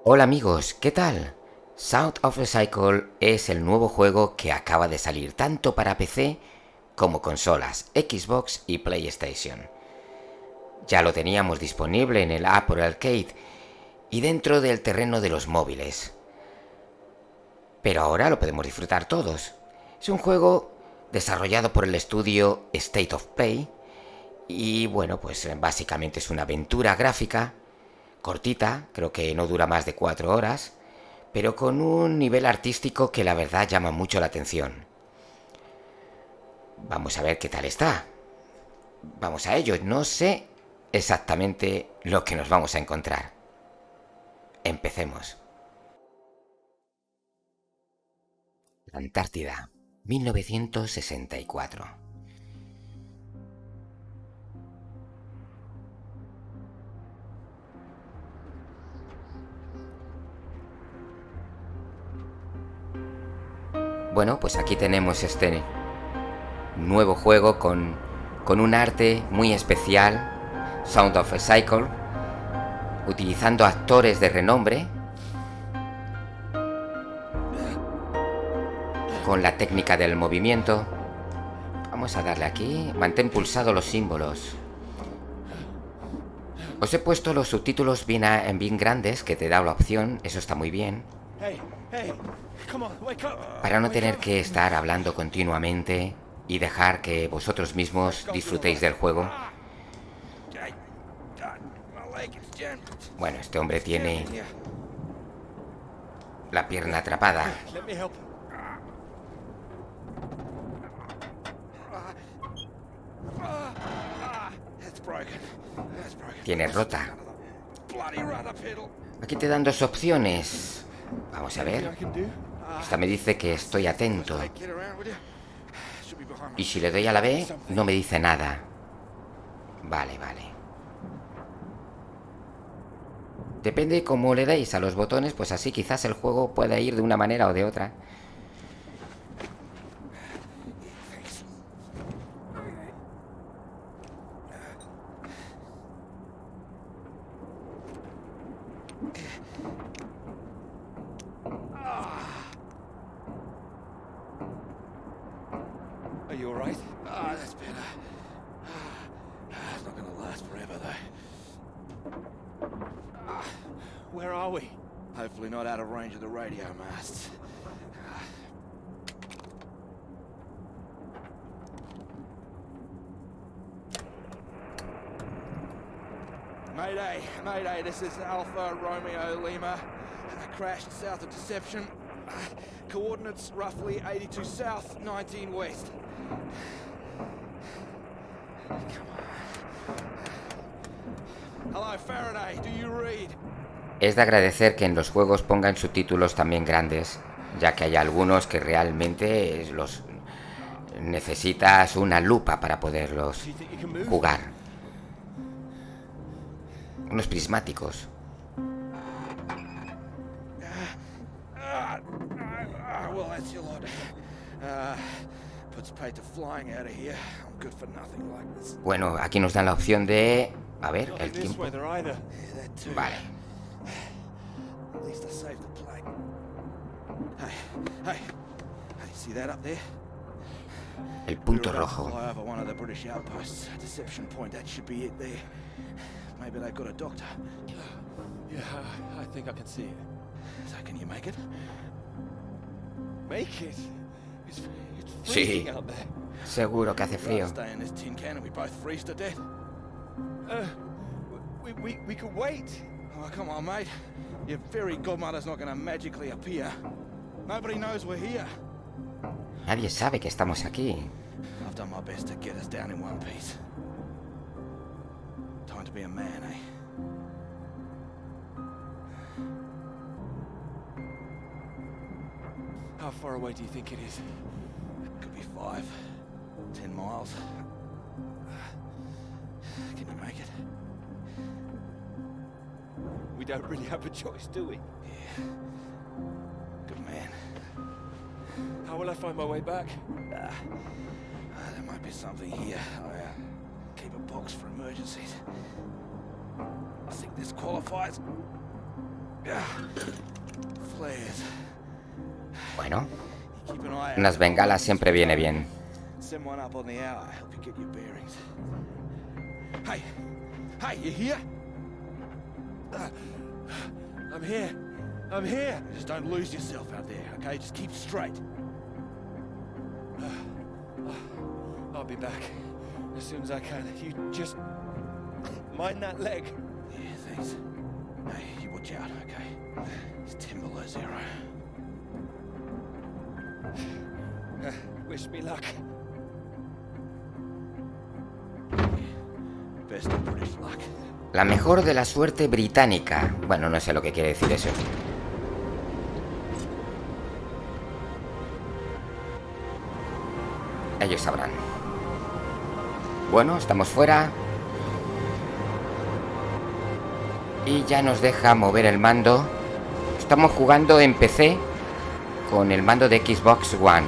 Hola amigos, ¿qué tal? Sound of Recycle es el nuevo juego que acaba de salir tanto para PC como consolas, Xbox y PlayStation. Ya lo teníamos disponible en el Apple Arcade y dentro del terreno de los móviles. Pero ahora lo podemos disfrutar todos. Es un juego desarrollado por el estudio State of Play y bueno, pues básicamente es una aventura gráfica cortita, creo que no dura más de 4 horas, pero con un nivel artístico que la verdad llama mucho la atención. Vamos a ver qué tal está. Vamos a ello, no sé exactamente lo que nos vamos a encontrar. Empecemos. La Antártida, 1964. Bueno, pues aquí tenemos este nuevo juego con un arte muy especial, Sound of Recycle, utilizando actores de renombre, con la técnica del movimiento. Vamos a darle aquí, mantén pulsado los símbolos. Os he puesto los subtítulos bien grandes, que te da la opción, eso está muy bien, para no tener que estar hablando continuamente y dejar que vosotros mismos disfrutéis del juego. Bueno, este hombre tiene la pierna atrapada. Tiene rota. Aquí te dan dos opciones. Vamos a ver. Esta me dice que estoy atento. Y si le doy a la B, no me dice nada. Vale, vale. Depende cómo le deis a los botones, pues así quizás el juego pueda ir de una manera o de otra. Are you alright? That's better. It's not gonna last forever, though. Where are we? Hopefully not out of range of the radio masts. Mayday, Mayday, this is Alpha Romeo Lima. Crashed south of Deception. Coordinates roughly 82 south, 19 west. Come on. Hello, Faraday, do you read? Es de agradecer que en los juegos pongan subtítulos también grandes, ya que hay algunos que realmente los necesitas una lupa para poderlos jugar. Unos prismáticos. Well, that's your lot. Puts paid to flying out of here. I'm good for nothing like this. Bueno, aquí nos dan la opción de... A ver, el tiempo. Vale. At least I saved the plane. Hey, see that up there? El punto rojo. Fly over one of the British outposts. Deception Point, that should be it there. Maybe they've got a doctor. Yeah, I think I can see it. So can you make it? Make it? It's Sí, freezing out there. seguro que hace frío. Stay in this tin can and we both freeze to death. We could wait. Oh, come on, mate. Your fairy godmother's not gonna magically appear. Nobody knows we're here. Nadie sabe que estamos aquí. I've done my best to get us down in one piece. Time to be a man, eh? How far away do you think it is? Could be 5, 10 miles. Can you make it? We don't really have a choice, do we? Yeah. Good man. How will I find my way back? There might be something here. I keep a box for emergencies. I think this qualifies. Flares. Bueno, Keep an eye out. unas bengalas siempre viene bien. Send one up on the hour. Help you get your bearings. Hey, hey, you here? I'm here. I'm here. Just don't lose yourself out there, okay? Just keep straight. I'll be back as soon as I can. You just mind that leg. Yeah, thanks. Hey, you watch out, okay? It's Timberlow Zero. Wish me luck. Best of British luck. La mejor de la suerte británica. Bueno, no sé lo que quiere decir eso. Ellos sabrán. Bueno, estamos fuera. Y ya nos deja mover el mando. Estamos jugando en PC con el mando de Xbox One.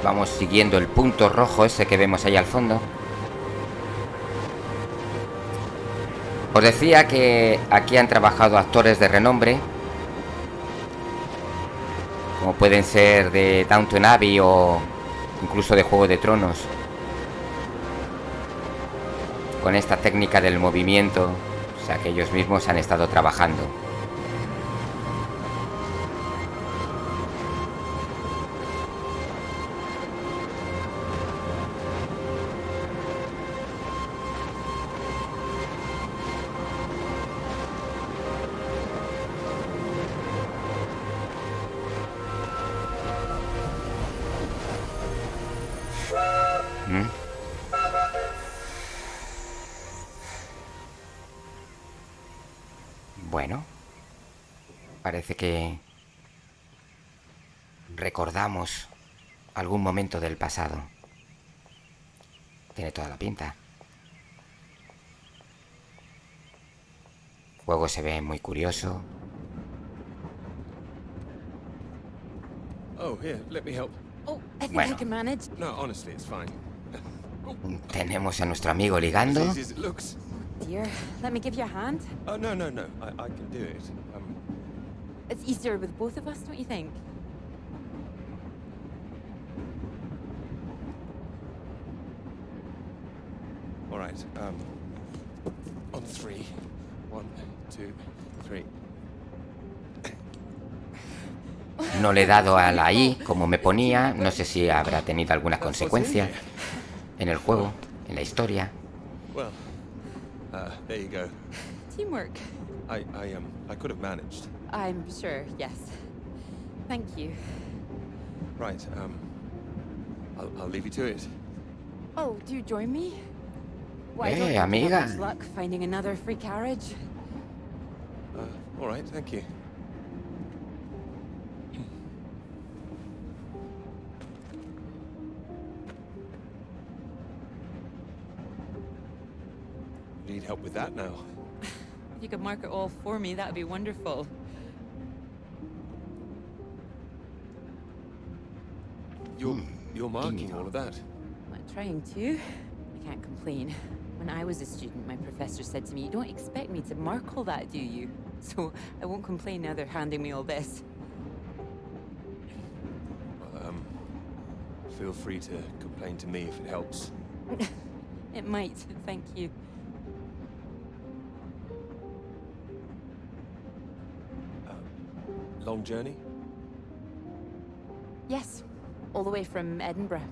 Vamos siguiendo el punto rojo ese que vemos ahí al fondo. Os decía que aquí han trabajado actores de renombre, como pueden ser de Downton Abbey o incluso de Juego de Tronos, con esta técnica del movimiento. O sea que ellos mismos han estado trabajando. Bueno, parece que recordamos algún momento del pasado. Tiene toda la pinta. El juego se ve muy curioso. Oh, here, let me help. Oh, I think Bueno. I can manage. No, honestly, it's fine. Tenemos a nuestro amigo ligando. As easy as it looks. Dear, let me give you a hand. Oh, no. I can do it. It's easier with both of us, don't you think? All right. On three. 1, 2, 3. No le he dado a la I como me ponía. No sé si habrá tenido alguna consecuencia en el juego, en la historia. Well, there you go. Teamwork. I could have managed. I'm sure, yes. Thank you. Right. I'll leave you to it. Oh, do you join me? Well, I don't think you amiga. have much luck finding another free carriage. All right. Thank you. Need help with that now? If you could mark it all for me, that would be wonderful. You're marking all of that. I'm trying to. I can't complain. When I was a student, my professor said to me, "You don't expect me to mark all that, do you?" So I won't complain now they're handing me all this. Well, feel free to complain to me if it helps. It might, thank you. Long journey? Yes, all the way from Edinburgh.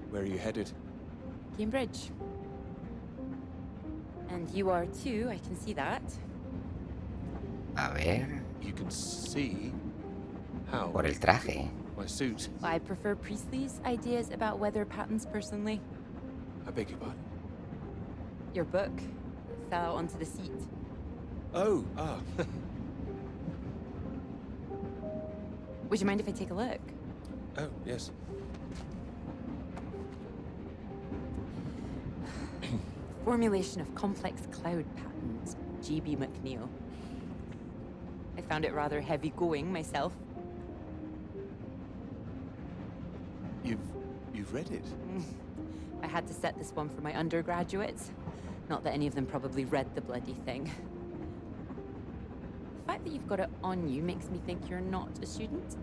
Where are you headed? Cambridge. And you are too, I can see that. A ver, You can see how por el traje. my suit. I prefer Priestley's ideas about weather patterns personally. I beg your pardon. Your book fell out onto the seat. Oh, Would you mind if I take a look? oh, yes. Formulation of complex cloud patterns, G.B. McNeill. I found it rather heavy going myself. You've you've read it. I had to set this one for my undergraduates. Not that any of them probably read the bloody thing. The fact that you've got it on you makes me think you're not a student.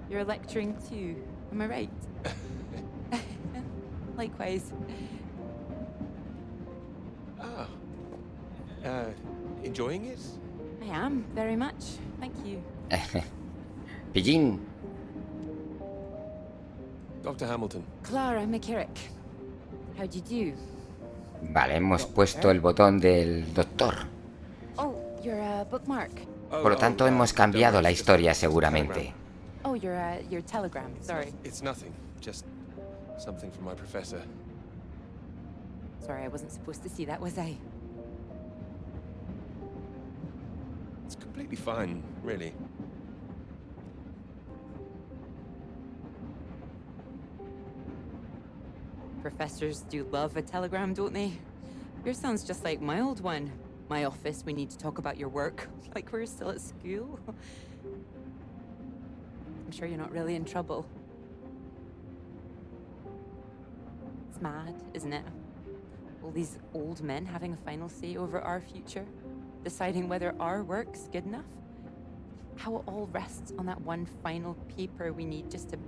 You're lecturing too, am I right? Likewise. Ah. Enjoying it? I am, very much. Thank you. Pillín. Dr. Hamilton. Clara McKirrick. How'd you do? Vale, hemos puesto el botón del doctor. Oh, you're a bookmark. Por lo tanto, hemos cambiado la historia seguramente. Oh, your telegram, sorry. It's nothing. Just something from my professor. Sorry, I wasn't supposed to see that, was I? It's completely fine, really. Professors do love a telegram, don't they? Yours sounds just like my old one. My office, we need to talk about your work. Like we're still at school. I'm sure you're not really in trouble. It's mad, isn't it? All these old men having a final say over our future, deciding whether our work's good enough. How it all rests on that one final paper we need just to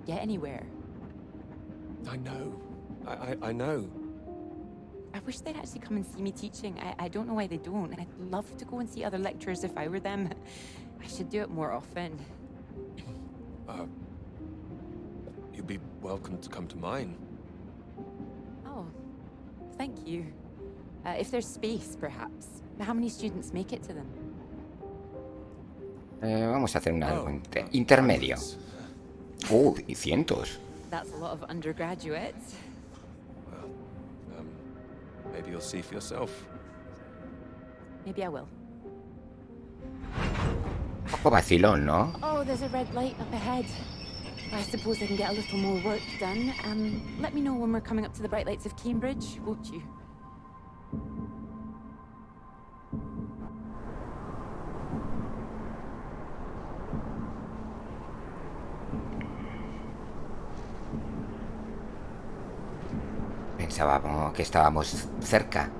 get anywhere. I know. I know. I wish they'd actually come and see me teaching. I don't know why they don't. I'd love to go and see other lecturers if I were them. I should do it more often. You'd be welcome to come to mine. Oh, thank you. If there's space, perhaps. How many students make it to them? Vamos a hacer un algo intermedio. Y cientos. That's a lot of undergraduates. Well, maybe you'll see for yourself. Maybe I will. Un poco vacilón, ¿no? Oh, there's a red light up ahead. I suppose I can get a little more work done. Let me know when we're coming up to the bright lights of Cambridge, won't you? Pensábamos que estábamos cerca.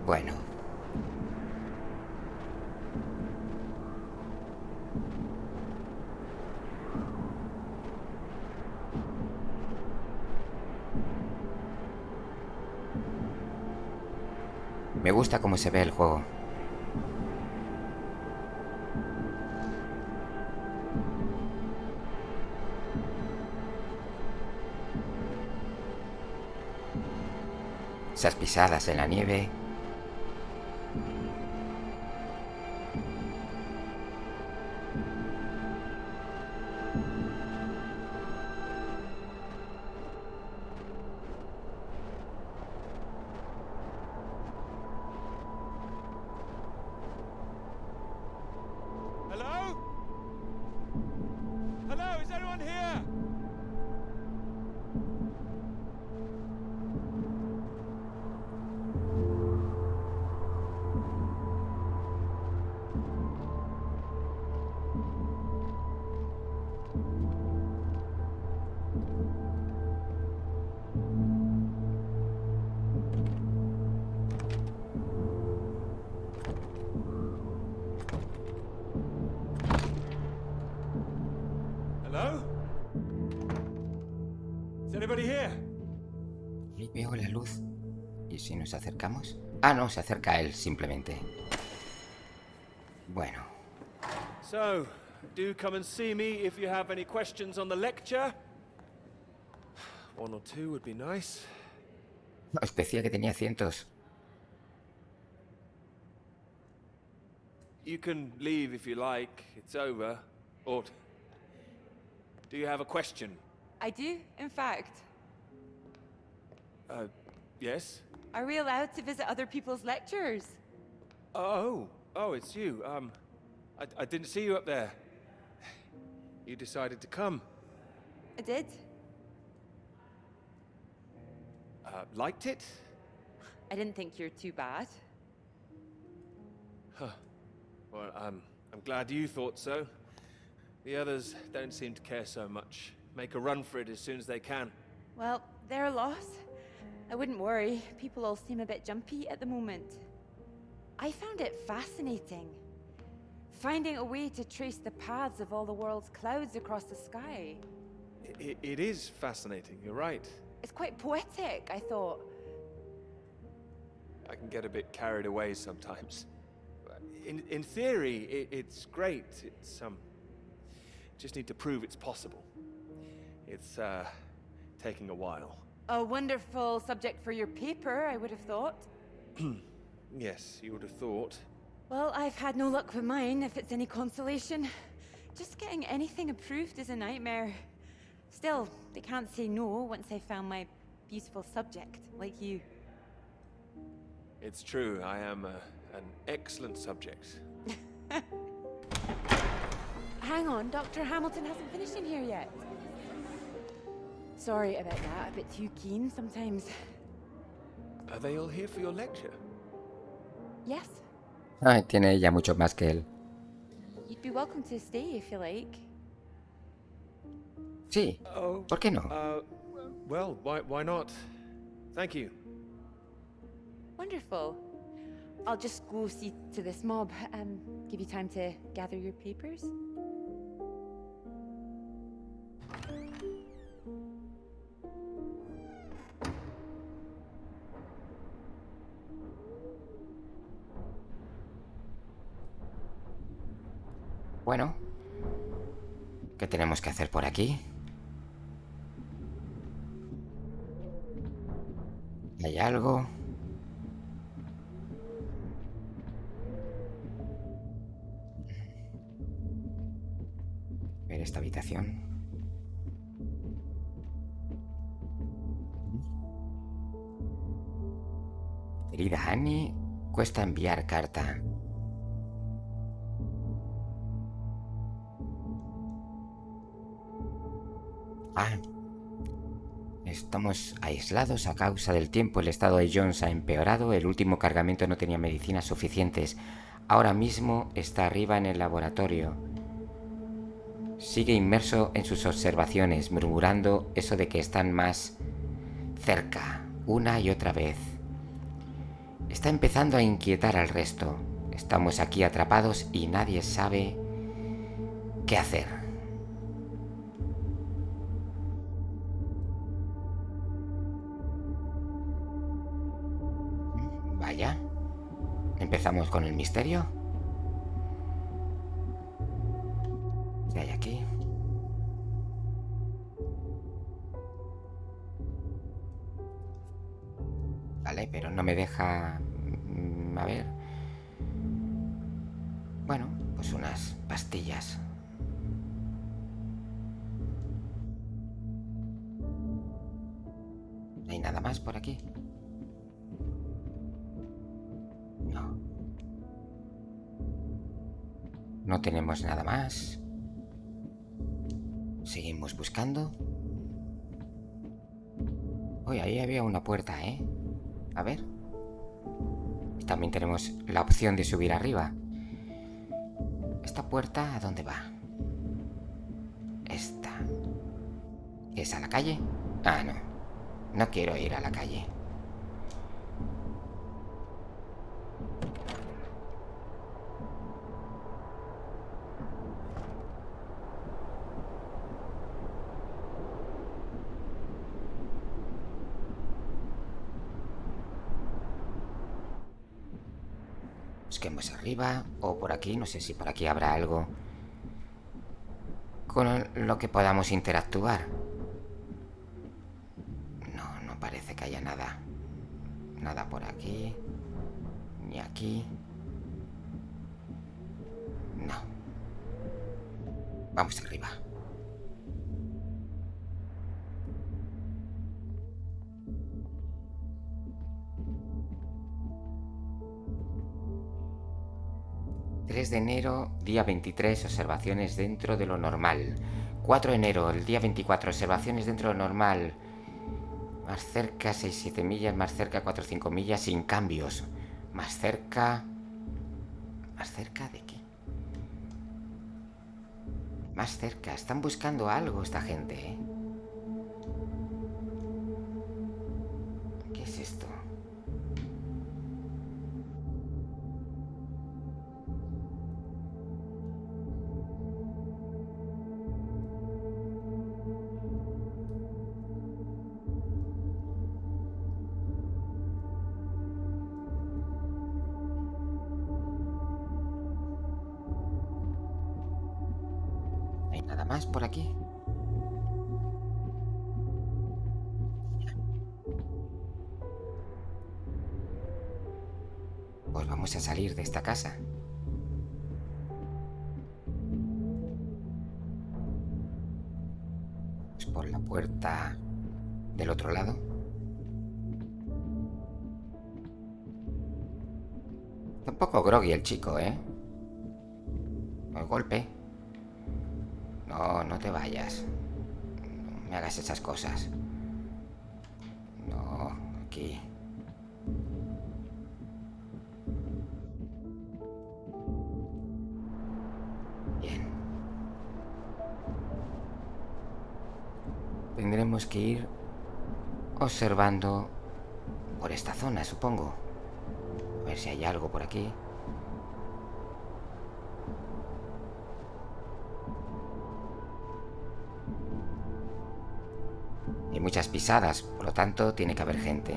Bueno. Me gusta cómo se ve el juego. Esas pisadas en la nieve. Hello? Hello, is anyone here? Hello? Is anybody here? Y veo la luz. ¿Y si nos acercamos? Ah, no, se acerca él simplemente. Bueno. So, do come and see me if you have any questions on the lecture. One or two would be nice. Os decía que tenía cientos. You can leave if you like. It's over. Or do you have a question? I do, in fact. Yes? Are we allowed to visit other people's lectures? Oh, it's you. I didn't see you up there. You decided to come. I did. Liked it? I didn't think you're too bad. Huh. Well, I'm glad you thought so. The others don't seem to care so much. make a run for it as soon as they can. Well, their loss. I wouldn't worry. People all seem a bit jumpy at the moment. I found it fascinating. Finding a way to trace the paths of all the world's clouds across the sky. It is fascinating, you're right. It's quite poetic, I thought. I can get a bit carried away sometimes. In theory, it's great. It's, just need to prove it's possible. It's, taking a while. A wonderful subject for your paper, I would have thought. Yes, you would have thought. Well, I've had no luck with mine, if it's any consolation. Just getting anything approved is a nightmare. Still, they can't say no once they've found my beautiful subject, like you. It's true, I am an excellent subject. Hang on, Dr. Hamilton hasn't finished in here yet. Sorry about that, a bit too keen sometimes. Are they all here for your lecture? Yes, Ay, tiene ella mucho más que él. you'd be welcome to stay if you like. Sí, Oh, ¿por qué no? well, why not? Thank you. Wonderful. I'll just go see to this mob, give you time to gather your papers. Bueno, ¿qué tenemos que hacer por aquí? ¿Hay algo? Ver esta habitación. Querida Annie, cuesta enviar carta. Ah, estamos aislados a causa del tiempo. El estado de Jones ha empeorado. El último cargamento no tenía medicinas suficientes. Ahora mismo está arriba en el laboratorio. Sigue inmerso en sus observaciones, murmurando eso de que están más cerca, una y otra vez. Está empezando a inquietar al resto. Estamos aquí atrapados y nadie sabe qué hacer. Vaya. Empezamos con el misterio. ¿Qué hay aquí? Vale, pero no me deja... A ver... Bueno, pues unas pastillas. ¿No hay nada más por aquí? No. No tenemos nada más. Seguimos buscando. Uy, ahí había una puerta, ¿eh? A ver. También tenemos la opción de subir arriba. ¿Esta puerta a dónde va? Esta. ¿Es a la calle? Ah, no. No quiero ir a la calle. Busquemos arriba o por aquí. No sé si por aquí habrá algo con lo que podamos interactuar. No, no parece que haya nada. Nada por aquí. Ni aquí. No. Vamos arriba. ...3 de enero, día 23, observaciones dentro de lo normal. 4 de enero, el día 24, observaciones dentro de lo normal. Más cerca, 6-7 millas, más cerca, 4-5 millas, sin cambios. Más cerca... ¿Más cerca de qué? Más cerca. Están buscando algo esta gente, ¿eh? ¿Qué es esto? ¿No hay nada más por aquí? Pues vamos a salir de esta casa. Pues por la puerta del otro lado. Está un poco groggy el chico, ¿eh? El golpe. No, no te vayas. No me hagas esas cosas. No, aquí. Bien. Tendremos que ir observando por esta zona, supongo. A ver si hay algo por aquí. Hay muchas pisadas, por lo tanto tiene que haber gente.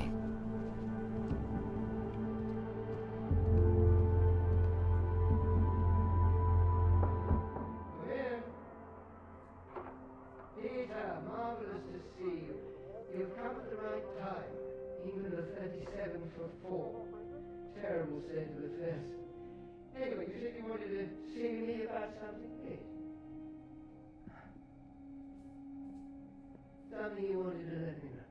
Peter, marvelous to see you. You've come at the right time. England are 37 for 4. Terrible state of affairs. Anyway, you said you wanted to see me about something, yes? Something you wanted to let me know.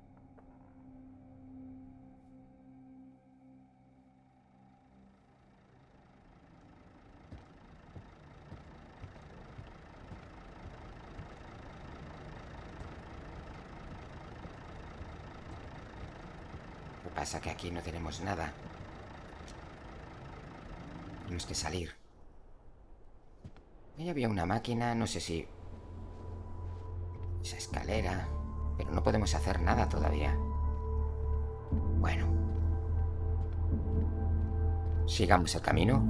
Lo que pasa es que aquí no tenemos nada. Tenemos que salir. Ahí había una máquina, no sé si... esa escalera... pero no podemos hacer nada todavía. Bueno. Sigamos el camino.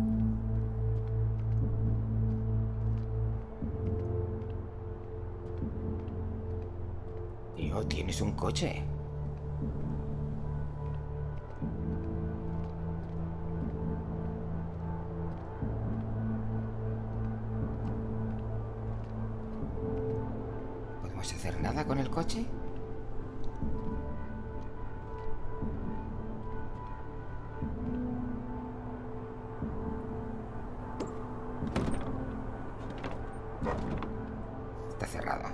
Tío, tienes un coche. ¿Podemos hacer nada con el coche? Está cerrado.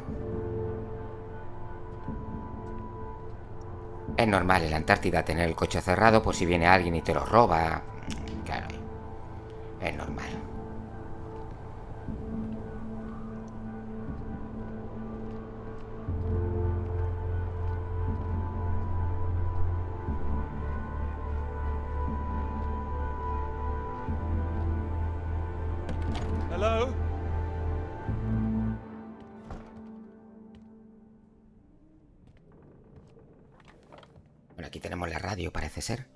Es normal en la Antártida tener el coche cerrado por si viene alguien y te lo roba. Claro, es normal. Hello? Bueno, aquí tenemos la radio, parece ser.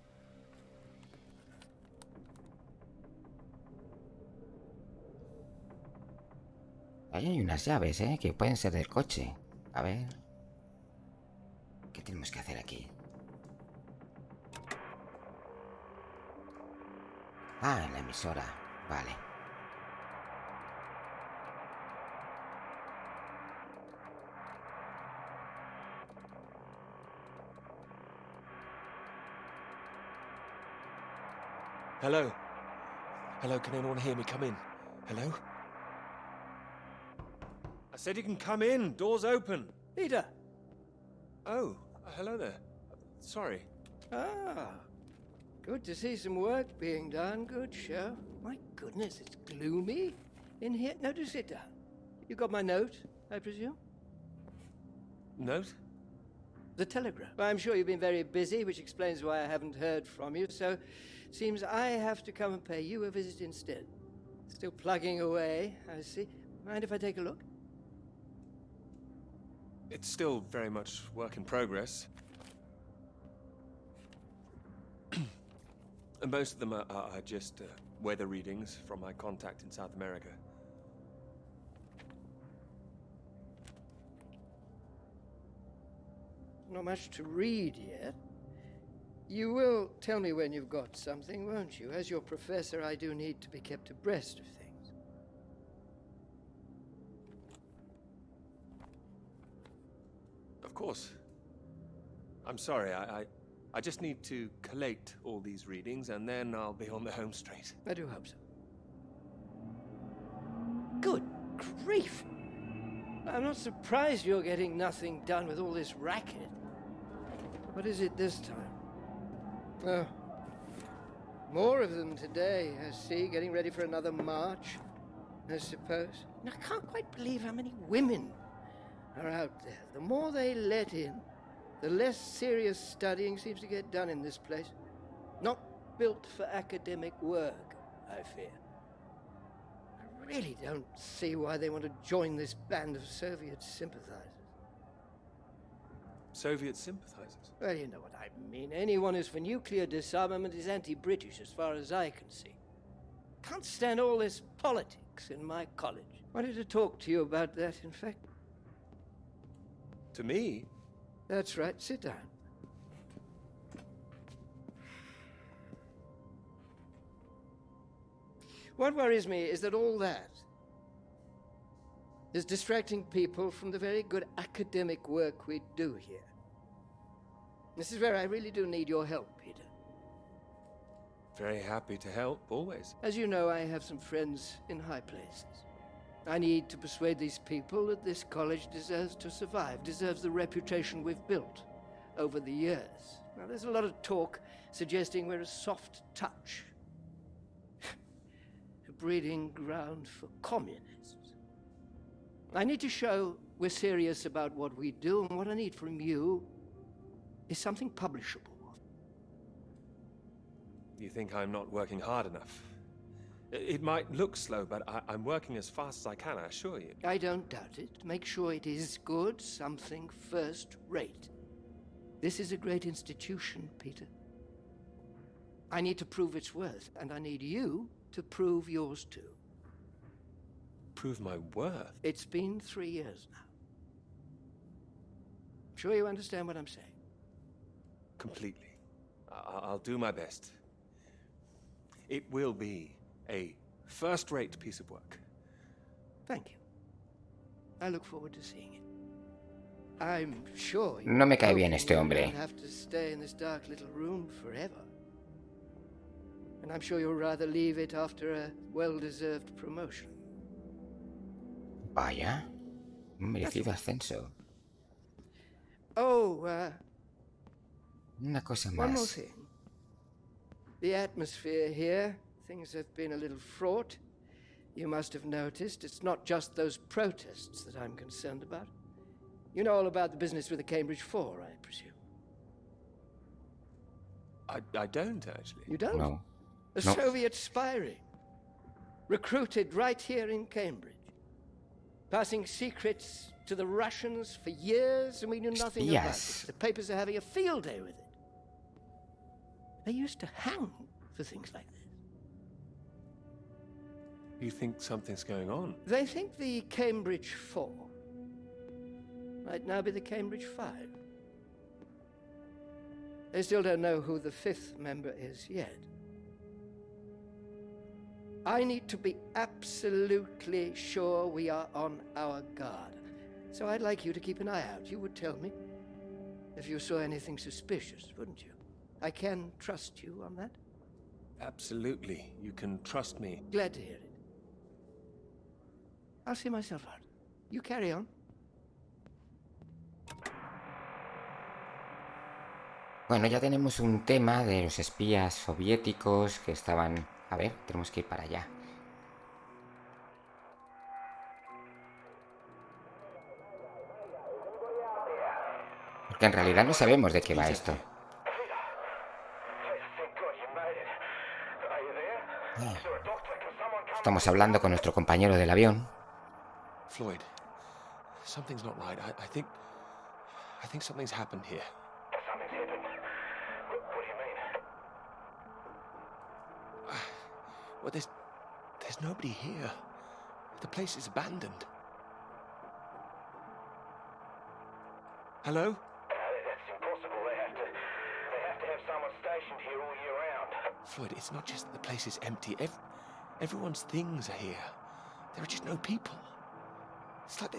Ahí hay unas llaves, ¿eh? Que pueden ser del coche. A ver... ¿qué tenemos que hacer aquí? Ah, en la emisora. Vale. Hello? Hello, can anyone hear me? Come in. Hello? I said you can come in. Door's open. Peter! Oh, hello there. Sorry. Ah, good to see some work being done. Good show. My goodness, it's gloomy in here. No, do sit down. You got my note, I presume? Note? The telegram. Well, I'm sure you've been very busy, which explains why I haven't heard from you. So, seems I have to come and pay you a visit instead. Still plugging away, I see. Mind if I take a look? It's still very much work in progress. And most of them are just weather readings from my contact in South America. Not much to read yet. You will tell me when you've got something, won't you? As your professor, I do need to be kept abreast of things. Of course. I'm sorry, I just need to collate all these readings and then I'll be on the home straight. I do hope so. Good grief! I'm not surprised you're getting nothing done with all this racket. What is it this time? Oh, more of them today, I see, getting ready for another march, I suppose. And I can't quite believe how many women are out there. The more they let in, the less serious studying seems to get done in this place. Not built for academic work, I fear. I really don't see why they want to join this band of Soviet sympathizers. Soviet sympathizers? Well, you know what I mean. Anyone who's for nuclear disarmament is anti-British, as far as I can see. Can't stand all this politics in my college. Wanted to talk to you about that, in fact. To me? That's right. Sit down. What worries me is that all that is distracting people from the very good academic work we do here. This is where I really do need your help, Peter. Very happy to help, always. As you know, I have some friends in high places. I need to persuade these people that this college deserves to survive, deserves the reputation we've built over the years. Now, there's a lot of talk suggesting we're a soft touch, a breeding ground for communists. I need to show we're serious about what we do, and what I need from you is something publishable. You think I'm not working hard enough? It might look slow, but I'm working as fast as I can, I assure you. I don't doubt it. Make sure it is good, something first-rate. This is a great institution, Peter. I need to prove its worth, and I need you to prove yours too. Prove my worth? It's been 3 years now. I'm sure you understand what I'm saying. Completely. I'll do my best. It will be a first-rate piece of work. Thank you. I look forward to seeing it. I'm sure you No me cae bien este hombre. don't have to stay in this dark little room forever. And I'm sure you'll rather leave it after a well-deserved promotion. Vaya, un merecido ascenso. Oh, Una cosa one more más. thing. The atmosphere here, things have been a little fraught. You must have noticed. It's not just those protests that I'm concerned about. You know all about the business with the Cambridge Four, I presume. I don't, actually. You don't? No. A No. Soviet spy ring. Recruited right here in Cambridge. Passing secrets to the Russians for years, and we knew nothing about Espías. it. The papers are having a field day with it. They used to hang for things like this. You think something's going on? They think the Cambridge Four might now be the Cambridge Five. They still don't know who the fifth member is yet. I need to be absolutely sure we are on our guard. So I'd like you to keep an eye out. You would tell me if you saw anything suspicious, wouldn't you? I can trust you on that? Absolutely. You can trust me. Glad to hear it. I'll see myself out. You carry on. Bueno, ya tenemos un tema de los espías soviéticos que estaban... A ver, tenemos que ir para allá. Porque en realidad no sabemos de qué va esto. Estamos hablando con nuestro compañero del avión. Floyd, something's not right. I think I think something's happened here. Something's happened. What do you mean? Well, there's nobody here. The place is abandoned. Hello? That's impossible. They have to have someone stationed here all year round. Floyd, it's not just that the place is empty. Everyone's things are here. There are just no people. It's like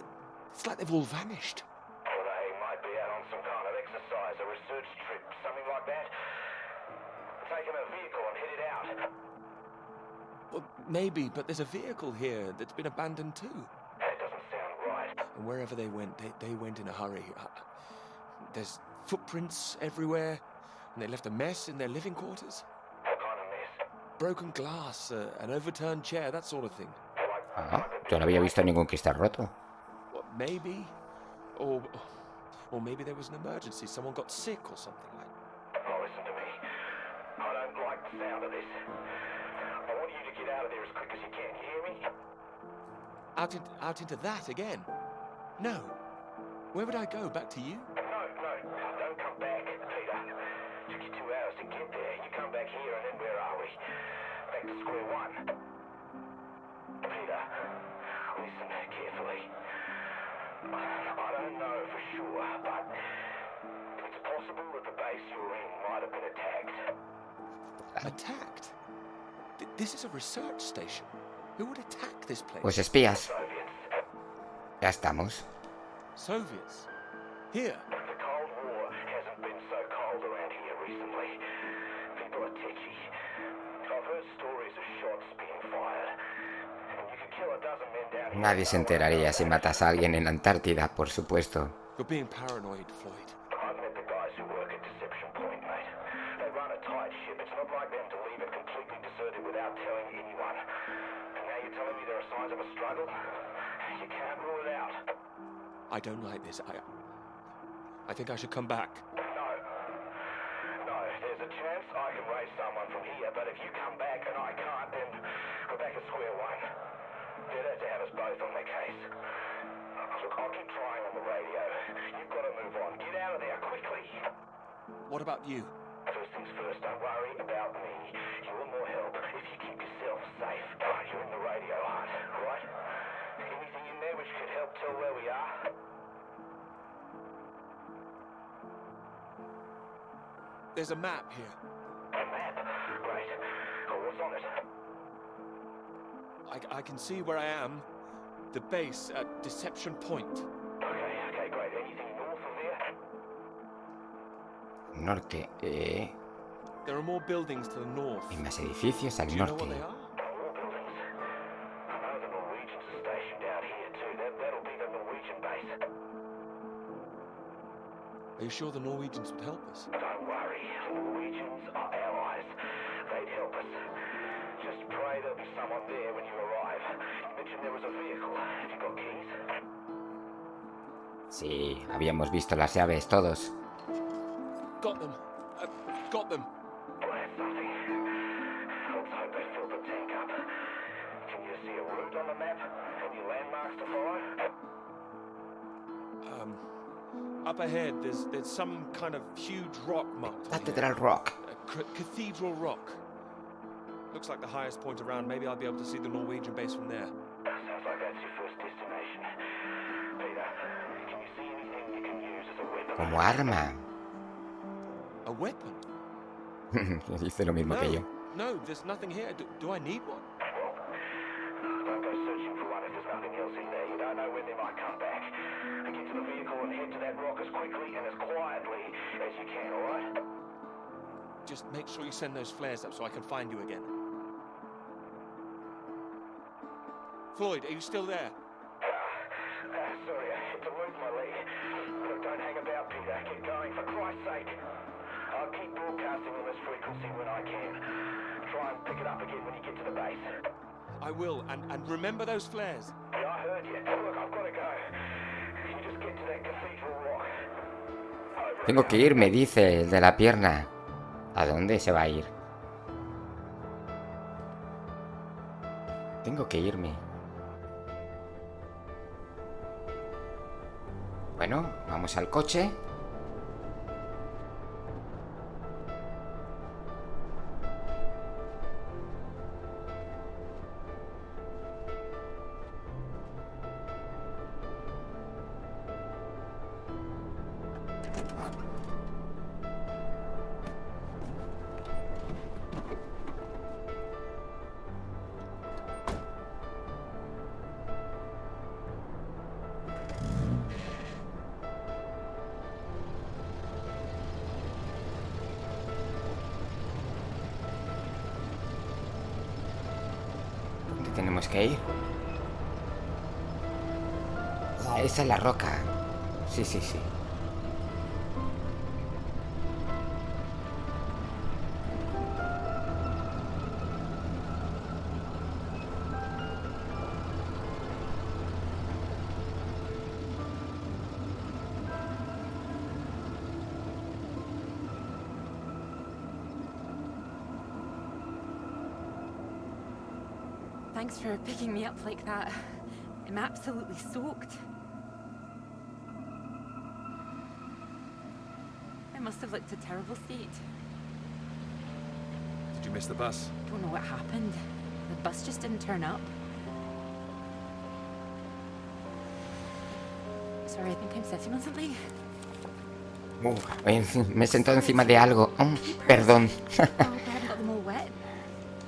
they've all vanished. Well, they might be out on some kind of exercise, a research trip, something like that. Taking a vehicle and headed out. Well, maybe, but there's a vehicle here that's been abandoned too. That doesn't sound right. And wherever they went in a hurry. There's footprints everywhere, and they left a mess in their living quarters. What kind of mess? Broken glass, an overturned chair, that sort of thing. Ah, yo no había visto ningún cristal roto. Well, maybe, or maybe there was an emergency. Someone got sick or something like that. Oh, listen to me. I don't like the sound of this. I want you to get out of there as quick as you can. You hear me? Out into that again? No. Where would I go? Back to you? No, don't come back, Peter. Took you 2 hours to get there. You come back here and then where are we? Back to square one. Peter, listen carefully. I don't know for sure, but it's possible that the base you're in might have been attacked. Attacked? This is a research station. Who would attack this place? Pues espías. Soviets. Ya estamos. Soviets? Here? The Cold War hasn't been so cold around here recently. People are tetchy. I've heard stories of shots being fired. And you could kill a dozen men down here. Nadie se enteraría si matas a alguien en la Antártida, por supuesto. You're being paranoid, Floyd. I've met the guys who work at Deception Point, mate. They run a tight ship. It's not like them to leave it completely deserted without telling anyone. And now you're telling me there are signs of a struggle? You can't rule it out. I don't like this. I think I should come back. No, there's a chance I can raise someone from here, but if you come back and I can't, then we're back at square one. Better to have us both on the case. Look, I'll keep trying on the radio. You've got to move on. Get out of there, quickly. What about you? First things first, don't worry about me. You're more help if you keep yourself safe. You're in the radio hut, right? Anything in there which could help tell where we are? There's a map here. A map? Great. Oh, what's on it? I can see where I am. The base at Deception Point. Okay, great. Anything north of there? Norte. There are more buildings to the north. Hay más edificios al Do you know what norte. they are? More buildings. I know the Norwegians are stationed out here too. That'll be the Norwegian base. Are you sure the Norwegians would help us? Don't worry. Norwegians are allies. They'd help us. Just pray there'll be someone there when you arrive. You mentioned there was a vehicle. Have you got keys? Sí, habíamos visto las llaves todos. Got them. Got them. Well, that's nothing. Let's hope they filled the tank up. Can you see a route on the map? Any landmarks to follow? Up ahead, there's some kind of huge rock marked. on here. Catedral Rock. Cathedral Rock. Looks like the highest point around. Maybe I'll be able to see the Norwegian base from there. Sounds like that's your first destination. Peter, can you see anything you can use as a weapon? Como arma. A weapon? Dice lo mismo que yo. No, there's nothing here. Do I need one? Well, don't go searching for one if there's nothing else in there. You don't know when they might come back. Get to the vehicle and head to that rock as quickly and as quietly as you can, alright? Just make sure you send those flares up so I can find you again. Floyd, are you still there? Sorry, I had to lose my leg. Look, don't hang about, Peter. Get going, for Christ's sake. I'll keep broadcasting on this frequency when I can. Try and pick it up again when you get to the base. I will, and remember those flares. Yeah, I heard you. Look, I've got to go. You just get to that cathedral rock. Over Tengo and que out. irme, dice el de la pierna. ¿A dónde se va a ir? Tengo que irme. Bueno, vamos al coche. tenemos que ir? Ah, esa es la roca. Sí, sí, sí. Thanks for picking me up like that. I'm absolutely soaked. I must have looked a terrible state. Did you miss the bus? Don't know what happened. The bus just didn't turn up. Sorry, I think I'm sitting on something. Me he sentado encima de algo. Perdón. Oh, I haven't got them all wet.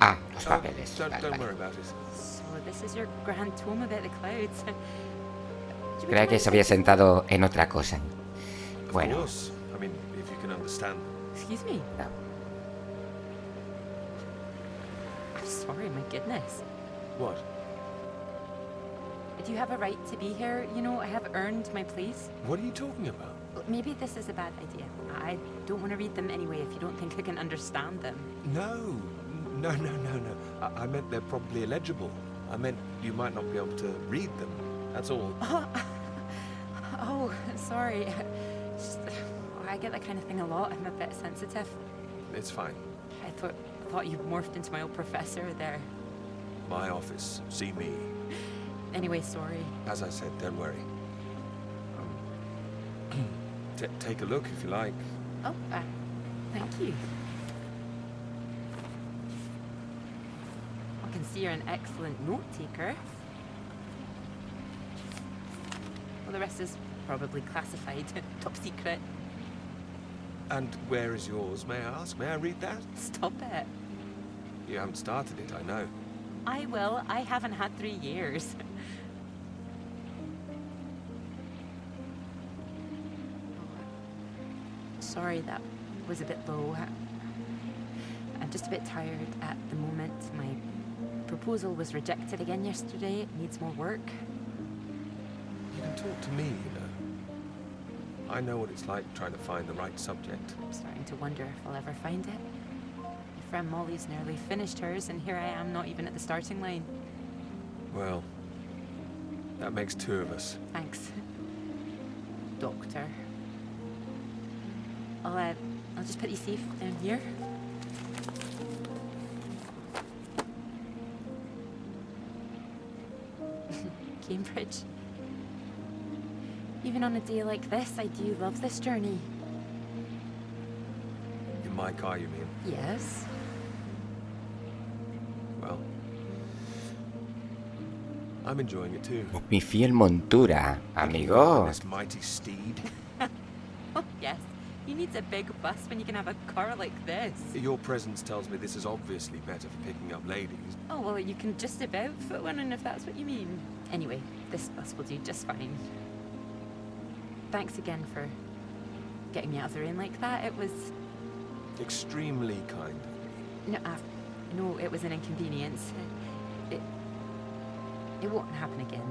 Ah, los papeles. Don't Vale, worry vale. about it. So this is your grand tome about the clouds. Creía que se había sentado en otra cosa. Of Bueno. course. I mean, if you can understand. Excuse me. No. I'm sorry, my goodness. What? Do you have a right to be here? You know, I have earned my place. What are you talking about? Maybe this is a bad idea. I don't want to read them anyway if you don't think I can understand them. No. I meant they're probably illegible. I meant you might not be able to read them. That's all. Oh, sorry. Just, I get that kind of thing a lot. I'm a bit sensitive. It's fine. I thought you morphed into my old professor there. My office. See me. Anyway, sorry. As I said, don't worry. Take a look if you like. Oh, thank you. I can see you're an excellent note taker. Well, the rest is probably classified, top secret. And where is yours, may I ask? May I read that? Stop it. You haven't started it, I know. I will. I haven't had 3 years. Sorry, that was a bit low. I'm just a bit tired at the moment. My proposal was rejected again yesterday. It needs more work. You can talk to me, you know. I know what it's like trying to find the right subject. I'm starting to wonder if I'll ever find it. My friend Molly's nearly finished hers, and here I am, not even at the starting line. Well, that makes 2 of us. Thanks, Doctor. I'll just put you safe down here. Cambridge. Even on a day like this, I do love this journey. In my car, you mean? Yes. Well, I'm enjoying it too. Mi fiel montura, amigo. This mighty steed. Oh, yes. Who needs a big bus when you can have a car like this? Your presence tells me this is obviously better for picking up ladies. Oh, well, you can just about fit one in if that's what you mean. Anyway, this bus will do just fine. Thanks again for getting me out of the rain like that. It was... Extremely kind of me. No, it was an inconvenience. It won't happen again.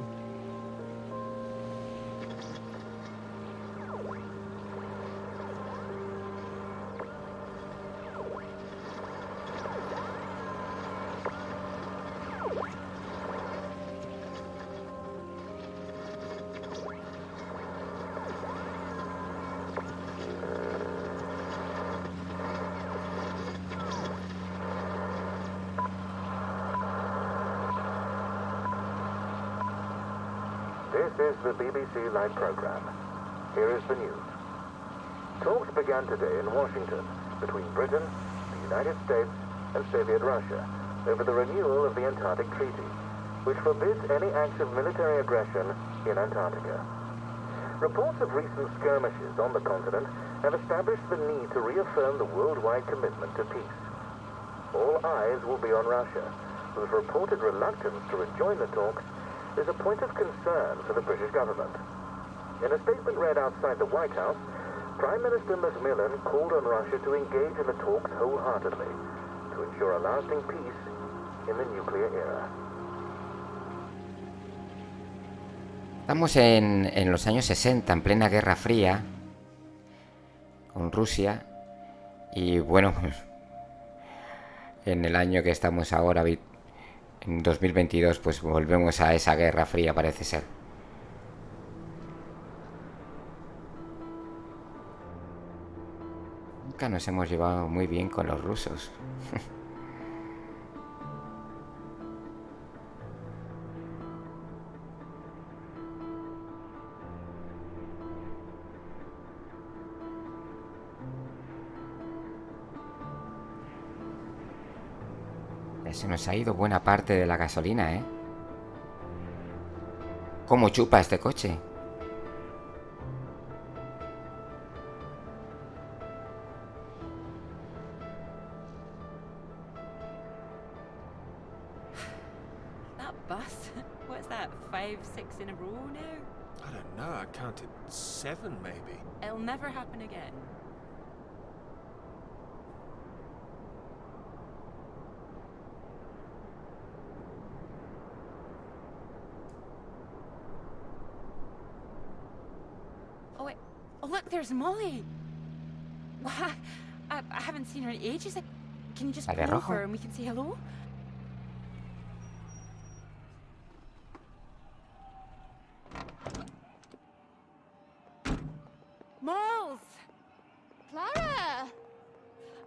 This is the BBC Live program. Here is the news. Talks began today in Washington between Britain, the United States, and Soviet Russia over the renewal of the Antarctic Treaty, which forbids any acts of military aggression in Antarctica. Reports of recent skirmishes on the continent have established the need to reaffirm the worldwide commitment to peace. All eyes will be on Russia, whose reported reluctance to rejoin the talks is a point of concern for the British government. In a statement read outside the White House, Prime Minister Macmillan called on Russia to engage in the talks wholeheartedly to ensure a lasting peace in the nuclear era. Estamos en los años 60, en plena Guerra Fría, con Rusia. Y bueno, pues, en el año que estamos ahora, en 2022, pues volvemos a esa Guerra Fría, parece ser. Nunca nos hemos llevado muy bien con los rusos. Ya se nos ha ido buena parte de la gasolina, ¿eh? ¿Cómo chupa este coche? That bus? What's that, 5, 6 in a row now? I don't know, I counted 7 maybe. It'll never happen again. Oh, wait. Oh, look, there's Molly. Why? I haven't seen her in ages. Can you just La de pull rojo. over and we can say hello? Moles! Clara!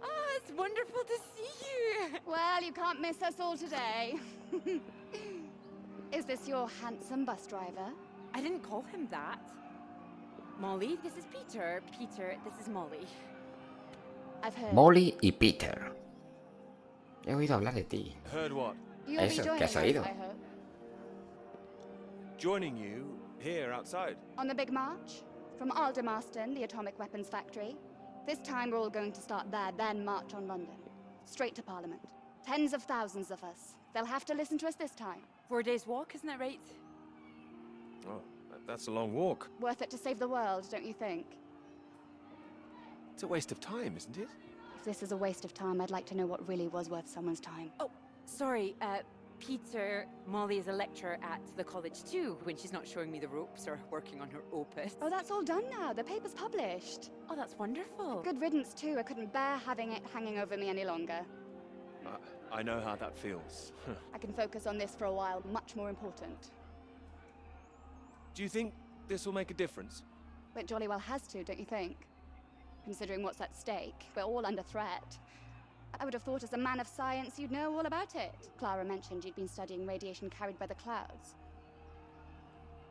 Oh, it's wonderful to see you. Well, you can't miss us all today. Is this your handsome bus driver? I didn't call him that. Molly, this is Peter. Peter, this is Molly. I've heard. Molly y Peter. He oído hablar de ti. Heard what? You'll be Eso, joining ¿qué has us, oído? I hope. Joining you here outside. On the big march? From Aldermaston, the atomic weapons factory. This time we're all going to start there, then march on London. Straight to Parliament. Tens of thousands of us. They'll have to listen to us this time. 4 days walk, isn't that right? Oh, that's a long walk. Worth it to save the world, don't you think? It's a waste of time, isn't it? If this is a waste of time, I'd like to know what really was worth someone's time. Oh, sorry, Peter, Molly is a lecturer at the college too, when she's not showing me the ropes or working on her opus. Oh, that's all done now. The paper's published. Oh, that's wonderful. Good riddance, too. I couldn't bear having it hanging over me any longer. I know how that feels. I can focus on this for a while, much more important. Do you think this will make a difference? It jolly well has to, don't you think? Considering what's at stake, we're all under threat. I would have thought as a man of science you'd know all about it. Clara mentioned you'd been studying radiation carried by the clouds.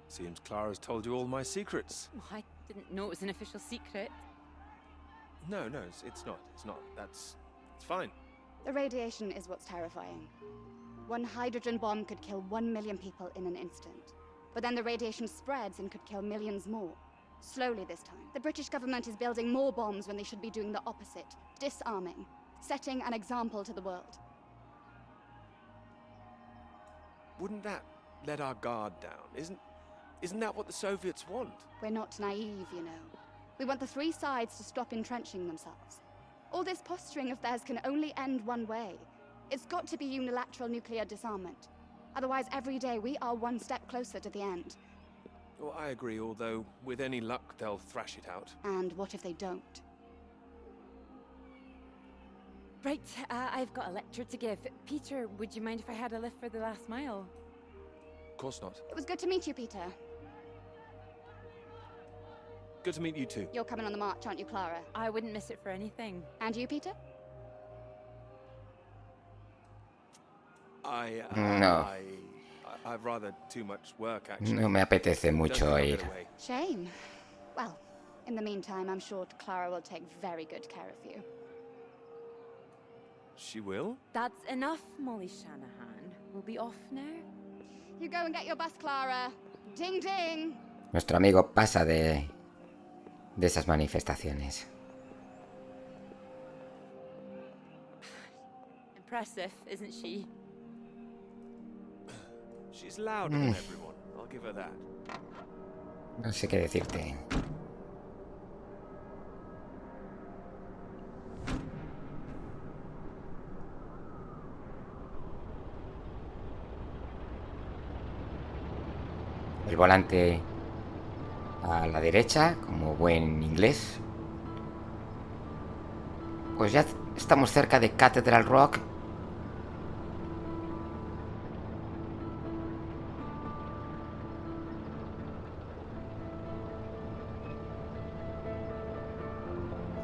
Seems Clara's told you all my secrets. Oh, I didn't know it was an official secret. No, it's not. It's not. It's fine. The radiation is what's terrifying. One hydrogen bomb could kill 1 million people in an instant. But then the radiation spreads and could kill millions more. Slowly this time. The British government is building more bombs when they should be doing the opposite. Disarming. Setting an example to the world. Wouldn't that let our guard down? Isn't that what the Soviets want? We're not naive, you know. We want the three sides to stop entrenching themselves. All this posturing of theirs can only end one way. It's got to be unilateral nuclear disarmament. Otherwise, every day we are one step closer to the end. Well, I agree, although with any luck they'll thrash it out. And what if they don't? Right, I've got a lecture to give. Peter, would you mind if I had a lift for the last mile? Of course not. It was good to meet you, Peter. Good to meet you too. You're coming on the march, aren't you, Clara? I wouldn't miss it for anything. And you, Peter? No. I've rather too much work, actually. No me apetece Don't mucho think I'll ir. get away. Shame. Well, in the meantime, I'm sure Clara will take very good care of you. She will? That's enough, Molly Shanahan. We'll be off now. You go and get your bus, Clara. Ding, ding. Nuestro amigo pasa de esas manifestaciones. Impressive, isn't she? She's louder than everyone. I'll give her that. No sé qué decirte. El volante a la derecha, como buen inglés. Pues ya estamos cerca de Cathedral Rock.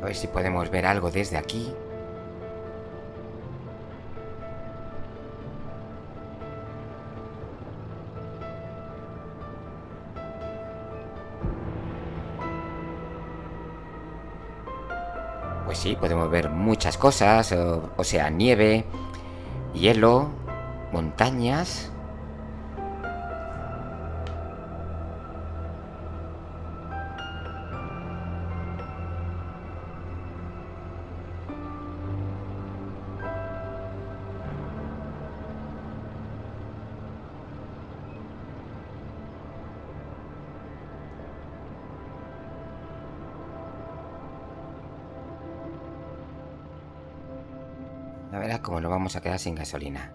A ver si podemos ver algo desde aquí. Pues sí, podemos ver muchas cosas, o sea, nieve, hielo, montañas. La verdad, como no vamos a quedar sin gasolina.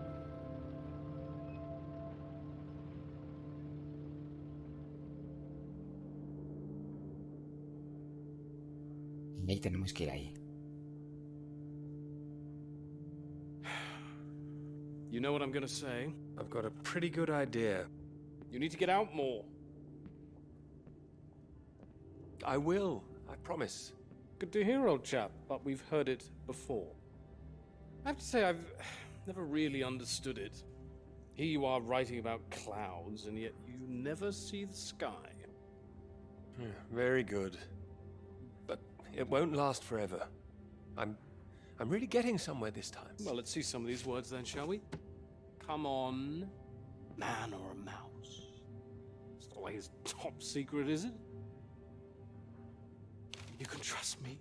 Y ahí tenemos que ir ahí. You know what I'm gonna say? I've got a pretty good idea. You need to get out more. I will, I promise. Good to hear, old chap, but we've heard it before. I have to say, I've never really understood it. Here you are writing about clouds, and yet you never see the sky. Very good. But it won't last forever. I'm really getting somewhere this time. Well, let's see some of these words then, shall we? Come on, man or a mouse? It's not like it's top secret, is it? You can trust me.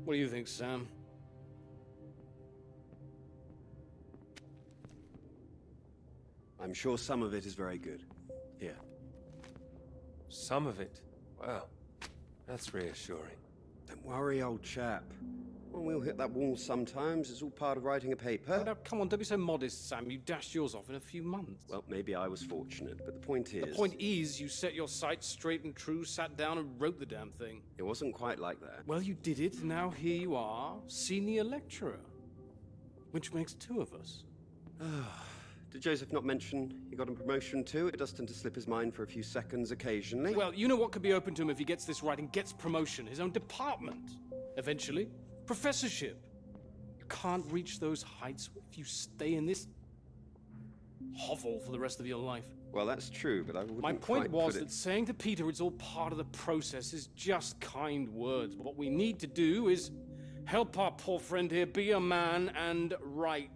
What do you think, Sam? I'm sure some of it is very good. Here. Some of it? Wow, that's reassuring. Don't worry, old chap. Well, we'll hit that wall sometimes. It's all part of writing a paper. Oh, now, come on, don't be so modest, Sam. You dashed yours off in a few months. Well, maybe I was fortunate, but the point is... The point is, you set your sights straight and true, sat down and wrote the damn thing. It wasn't quite like that. Well, you did it. Now here you are, senior lecturer. Which makes two of us. Did Joseph not mention he got a promotion too? It does tend to slip his mind for a few seconds occasionally. Well, you know what could be open to him if he gets this right and gets promotion? His own department. Eventually. Professorship. You can't reach those heights if you stay in this hovel for the rest of your life. Well, that's true, but I wouldn't My point quite was put it... that saying to Peter it's all part of the process is just kind words. But what we need to do is help our poor friend here be a man and write.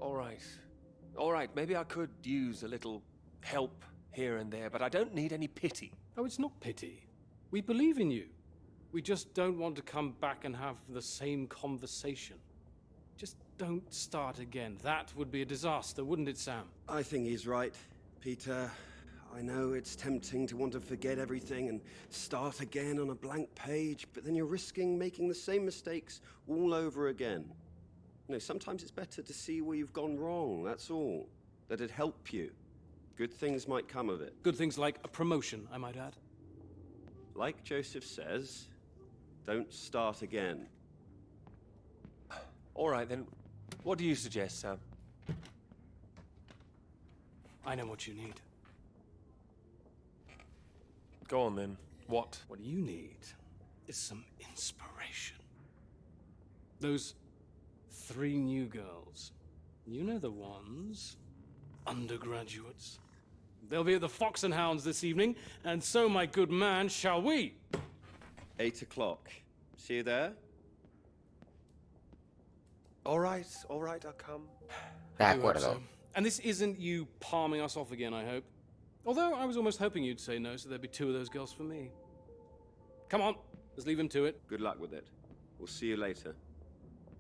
All right, maybe I could use a little help here and there, but I don't need any pity. Oh, it's not pity. We believe in you. We just don't want to come back and have the same conversation. Just don't start again. That would be a disaster, wouldn't it, Sam? I think he's right, Peter. I know it's tempting to want to forget everything and start again on a blank page, but then you're risking making the same mistakes all over again. You know, sometimes it's better to see where you've gone wrong, that's all. That'd help you. Good things might come of it. Good things like a promotion, I might add. Like Joseph says, don't start again. All right, then, what do you suggest, Sam? I know what you need. Go on, then. What? What you need is some inspiration. Those 3 new girls. You know the ones. Undergraduates. They'll be at the Fox and Hounds this evening, and so, my good man, shall we? 8 o'clock. See you there? All right, I'll come. De I hope acuerdo. so. And this isn't you palming us off again, I hope. Although I was almost hoping you'd say no, so there'd be 2 of those girls for me. Come on, let's leave him to it. Good luck with it. We'll see you later.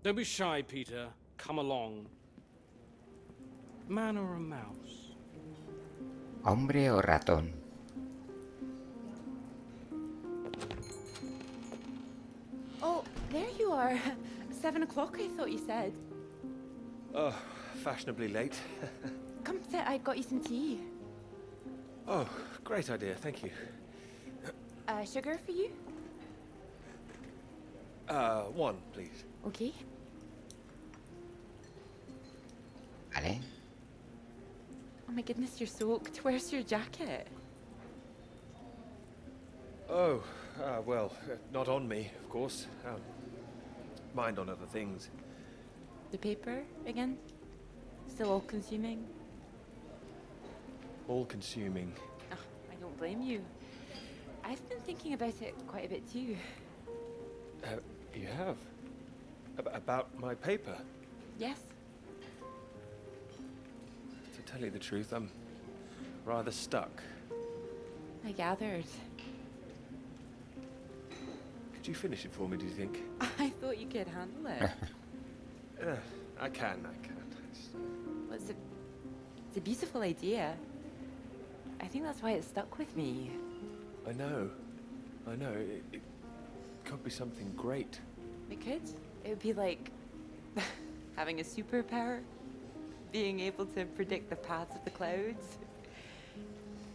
Don't be shy, Peter. Come along. Man or a mouse? Hombre o ratón. Oh, there you are. 7 o'clock, I thought you said. Oh, fashionably late. Come sit, I got you some tea. Oh, great idea, thank you. Sugar for you? One, please. Okay. ¿Vale? Oh my goodness, you're soaked. Where's your jacket? Oh, well, not on me, of course. Mind on other things. The paper again? Still all consuming? All-consuming. Oh, I don't blame you. I've been thinking about it quite a bit too. You have? About my paper? Yes? To tell you the truth, I'm rather stuck. I gathered. Could you finish it for me, do you think? I thought you could handle it. I can. Well, it's a beautiful idea. I think that's why it stuck with me. I know. It could be something great. It could. It would be like having a superpower. Being able to predict the paths of the clouds.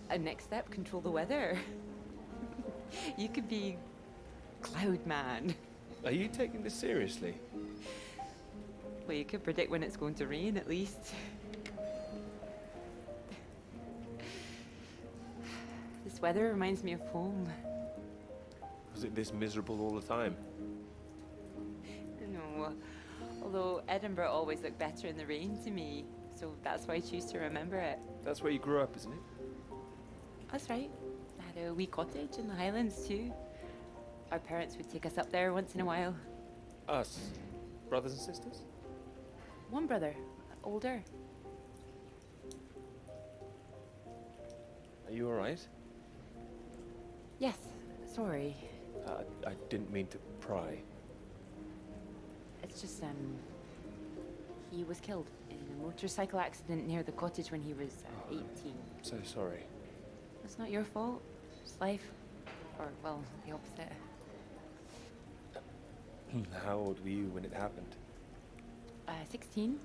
And next step, control the weather. You could be Cloud Man. Are you taking this seriously? Well, you could predict when it's going to rain, at least. This weather reminds me of home. Was it this miserable all the time? No, although Edinburgh always looked better in the rain to me, so that's why I choose to remember it. That's where you grew up, isn't it? That's right. I had a wee cottage in the Highlands too. Our parents would take us up there once in a while. Us? Brothers and sisters? One brother, older. Are you alright? Yes, sorry. I didn't mean to pry. It's just, he was killed in a motorcycle accident near the cottage when he was 18. So sorry. It's not your fault. It's life. Or, well, the opposite. How old were you when it happened? 16.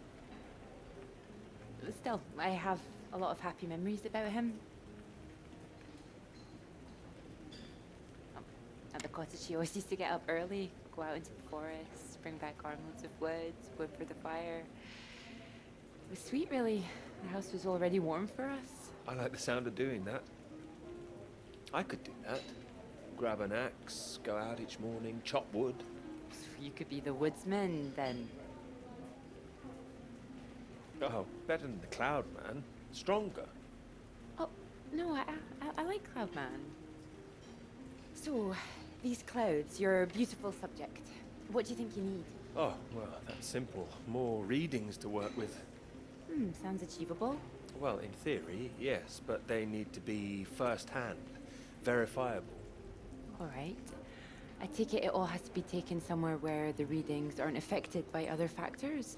But still, I have a lot of happy memories about him. At the cottage, he always used to get up early, go out into the forest, bring back armloads of wood for the fire. It was sweet, really. The house was already warm for us. I like the sound of doing that. I could do that. Grab an axe, go out each morning, chop wood. You could be the woodsman, then. Oh, better than the Cloud Man. Stronger. Oh, no, I like Cloudman. So, these clouds, you're a beautiful subject. What do you think you need? Oh, well, that's simple. More readings to work with. Sounds achievable. Well, in theory, yes, but they need to be first-hand, verifiable. All right. I take it all has to be taken somewhere where the readings aren't affected by other factors?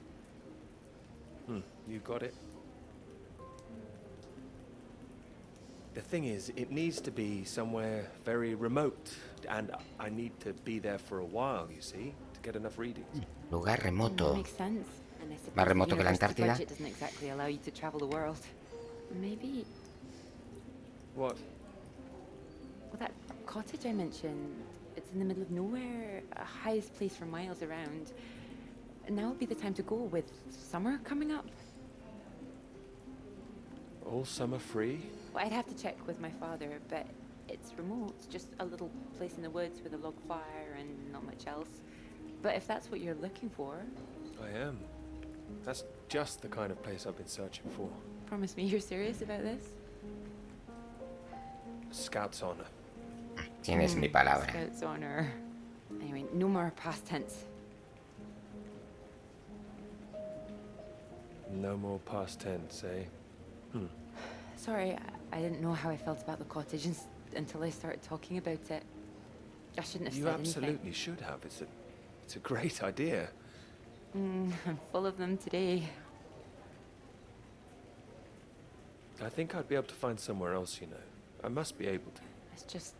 You got it. The thing is, it needs to be somewhere very remote, and I need to be there for a while, you see, to get enough readings. Lugar remoto. Makes sense. And I suppose Más remoto que la the university Antártida. budget doesn't exactly allow you to travel the world. Maybe. What? Well, that cottage I mentioned, it's in the middle of nowhere, highest place for miles around. Now would be the time to go with summer coming up. All summer free? Well, I'd have to check with my father, but it's remote, just a little place in the woods with a log fire and not much else. But if that's what you're looking for... I am. That's just the kind of place I've been searching for. Promise me you're serious about this? Scout's honor. Tienes mi palabra. Scout's honor. Anyway, no more past tense. No more past tense, eh? Sorry, I didn't know how I felt about the cottage until I started talking about it. I shouldn't have You said absolutely anything. should have. It's a great idea. I'm full of them today. I think I'd be able to find somewhere else, you know. I must be able to. It's just...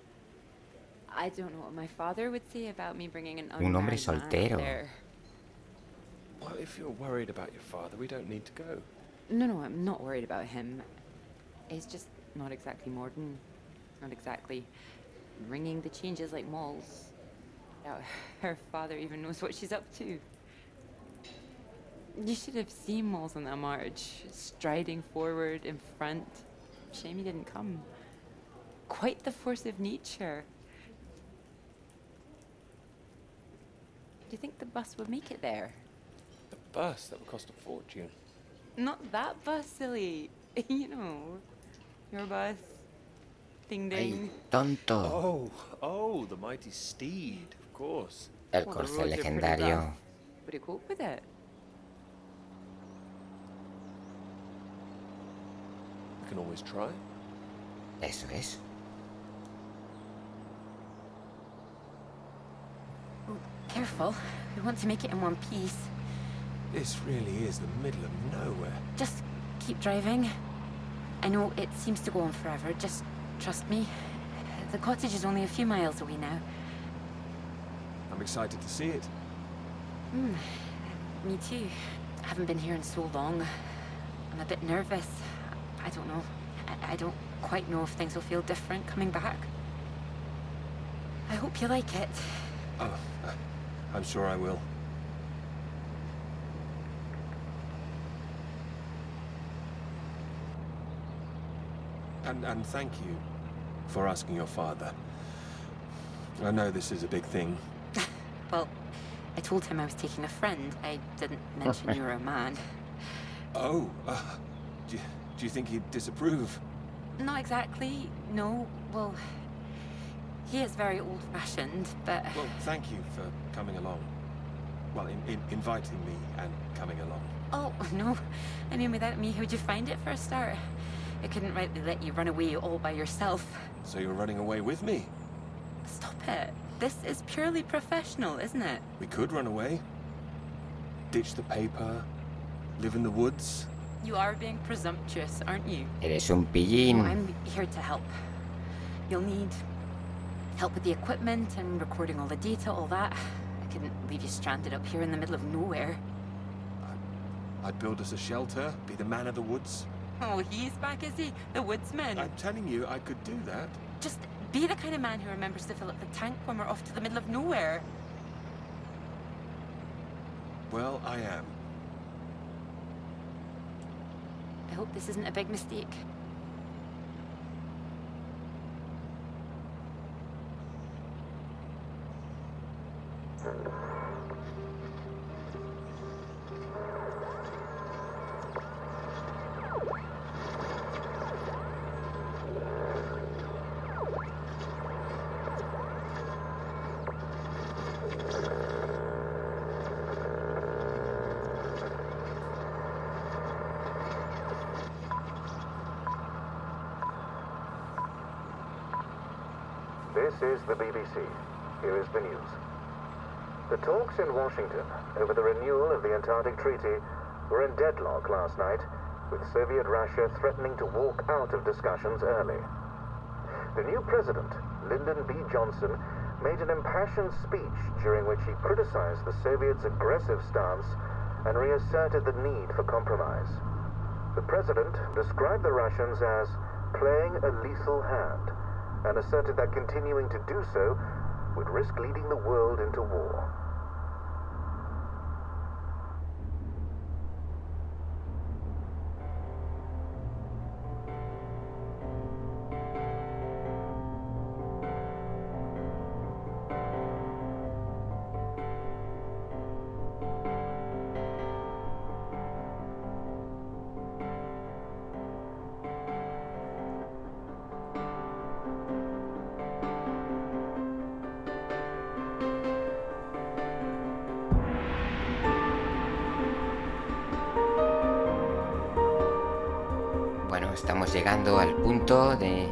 I don't know what my father would say about me bringing an Un hombre unmarried man up soltero. there. Well, if you're worried about your father, we don't need to go. No, I'm not worried about him. He's just not exactly modern. Not exactly ringing the changes like Moll's. Doubt her father even knows what she's up to. You should have seen Moll's on that march, striding forward in front. Shame he didn't come. Quite the force of nature. Do you think the bus would make it there? The bus, that would cost a fortune. Not that bus, silly. You know, your bus. Ding Ay, ding. tonto. Oh, the mighty steed, of course. El Well, the corcel roads are pretty legendario. rough. Would he cope with it? We can always try. Eso es. Careful. We want to make it in one piece. This really is the middle of nowhere. Just keep driving. I know it seems to go on forever. Just trust me. The cottage is only a few miles away now. I'm excited to see it. Me too. I haven't been here in so long. I'm a bit nervous. I don't know. I don't quite know if things will feel different coming back. I hope you like it. Oh, I'm sure I will. And thank you for asking your father. I know this is a big thing. Well, I told him I was taking a friend. I didn't mention you were a man. Oh, do you think he'd disapprove? Not exactly, no. Well, he is very old-fashioned, but... Well, thank you for coming along. Well, inviting me and coming along. Oh, no. I mean, without me, how'd you find it for a start? I couldn't rightly let you run away all by yourself. So you're running away with me? Stop it. This is purely professional, isn't it? We could run away. Ditch the paper. Live in the woods. You are being presumptuous, aren't you? Eres un No, pillín. I'm here to help. You'll need help with the equipment and recording all the data, all that. I couldn't leave you stranded up here in the middle of nowhere. I'd build us a shelter, be the man of the woods. Oh, he's back, is he? The woodsman. I'm telling you, I could do that. Just be the kind of man who remembers to fill up the tank when we're off to the middle of nowhere. Well, I am. I hope this isn't a big mistake. This is the BBC. Here is the news. The talks in Washington over the renewal of the Antarctic Treaty were in deadlock last night, with Soviet Russia threatening to walk out of discussions early. The new president, Lyndon B. Johnson, made an impassioned speech during which he criticized the Soviets' aggressive stance and reasserted the need for compromise. The president described the Russians as playing a lethal hand and asserted that continuing to do so would risk leading the world into war. Bueno, estamos llegando al punto de...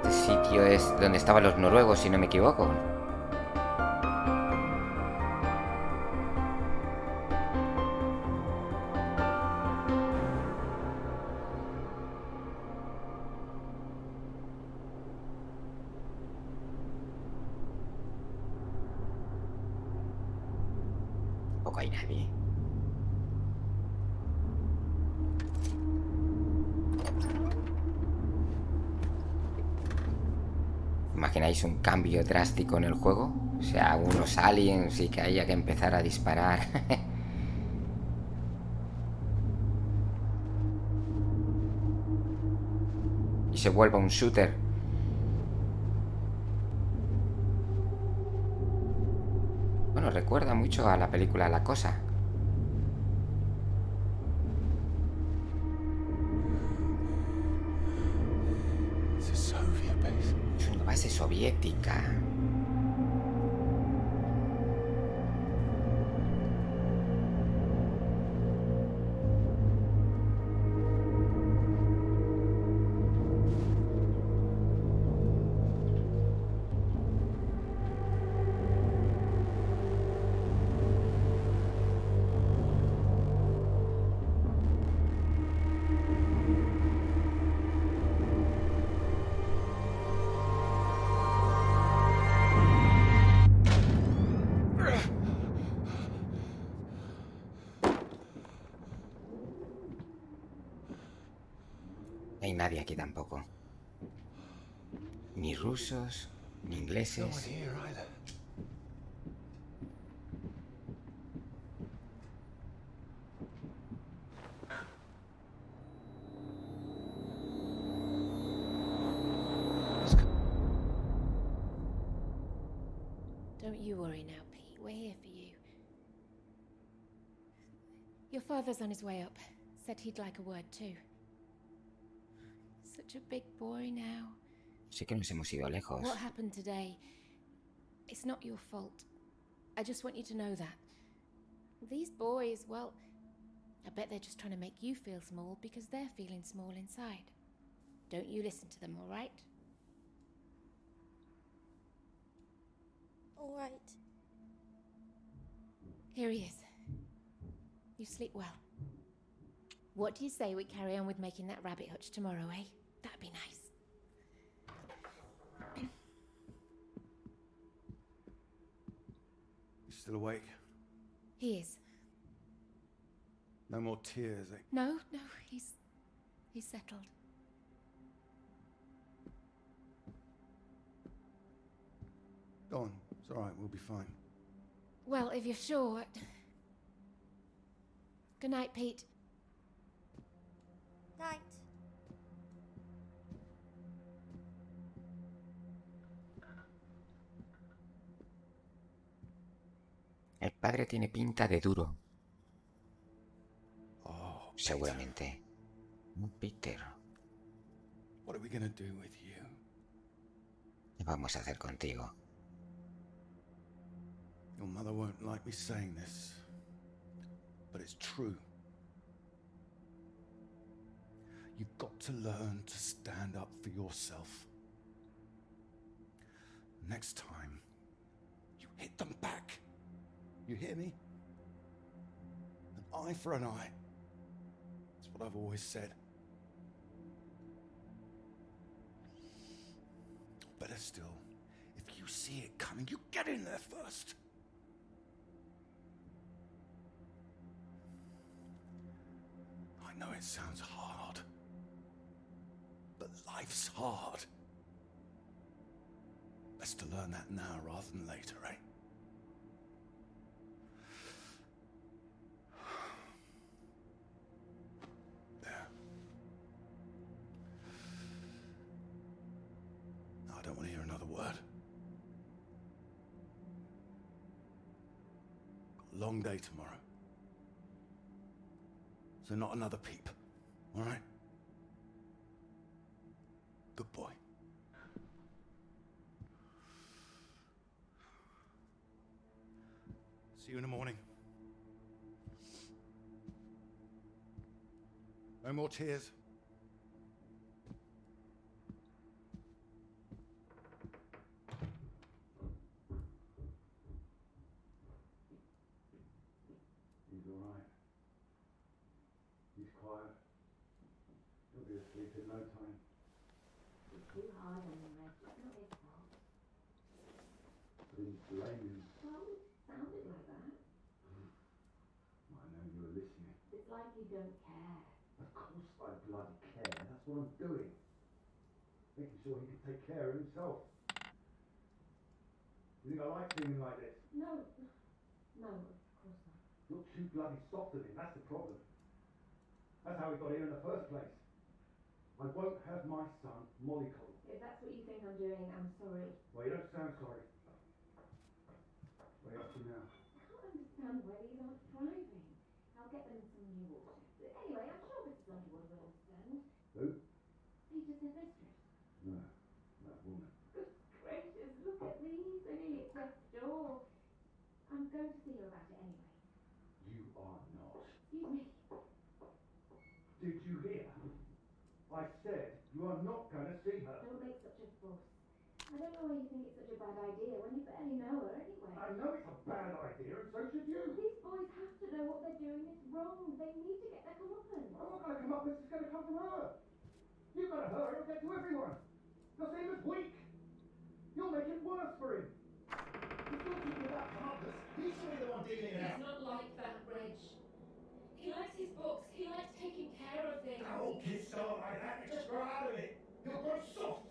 Este sitio es donde estaban los noruegos, si no me equivoco. Tampoco hay nadie. ¿Imagináis un cambio drástico en el juego? O sea, unos aliens y que haya que empezar a disparar. Y se vuelva un shooter. Bueno, recuerda mucho a la película La Cosa. Es una base soviética. No hay nadie aquí tampoco. Ni rusos, ni ingleses. Don't you worry now, Pete. We're here for you. Your father's on his way up. Said he'd like a word too. Such a big boy now. Sí que nos hemos ido lejos. What happened today? It's not your fault. I just want you to know that. These boys, well, I bet they're just trying to make you feel small because they're feeling small inside. Don't you listen to them, all right? All right. Here he is. You sleep well. What do you say we carry on with making that rabbit hutch tomorrow, eh? That'd be nice. You still awake? He is. No more tears, eh? No, he's settled. Go on. It's all right. We'll be fine. Well, if you're sure. Good night, Pete. Night. El padre tiene pinta de duro. Oh, seguramente. Peter. What are we gonna do with you? ¿Qué vamos a hacer contigo? Your mother won't like me saying this, but it's true. You've got to learn to stand up for yourself. Next time, you hit them back. You hear me? An eye for an eye. That's what I've always said. Better still, if you see it coming, you get in there first. I know it sounds hard, but life's hard. Best to learn that now rather than later, eh? There. I don't want to hear another word. Got a long day tomorrow. So not another peep, all right? Good boy. See you in the morning. No more tears. He's all right. He's quiet. He'll be asleep in no time. It's too hard on him, Red. It's not his fault. I didn't blame him. Well, it sounded like that. you don't care. Of course I bloody care. That's what I'm doing. Making sure he can take care of himself. You think I like seeing him like this? No, no, of course not. You're too bloody soft on him, that's the problem. That's how he got here in the first place. I won't have my son mollycoddled. If that's what you think I'm doing, I'm sorry. Well, you don't sound sorry. Where are you up to now? I can't understand why these aren't thriving. I'll get them some new water. Anyway, I'm sure Mrs. Underwood will understand. Who? Peter's his mistress. No, that woman. Good gracious, look at these. They nearly accept the door. I'm going to see her about it anyway. You are not. Excuse me. Did you hear? I said you are not going to see her. Don't make such a fuss. I don't know why you think it's such a bad idea when you barely know her anyway. I know it's a bad idea, and so should you. These boys have to know what they're doing is wrong. They need to get their comeuppance. I'm not going to come up with it's going to come from her. You go to her, it'll get to everyone. You'll see him as weak. You'll make it worse for him. He's talking about partners. He should be the one dealing it out. He's not like that, Reg. He likes his books. He likes taking care of things. All kids start like that. They just grow out of it. He'll grow soft.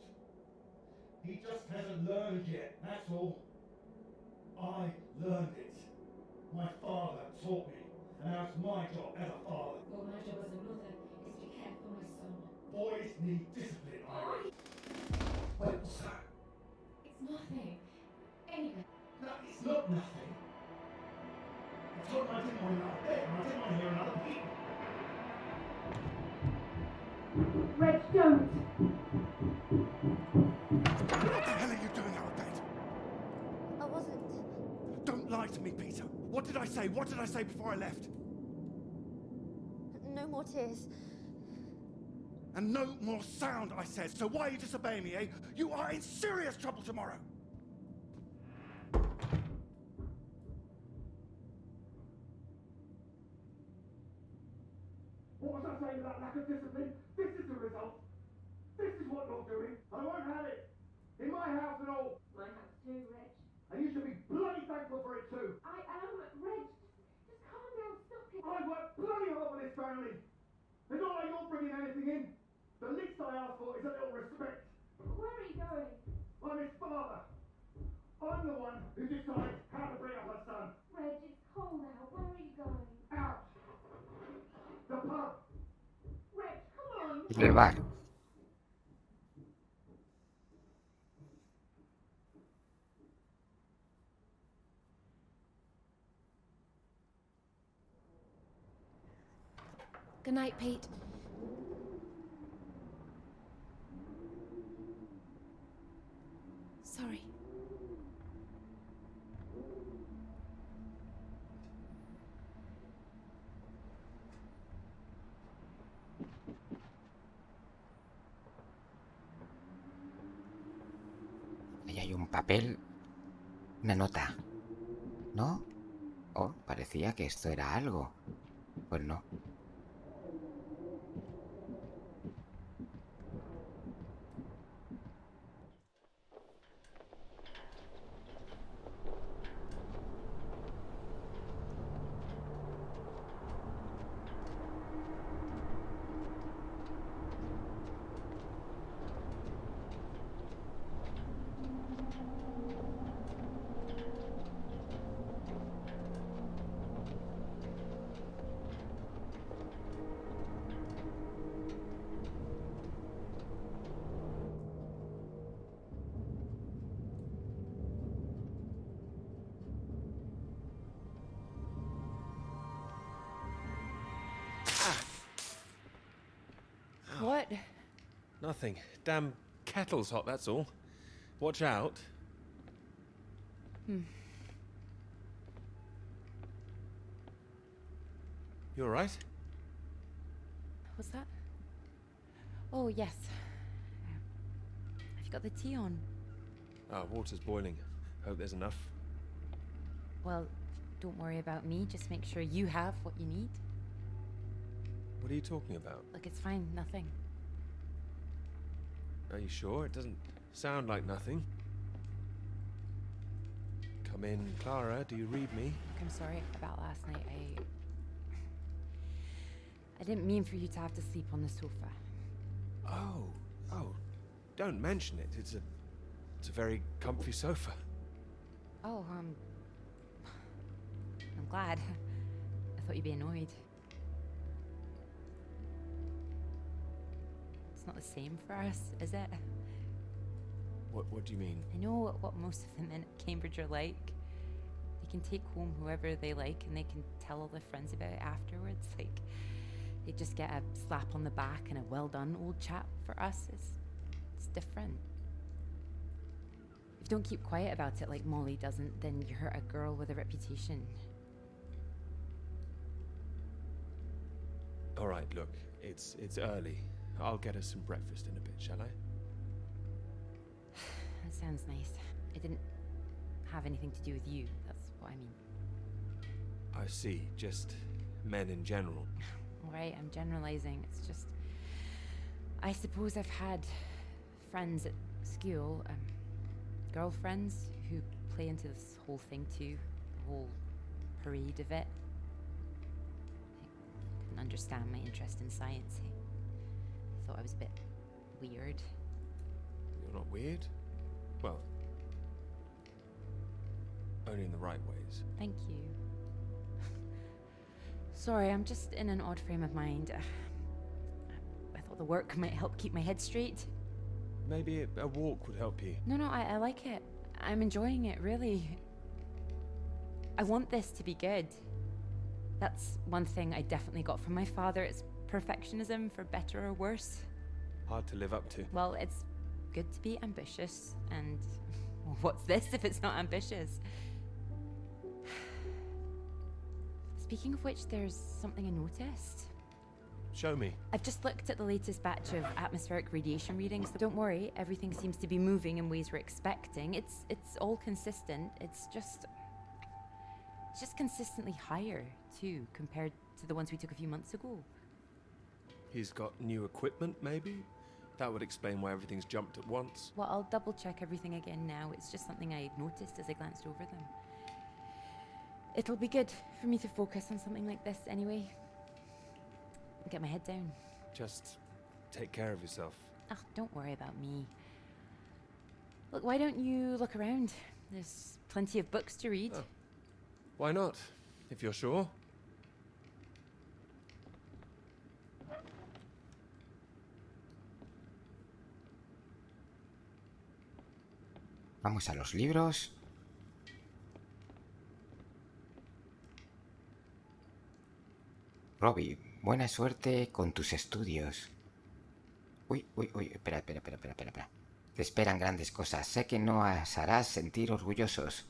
He just hasn't learned yet, that's all. I learned it. My father taught me. And now it's my job as a father. Well, my job as a mother is to care for my son. Boys need discipline, Irene. Wait, what's that? It's nothing. Anyway. No, it's not nothing. I told him I didn't want another bed, and I didn't want to hear another peep. Reg, don't! What the hell are you doing out of bed? I wasn't. Don't lie to me, Peter. What did I say? What did I say before I left? No more tears. And no more sound, I said. So why are you disobeying me, eh? You are in serious trouble tomorrow. What was I saying about lack of discipline? This is the result. This is what you're doing. I won't have it. In my house and all. My house too, Reg. And you should be bloody thankful for it too. I am, Reg. Just calm down, stop it. I've worked bloody hard for this family. It's not like you're bringing anything in. The least I ask for is a little respect. Where are you going? I'm his father. I'm the one who decides how to bring up a son. Reg, it's cold out. Where are you going? Out. The pub. Reg, come on. El bar. Good night, Pete. Sorry. Ahí hay un papel, una nota, ¿no? Oh, parecía que esto era algo. Pues no. What? Nothing. Damn kettle's hot, that's all. Watch out. You all right? What's that? Oh, yes. Have you got the tea on? Water's boiling. Hope there's enough. Well, don't worry about me. Just make sure you have what you need. What are you talking about? Look, it's fine. Nothing. Are you sure? It doesn't sound like nothing. Come in, Clara. Do you read me? Look, I'm sorry about last night. I didn't mean for you to have to sleep on the sofa. Oh, don't mention it. It's a very comfy sofa. Oh, I'm glad. I thought you'd be annoyed. It's not the same for us, is it? What do you mean? I know what most of the men at Cambridge are like. They can take home whoever they like and they can tell all their friends about it afterwards. Like, they just get a slap on the back and a well done, old chap. For us, it's different. If you don't keep quiet about it like Molly doesn't, then you hurt a girl with a reputation. All right, look, it's early. I'll get us some breakfast in a bit, shall I? That sounds nice. It didn't have anything to do with you, that's what I mean. I see, just men in general. Alright, I'm generalizing. It's just, I suppose I've had friends at school, girlfriends who play into this whole thing too, the whole parade of it. I couldn't understand my interest in science. I thought I was a bit weird. You're not weird? Well, only in the right ways. Thank you. Sorry, I'm just in an odd frame of mind. I thought the work might help keep my head straight. Maybe a walk would help you. No, I like it. I'm enjoying it, really. I want this to be good. That's one thing I definitely got from my father. It's perfectionism, for better or worse. Hard to live up to. Well, it's good to be ambitious, and well, what's this if it's not ambitious? Speaking of which, there's something I noticed. Show me. I've just looked at the latest batch of atmospheric radiation readings. Don't worry, everything seems to be moving in ways we're expecting. It's all consistent. It's just consistently higher too, compared to the ones we took a few months ago. He's got new equipment, maybe? That would explain why everything's jumped at once. Well, I'll double check everything again now. It's just something I noticed as I glanced over them. It'll be good for me to focus on something like this anyway. Get my head down. Just take care of yourself. Oh, don't worry about me. Look, why don't you look around? There's plenty of books to read. Oh. Why not, if you're sure? Vamos a los libros. Robbie, buena suerte con tus estudios. Uy, espera. Te esperan grandes cosas. Sé que nos harás sentir orgullosos.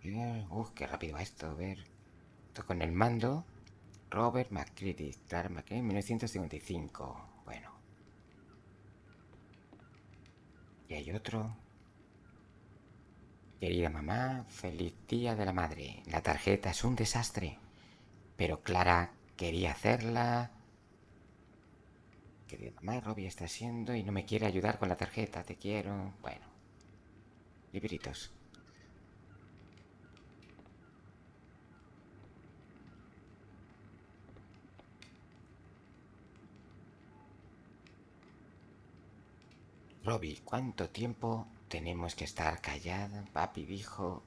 Qué rápido va esto. A ver. Esto con el mando. Robert McCready, Clara McCready, 1955. Bueno. Y hay otro. Querida mamá, feliz día de la madre. La tarjeta es un desastre. Pero Clara quería hacerla. Querida mamá, Robbie está haciendo y no me quiere ayudar con la tarjeta. Te quiero. Bueno. Libritos. Robbie, ¿cuánto tiempo tenemos que estar callada? Papi dijo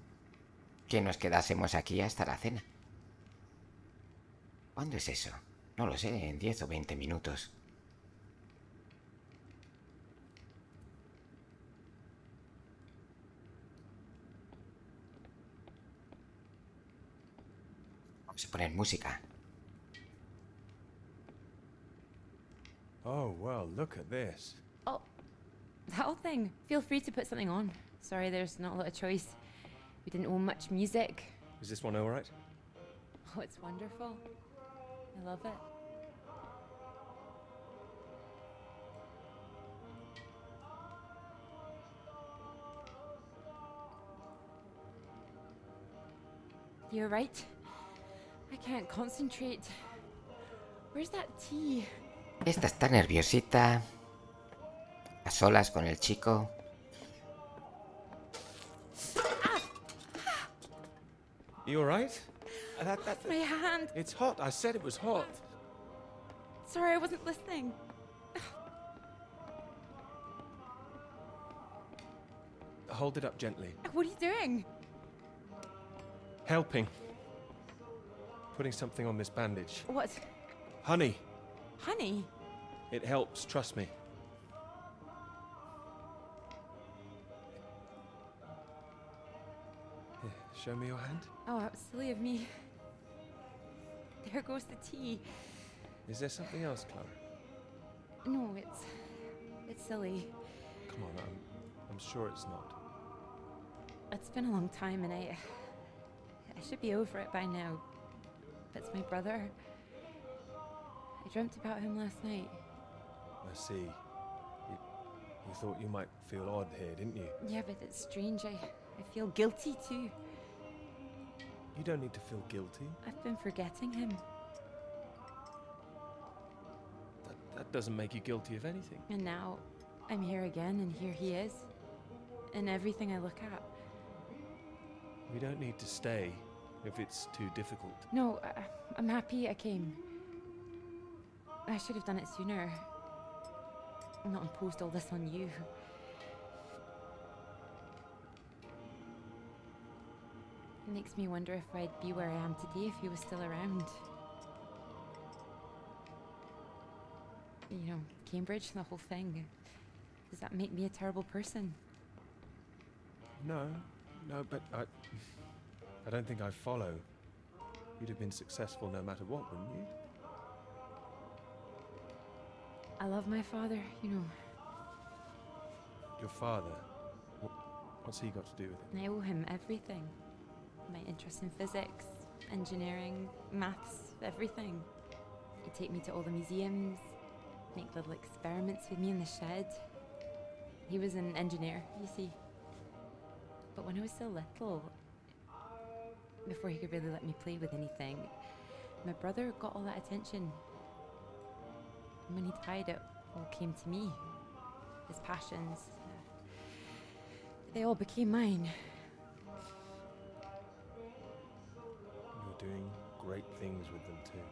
que nos quedásemos aquí hasta la cena. ¿Cuándo es eso? No lo sé, en 10 o 20 minutos. Vamos a poner música. Oh, well, look at this. Oh, that whole thing. Feel free to put something on. Sorry, there's not a lot of choice. We didn't own much music. Is this one all right? Oh, it's wonderful. I love it. You're right. I can't concentrate. Where's that tea? Esta está nerviosita. A solas con el chico. You all right? My hand. It's hot. I said it was hot. Sorry, I wasn't listening. Hold it up gently. What are you doing? Helping. Putting something on this bandage. What? Honey. Honey? It helps, trust me. Here, show me your hand. Oh, how silly of me. There goes the tea. Is there something else, Clara? No, it's silly. Come on, I'm sure it's not. It's been a long time and I should be over it by now. It's my brother. I dreamt about him last night. I see. You thought you might feel odd here, didn't you? Yeah, but it's strange. I feel guilty too. You don't need to feel guilty. I've been forgetting him. That doesn't make you guilty of anything. And now I'm here again and here he is. In everything I look at. We don't need to stay if it's too difficult. No, I'm happy I came. I should have done it sooner. Not imposed all this on you. It makes me wonder if I'd be where I am today if he was still around. You know, Cambridge, the whole thing. Does that make me a terrible person? No, but I don't think I follow. You'd have been successful no matter what, wouldn't you? I love my father, you know. Your father? What's he got to do with it? I owe him everything. My interest in physics, engineering, maths, everything. He'd take me to all the museums, make little experiments with me in the shed. He was an engineer, you see. But when I was so little, before he could really let me play with anything, my brother got all that attention. And when he died, it all came to me. His passions, they all became mine. You're doing great things with them too.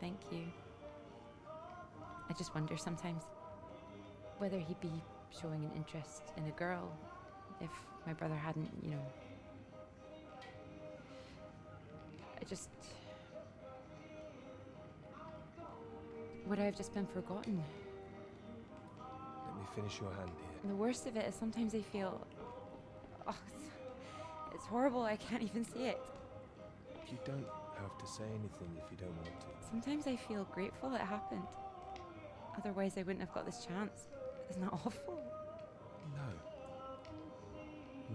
Thank you. I just wonder sometimes whether he'd be showing an interest in a girl if my brother hadn't, you know. Would I have just been forgotten? Let me finish your hand here. And the worst of it is sometimes I feel... Oh, it's horrible, I can't even say it. You don't have to say anything if you don't want to. Sometimes I feel grateful it happened. Otherwise I wouldn't have got this chance. Isn't that awful?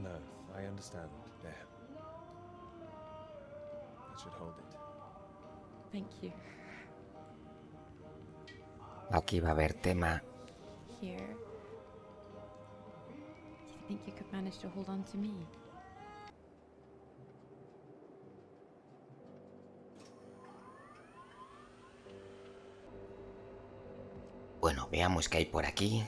No, I understand. There. That should hold it. Thank you. Aquí va a haber tema. Here. Do you think you could manage to hold on to me? Bueno, veamos qué hay por aquí.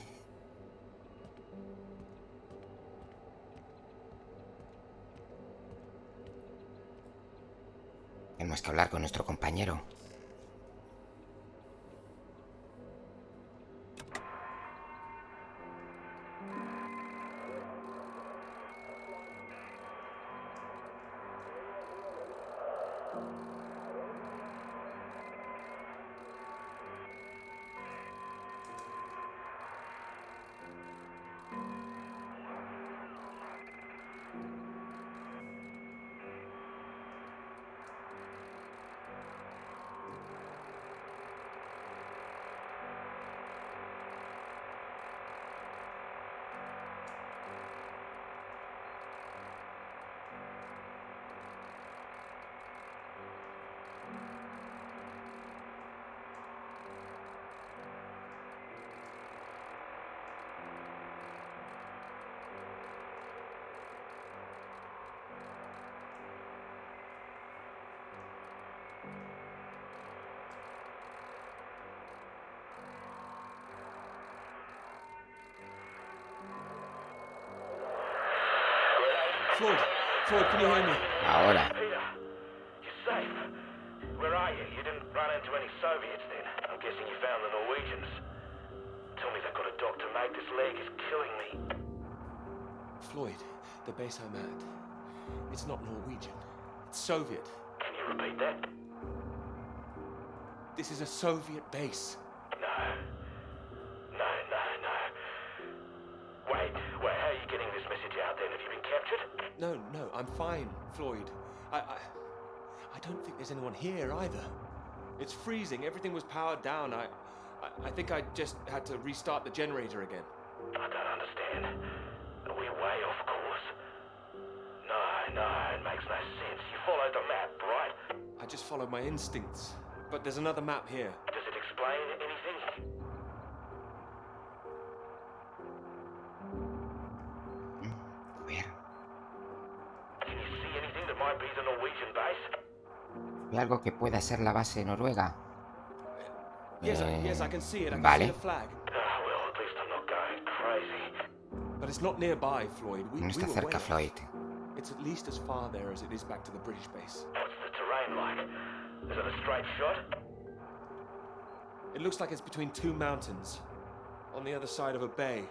Tenemos que hablar con nuestro compañero. Floyd, Floyd, can you hear me? Ahora. Peter, you're safe. Where are you? You didn't run into any Soviets then? I'm guessing you found the Norwegians. Tell me they've got a doctor, mate. This leg is killing me. Floyd, the base I'm at, it's not Norwegian. It's Soviet. Can you repeat that? This is a Soviet base. No. Wait, how are you getting this message out then? Have you been captured? No, I'm fine, Floyd. I don't think there's anyone here either. It's freezing. Everything was powered down. I think I just had to restart the generator again. I don't understand. Are we way off course? No, it makes no sense. You followed the map, right? I just followed my instincts. But there's another map here. Does it explain anything? Can you see anything that might be the Norwegian base? ¿Ve algo que pueda ser la base noruega? Yes, I can see it. I can Vale. see the flag. Well, at least I'm not going crazy. But it's not nearby, Floyd. No está we were cerca, way Floyd. off. It's at least as far there as it is back to the British base. What's the terrain like? Is it a straight shot? It looks like it's between two mountains, on the other side of a bay.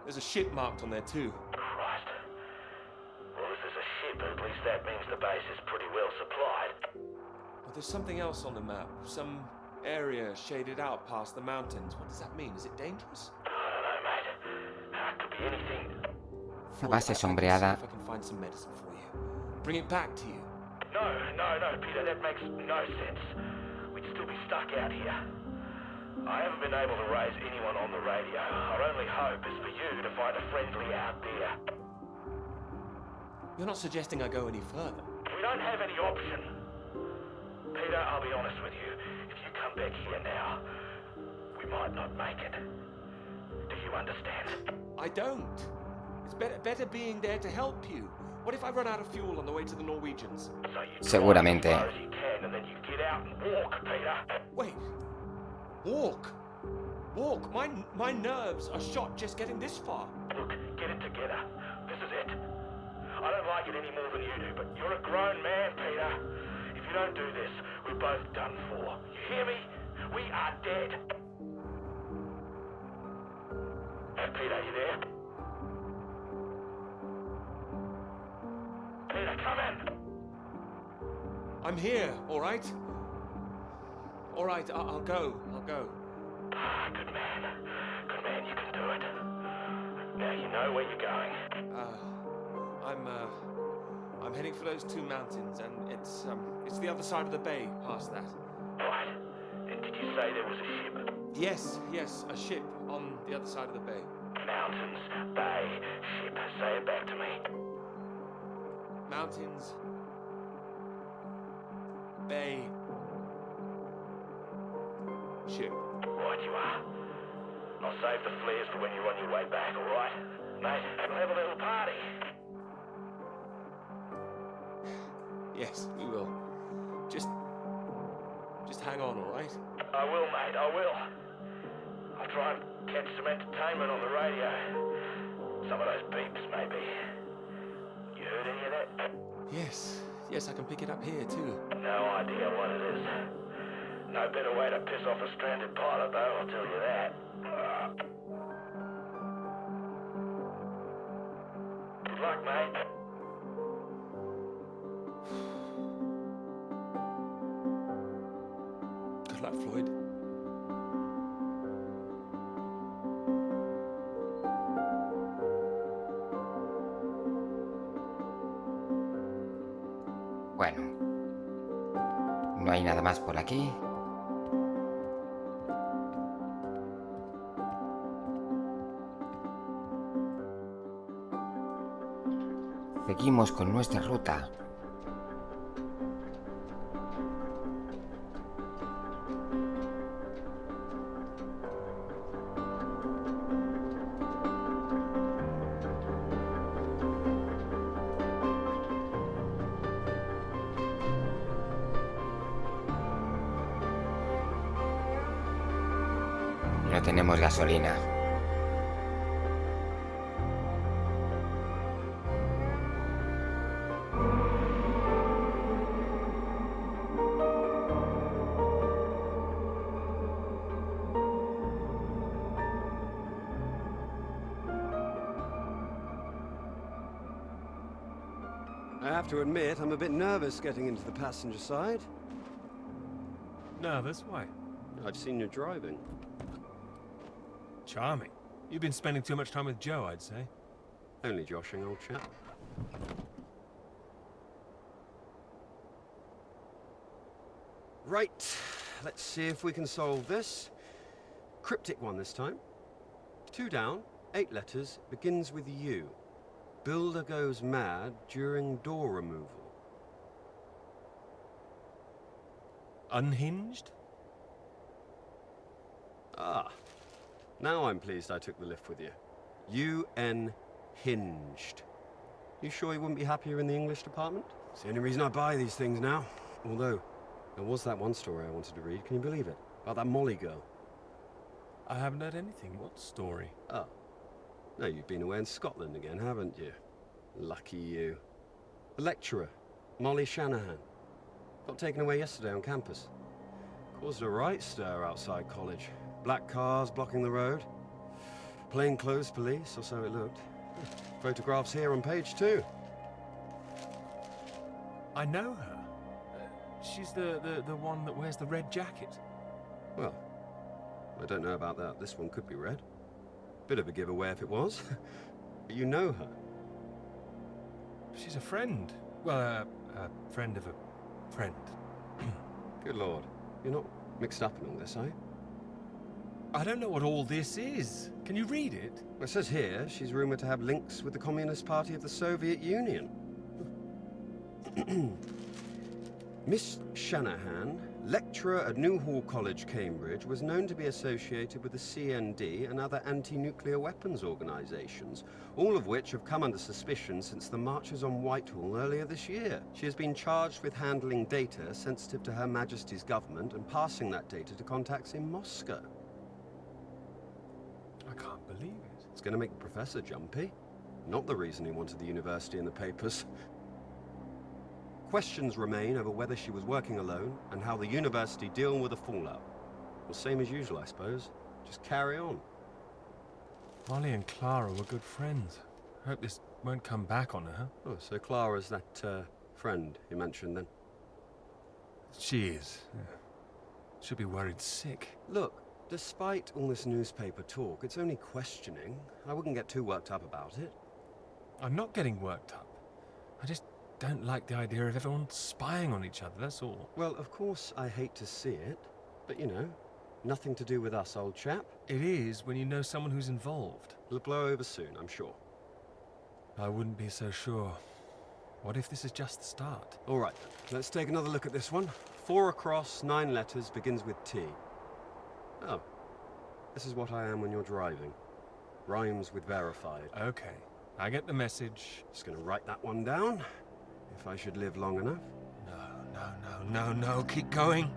There's a ship marked on there too. Christ. Well, if there's a ship, at least that means the base is pretty well supplied. Well, there's something else on the map. Some area shaded out past the mountains. What does that mean? Is it dangerous? I don't know, mate. It could be anything. La base sombreada. If I can find some medicine for you. Bring it back to you. No, Peter, that makes no sense. We'd still be stuck out here. I haven't been able to raise anyone on the radio. Our only hope is for you to find a friendly out there. You're not suggesting I go any further. We don't have any option. Peter, I'll be honest with you. If you come back here now, we might not make it. Do you understand? I don't. It's better being there to help you. What if I run out of fuel on the way to the Norwegians? So you Seguramente. drive as far as you can, and then you get out and walk, Peter. Wait. Walk? My nerves are shot just getting this far. Look, get it together. This is it. I don't like it any more than you do, but you're a grown man, Peter. If you don't do this, we're both done for. You hear me? We are dead. Peter, you there? Peter, come in. I'm here, all right? All right, I'll go. Good man, you can do it. Now you know where you're going. I'm heading for those two mountains, and it's the other side of the bay, past that. Right. And did you say there was a ship? Yes, a ship on the other side of the bay. Mountains, bay, ship. Say it back to me. Mountains, bay, ship. Right you are. I'll save the flares for when you're on your way back, all right? Mate, we'll have a little party. Yes, we will. Just hang on, all right? I will, mate, I will. I'll try and catch some entertainment on the radio. Some of those beeps, maybe. You heard any of that? Yes, I can pick it up here, too. No idea what it is. No better way to piss off a stranded pilot, though, I'll tell you that. Good luck, mate. Good luck, Floyd. Bueno. No hay nada más por aquí. Seguimos con nuestra ruta. No tenemos gasolina. I have to admit, I'm a bit nervous getting into the passenger side. Nervous? Why? I've seen you driving. Charming. You've been spending too much time with Joe, I'd say. Only joshing, old chap. Right, let's see if we can solve this. Cryptic one this time. 2 down, 8 letters, begins with U. Builder goes mad during door removal. Unhinged? Ah, now I'm pleased I took the lift with you. UN hinged. You sure you wouldn't be happier in the English department? It's the only reason I buy these things now. Although, there was that one story I wanted to read, can you believe it? About that Molly girl. I haven't heard anything. What story? Oh. No, you've been away in Scotland again, haven't you? Lucky you. The lecturer, Molly Shanahan. Got taken away yesterday on campus. Caused a right stir outside college. Black cars blocking the road. Plainclothes police, or so it looked. Photographs here on page 2. I know her. She's the one that wears the red jacket. Well, I don't know about that. This one could be red. Bit of a giveaway if it was. But you know her. She's a friend. Well, a friend of a friend. Good Lord. You're not mixed up in all this, are you? I don't know what all this is. Can you read it? Well, it says here she's rumoured to have links with the Communist Party of the Soviet Union. Miss Shanahan, lecturer at Newhall College, Cambridge, was known to be associated with the CND and other anti-nuclear weapons organisations, all of which have come under suspicion since the marches on Whitehall earlier this year. She has been charged with handling data sensitive to Her Majesty's government and passing that data to contacts in Moscow. I can't believe it. It's going to make the professor jumpy. Not the reason he wanted the university in the papers. Questions remain over whether she was working alone and how the university deal with the fallout. Well, same as usual, I suppose. Just carry on. Molly and Clara were good friends. I hope this won't come back on her. Oh, so Clara's that, friend you mentioned then? She is. Yeah. She'll be worried sick. Look, despite all this newspaper talk, it's only questioning. I wouldn't get too worked up about it. I'm not getting worked up. I just don't like the idea of everyone spying on each other, that's all. Well, of course I hate to see it, but you know, nothing to do with us, old chap. It is when you know someone who's involved. It'll blow over soon, I'm sure. I wouldn't be so sure. What if this is just the start? All right, let's take another look at this one. 4 across, 9 letters, begins with T. Oh, this is what I am when you're driving. Rhymes with verified. Okay, I get the message. Just gonna write that one down. If I should live long enough. No, keep going.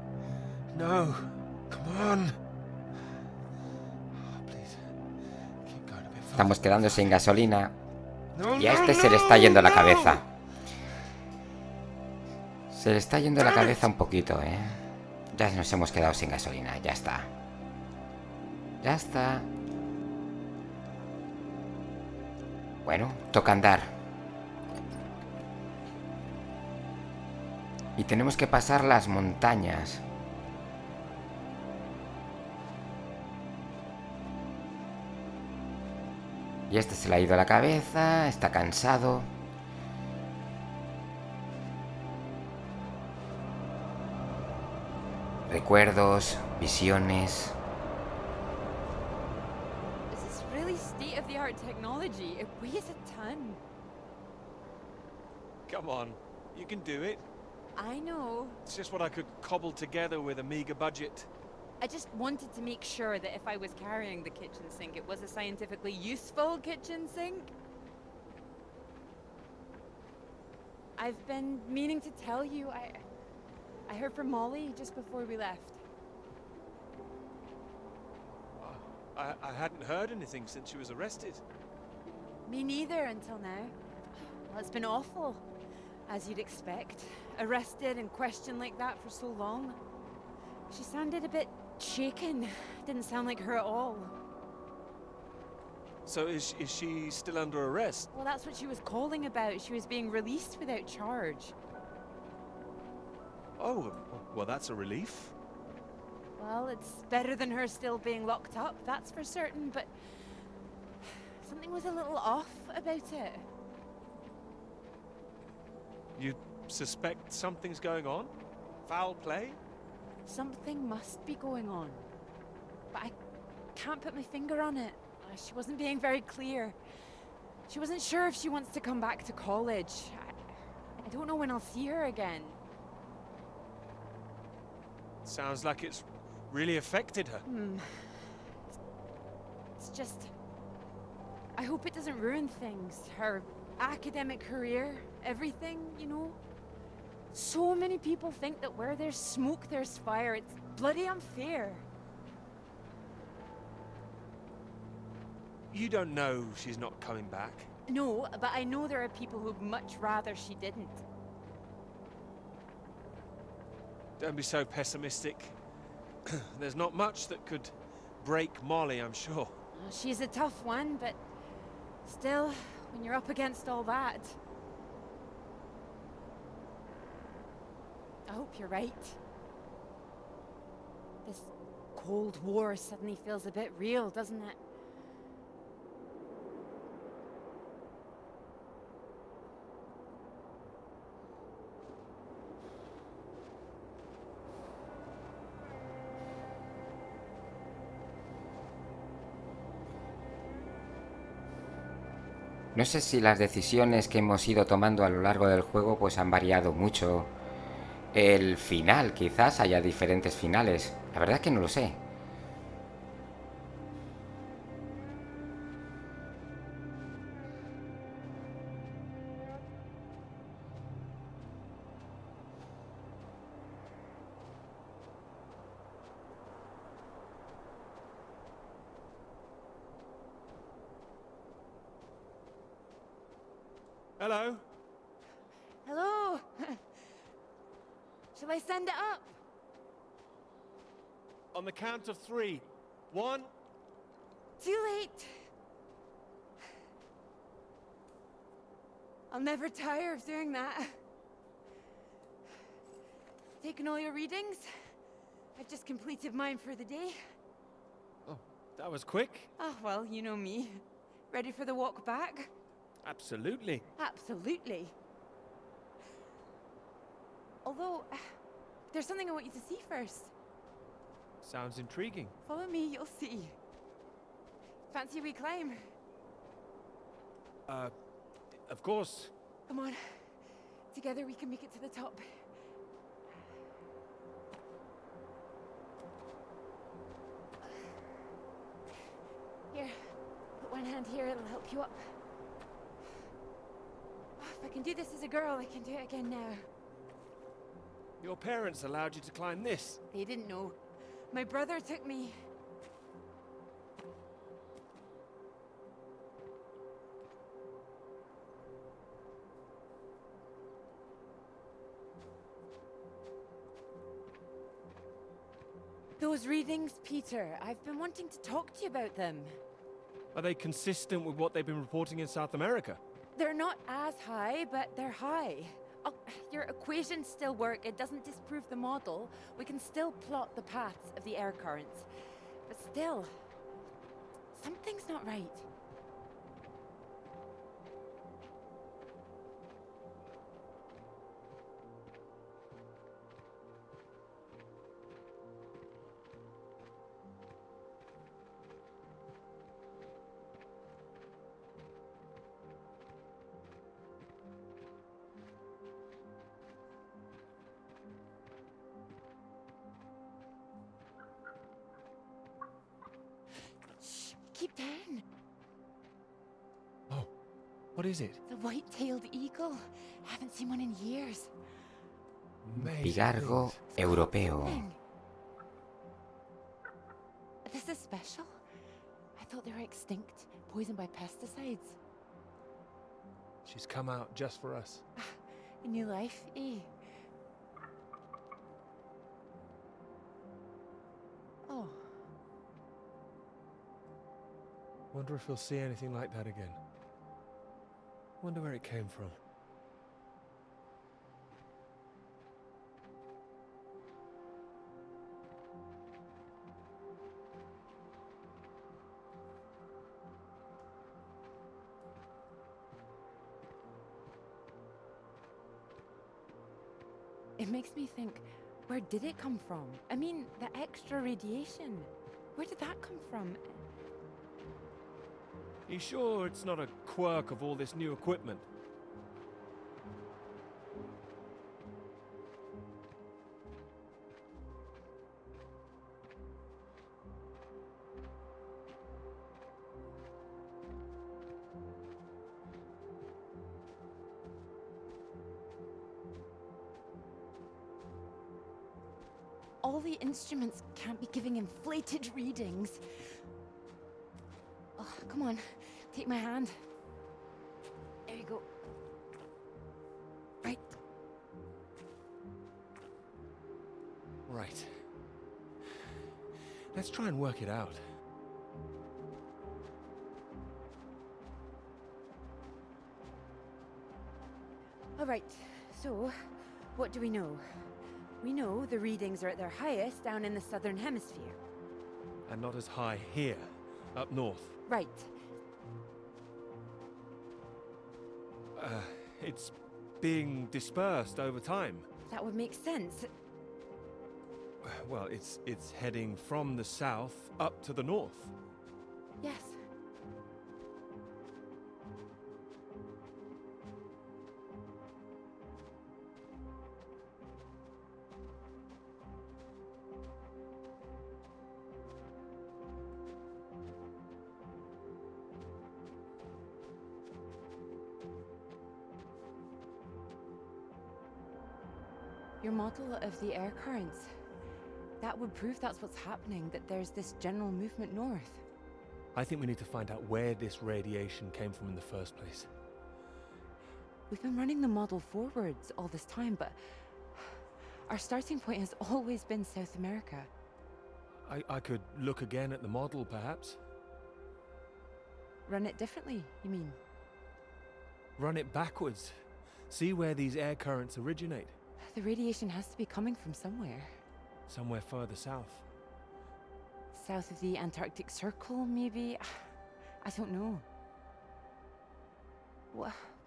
No, come on. Oh, please, keep going a bit faster. Estamos quedando sin gasolina. Y a este se le está yendo la cabeza. Se le está yendo la cabeza un poquito, ¿eh? Ya nos hemos quedado sin gasolina, ya está. Ya está. Bueno, toca andar. Y tenemos que pasar las montañas. Y este se le ha ido la cabeza, está cansado. Recuerdos, visiones. This is really state-of-the-art technology. It weighs a ton. Come on, you can do it. I know. It's just what I could cobble together with a meager budget. I just wanted to make sure that if I was carrying the kitchen sink, it was a scientifically useful kitchen sink. I've been meaning to tell you, I heard from Molly just before we left. I hadn't heard anything since she was arrested. Me neither until now. Well, it's been awful, as you'd expect. Arrested and questioned like that for so long. She sounded a bit shaken. Didn't sound like her at all. So is she still under arrest? Well, that's what she was calling about. She was being released without charge. Oh, well, that's a relief. Well, it's better than her still being locked up, that's for certain, but something was a little off about it. You suspect something's going on? Foul play? Something must be going on, but I can't put my finger on it. She wasn't being very clear. She wasn't sure if she wants to come back to college. I don't know when I'll see her again. Sounds like it's really affected her. It's just... I hope it doesn't ruin things. Her academic career, everything, you know? So many people think that where there's smoke, there's fire. It's bloody unfair. You don't know she's not coming back. No, but I know there are people who'd much rather she didn't. Don't be so pessimistic. There's not much that could break Molly, I'm sure. Well, she's a tough one, but still, when you're up against all that... I hope you're right. This Cold War suddenly feels a bit real, doesn't it? No sé si las decisiones que hemos ido tomando a lo largo del juego pues han variado mucho. El final, quizás haya diferentes finales. La verdad es que no lo sé. Hello? Hello? Shall I send it up? On the count of 3. 1. Too late. I'll never tire of doing that. Taken all your readings? I've just completed mine for the day. Oh, that was quick. Oh, well, you know me. Ready for the walk back? Absolutely. Absolutely. Although, there's something I want you to see first. Sounds intriguing. Follow me, you'll see. Fancy a wee climb? Of course. Come on. Together we can make it to the top. Here, put one hand here, it'll help you up. If I can do this as a girl, I can do it again now. Your parents allowed you to climb this? They didn't know. My brother took me. Those readings, Peter, I've been wanting to talk to you about them. Are they consistent with what they've been reporting in South America? They're not as high, but they're high. Oh, your equations still work. It doesn't disprove the model. We can still plot the paths of the air currents. But still, something's not right. Keep down. Oh, what is it? The white-tailed eagle. Haven't seen one in years. Pigargo europeo. This is special. I thought they were extinct, poisoned by pesticides. She's come out just for us. A new life, eh? Oh. Wonder if we'll see anything like that again. Wonder where it came from. It makes me think, where did it come from? I mean, the extra radiation. Where did that come from? You sure it's not a quirk of all this new equipment? All the instruments can't be giving inflated readings. Oh, come on, take my hand. There you go. Right. Right. Let's try and work it out. All right, so what do we know? We know the readings are at their highest down in the southern hemisphere. And not as high here, up north. Right. It's being dispersed over time. That would make sense. Well, it's heading from the south up to the north. Yes. Your model of the air currents, that would prove that's what's happening, that there's this general movement north. I think we need to find out where this radiation came from in the first place. We've been running the model forwards all this time, but our starting point has always been South America. I could look again at the model, perhaps. Run it differently, you mean? Run it backwards. See where these air currents originate. The radiation has to be coming from somewhere. Somewhere further south. South of the Antarctic Circle, maybe? I don't know.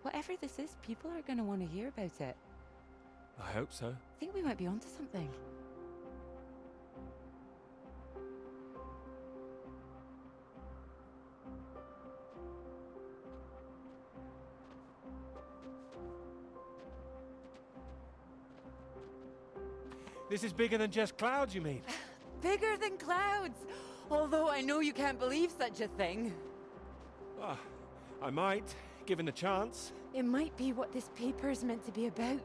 Whatever this is, people are going to want to hear about it. I hope so. I think we might be onto something. This is bigger than just clouds, you mean? Bigger than clouds! Although I know you can't believe such a thing. Ah, I might, given the chance. It might be what this paper is meant to be about.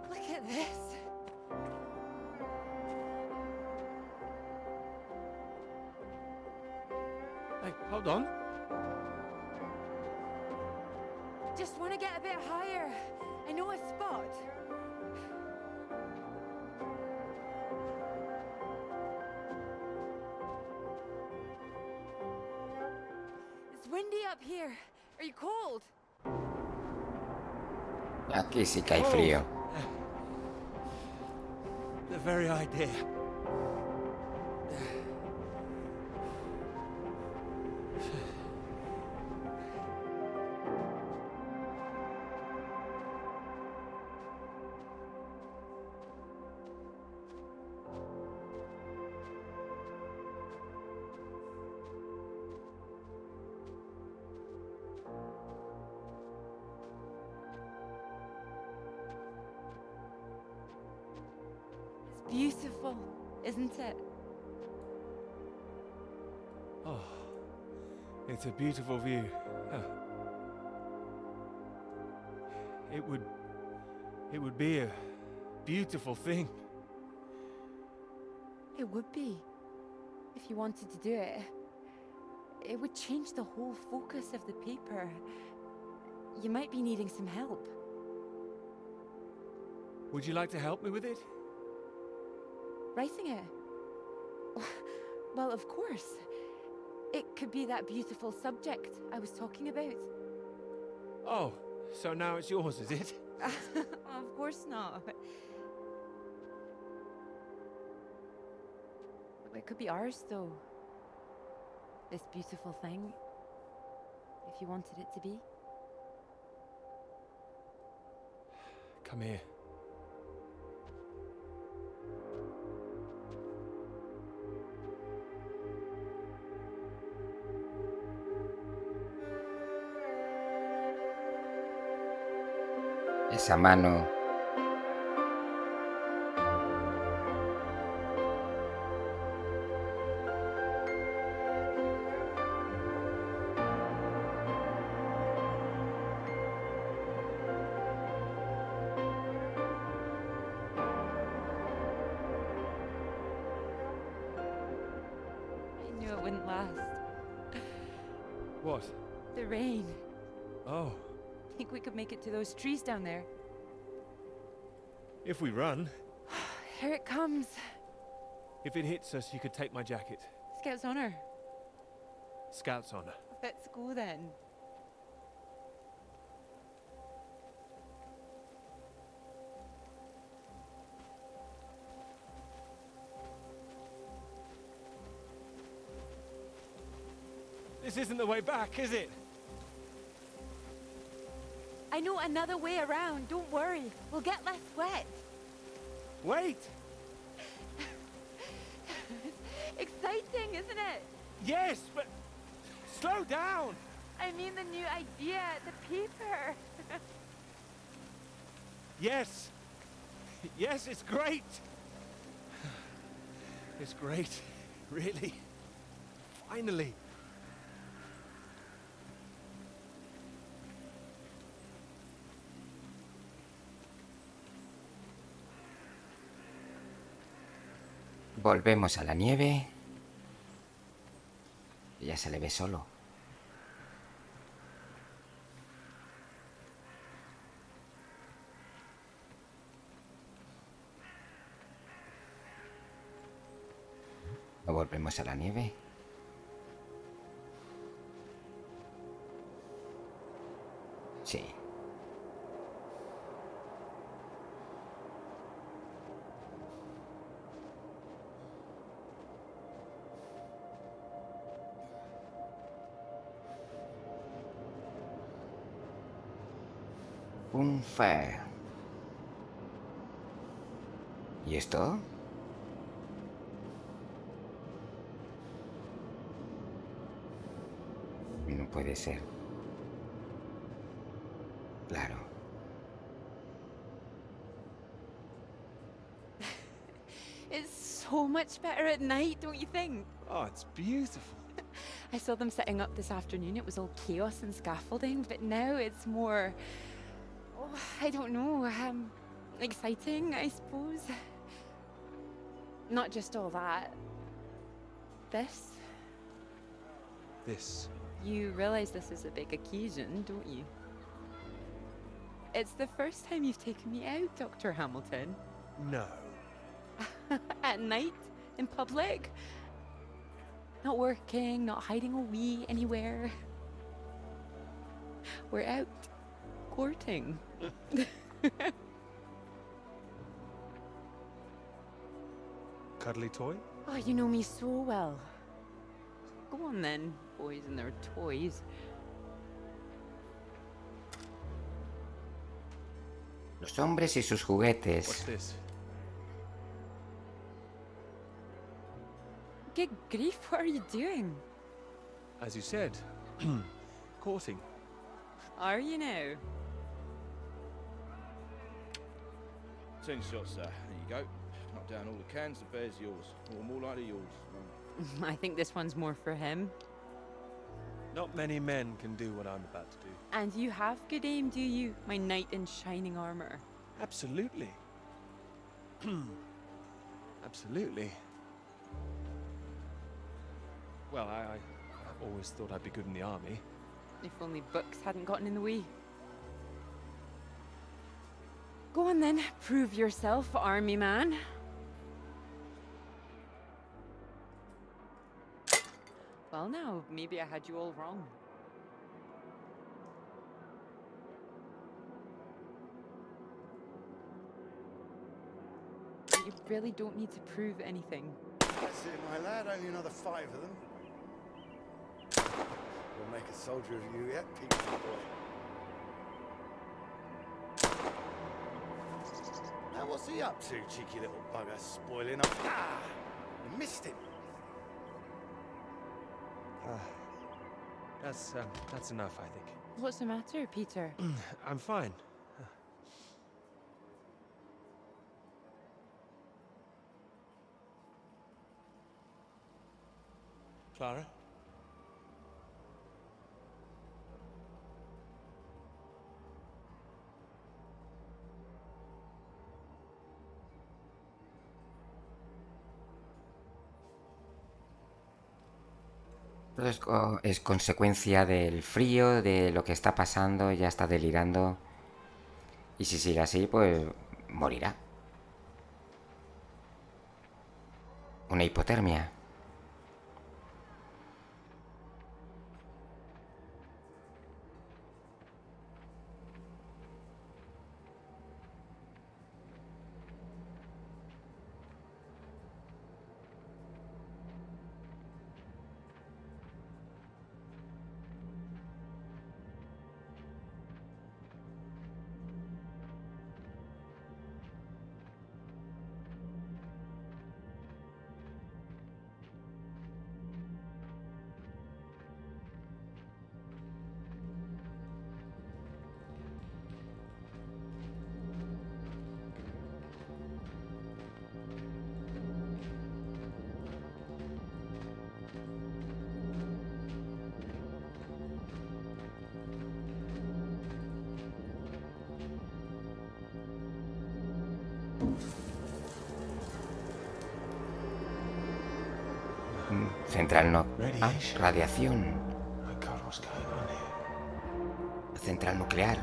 Look at this. Hey, hold on. Just want to get a bit higher. I know a spot. It's windy up here. Are you cold? Aquí sí que hay frío. The very idea. It's beautiful, isn't it? It's a beautiful view. Huh. It would be a beautiful thing. It would be. If you wanted to do it. It would change the whole focus of the paper. You might be needing some help. Would you like to help me with it? Writing it? Well, of course. It could be that beautiful subject I was talking about. Oh, so now it's yours, is it? Of course not. It could be ours, though. This beautiful thing. If you wanted it to be. Come here. Esa mano I knew it wouldn't last. What? The rain. Oh. Think we could make it to those trees down there? If we run. Here it comes. If it hits us, you could take my jacket. Scout's honor. Scout's honor. Let's go then. This isn't the way back, is it? I know another way around. Don't worry. We'll get less wet. Wait! Exciting, isn't it? Yes, but slow down! I mean the new idea, the paper. Yes! Yes, it's great! It's great, really. Finally. Volvemos a la nieve. Ya se le ve solo. ¿No volvemos a la nieve? Sí. Un fair. ¿Y esto? No puede ser. Claro. It's so much better at night, don't you think? Oh, it's beautiful. I saw them setting up this afternoon. It was all chaos and scaffolding, but now it's more... Oh, I don't know, exciting, I suppose. Not just all that. This. This. You realize this is a big occasion, don't you? It's the first time you've taken me out, Dr. Hamilton. No. At night? In public? Not working, not hiding a wee anywhere. We're out. Courting. Cuddly toy? Oh, you know me so well. Go on then, boys and their toys. Los hombres y sus juguetes. What's this? Good grief, what are you doing? As you said, courting. Are you now? 10 shots, sir. There you go. Knock down all the cans, the bear's yours. Or more likely yours. I think this one's more for him. Not many men can do what I'm about to do. And you have good aim, do you, my knight in shining armor? Absolutely. Absolutely. Well, I always thought I'd be good in the army. If only books hadn't gotten in the way. Go on then, prove yourself, army man. Well now, maybe I had you all wrong. You really don't need to prove anything. That's it, my lad. Only another 5 of them. We'll make a soldier of you yet, Peter boy. Now what's he up to, cheeky little bugger? Spoiling up. Ah! You missed him. That's enough, I think. What's the matter, Peter? I'm fine. Clara? Todo es consecuencia del frío, de lo que está pasando, ya está delirando. Y si sigue así, pues morirá. Una hipotermia. Central no. Ah, radiación. Central nuclear.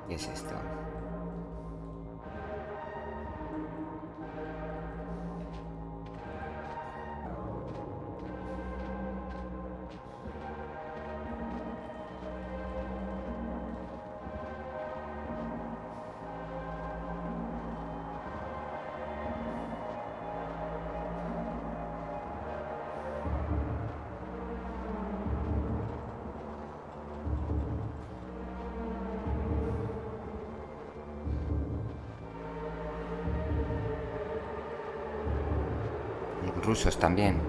¿Qué es esto? Rusos también.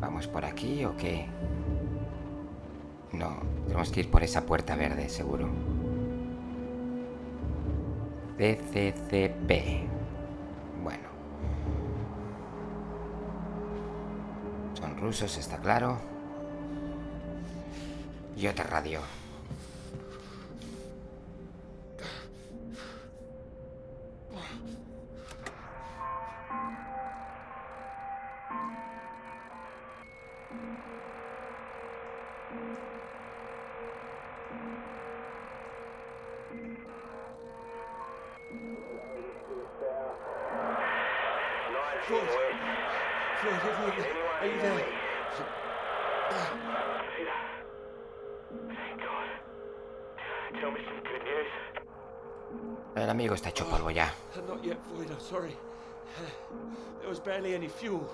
¿Vamos por aquí o qué? No, tenemos que ir por esa puerta verde, seguro. CCCP. Bueno. Son rusos, está claro. Y otra radio. Are you there? Thank God. Tell me some good news. El amigo está hecho polvo ya. Not yet, Floyd, I'm sorry. There was barely any fuel.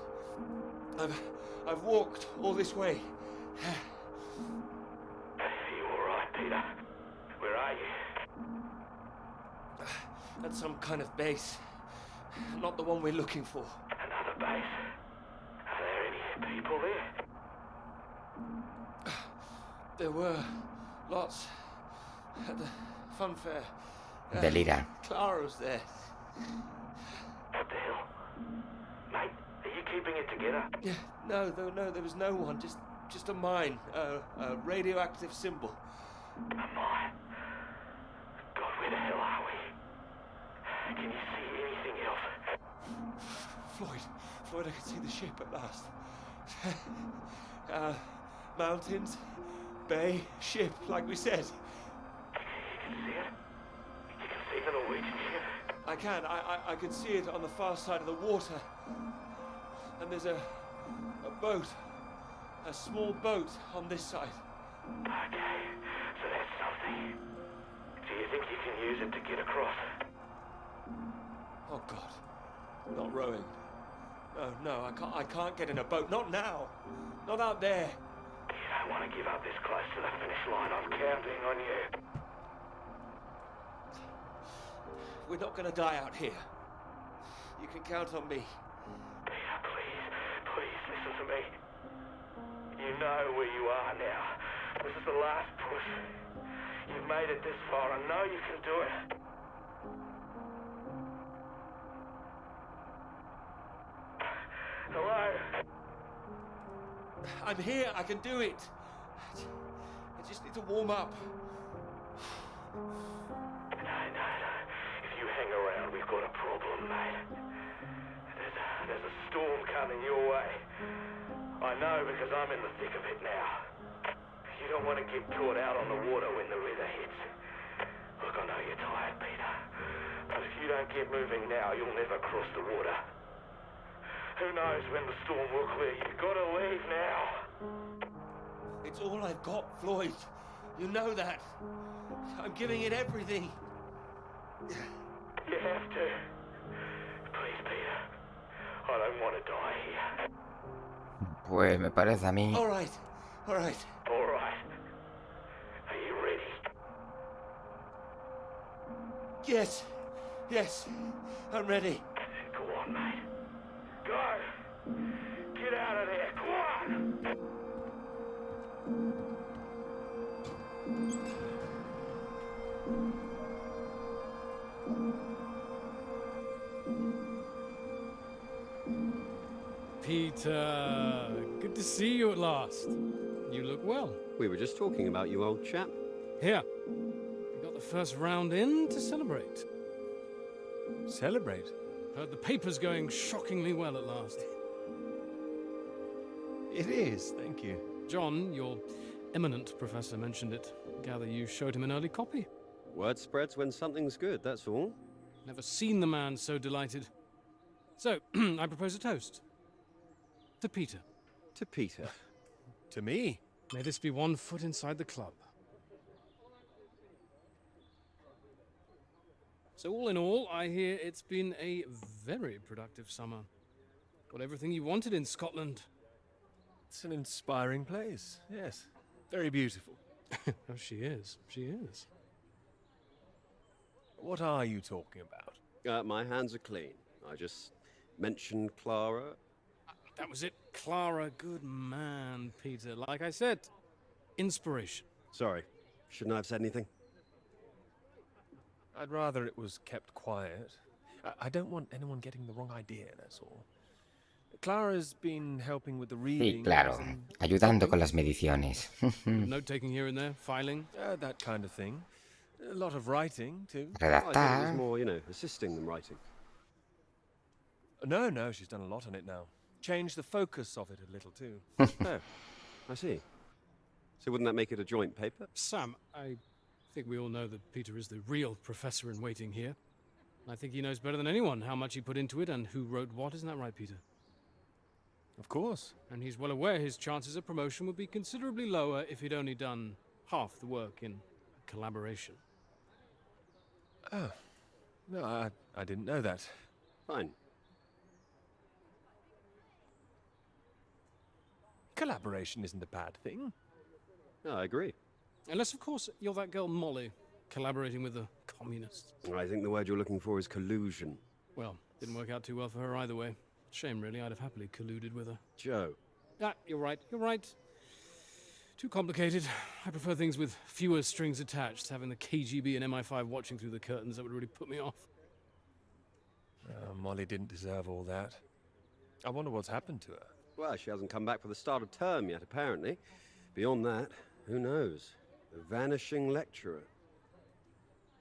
I've walked all this way. Are you all right, Peter? Where are you? At some kind of base. Not the one we're looking for. Another base? There were lots at the fun fair. Delira. Clara was there. What the hell? Mate, are you keeping it together? Yeah, no, there was no one. Just a mine, a radioactive symbol. A mine? God, where the hell are we? Can you see anything else? Floyd, I can see the ship at last. Mountains, bay, ship, like we said. You can see it? You can see the Norwegian ship? I can. I can see it on the far side of the water. And there's a boat. A small boat on this side. Okay, so that's something. Do you think you can use it to get across? Oh, God. Not rowing. No, I can't get in a boat. Not now. Not out there. You don't want to give up this close to the finish line. I'm counting on you. We're not going to die out here. You can count on me. Peter, please listen to me. You know where you are now. This is the last push. You've made it this far. I know you can do it. Hello? I'm here. I can do it. I just need to warm up. No. If you hang around, we've got a problem, mate. There's a storm coming your way. I know because I'm in the thick of it now. You don't want to get caught out on the water when the river hits. Look, I know you're tired, Peter. But if you don't get moving now, you'll never cross the water. Who knows when the storm will clear? You've got to leave now. It's all I've got, Floyd. You know that. I'm giving it everything. You have to. Please, Peter. I don't want to die here. Pues me parece a mí. All right. All right. Are you ready? Yes. I'm ready. Go on, mate. Go. Get out of there. Go on. Peter, good to see you at last. You look well. We were just talking about you, old chap. Here, we got the first round in to celebrate. Celebrate? Heard the paper's going shockingly well at last. It is, thank you. John, your eminent professor, mentioned it. Gather you showed him an early copy. Word spreads when something's good, that's all. Never seen the man so delighted. So, I propose a toast. To Peter. To Peter. To me? May this be one foot inside the club. So all in all, I hear it's been a very productive summer. Got everything you wanted in Scotland. It's an inspiring place, yes. Very beautiful. Oh, she is. What are you talking about? My hands are clean. I just mentioned Clara. That was it. Clara, good man, Peter. Like I said, inspiration. Sorry, shouldn't I have said anything? I'd rather it was kept quiet. I don't want anyone getting the wrong idea, that's all. Clara's been helping with the reading. Sí, claro. Ayudando con las mediciones. Note taking here and there, filing. That kind of thing. A lot of writing, too. I thought it was more, assisting them writing. No, she's done a lot on it now. Changed the focus of it a little, too. Oh, I see. So wouldn't that make it a joint paper? Sam, I think we all know that Peter is the real professor in waiting here. I think he knows better than anyone how much he put into it and who wrote what. Isn't that right, Peter? Of course. And he's well aware his chances of promotion would be considerably lower if he'd only done half the work in collaboration. Oh. No, I didn't know that. Fine. Collaboration isn't a bad thing. No, I agree. Unless, of course, you're that girl Molly, collaborating with the communists. I think the word you're looking for is collusion. Well, didn't work out too well for her either way. Shame, really. I'd have happily colluded with her. Joe. Ah, you're right. Too complicated. I prefer things with fewer strings attached. Having the KGB and MI5 watching through the curtains, that would really put me off. Molly didn't deserve all that. I wonder what's happened to her. Well, she hasn't come back for the start of term yet, apparently. Beyond that, who knows? A vanishing lecturer.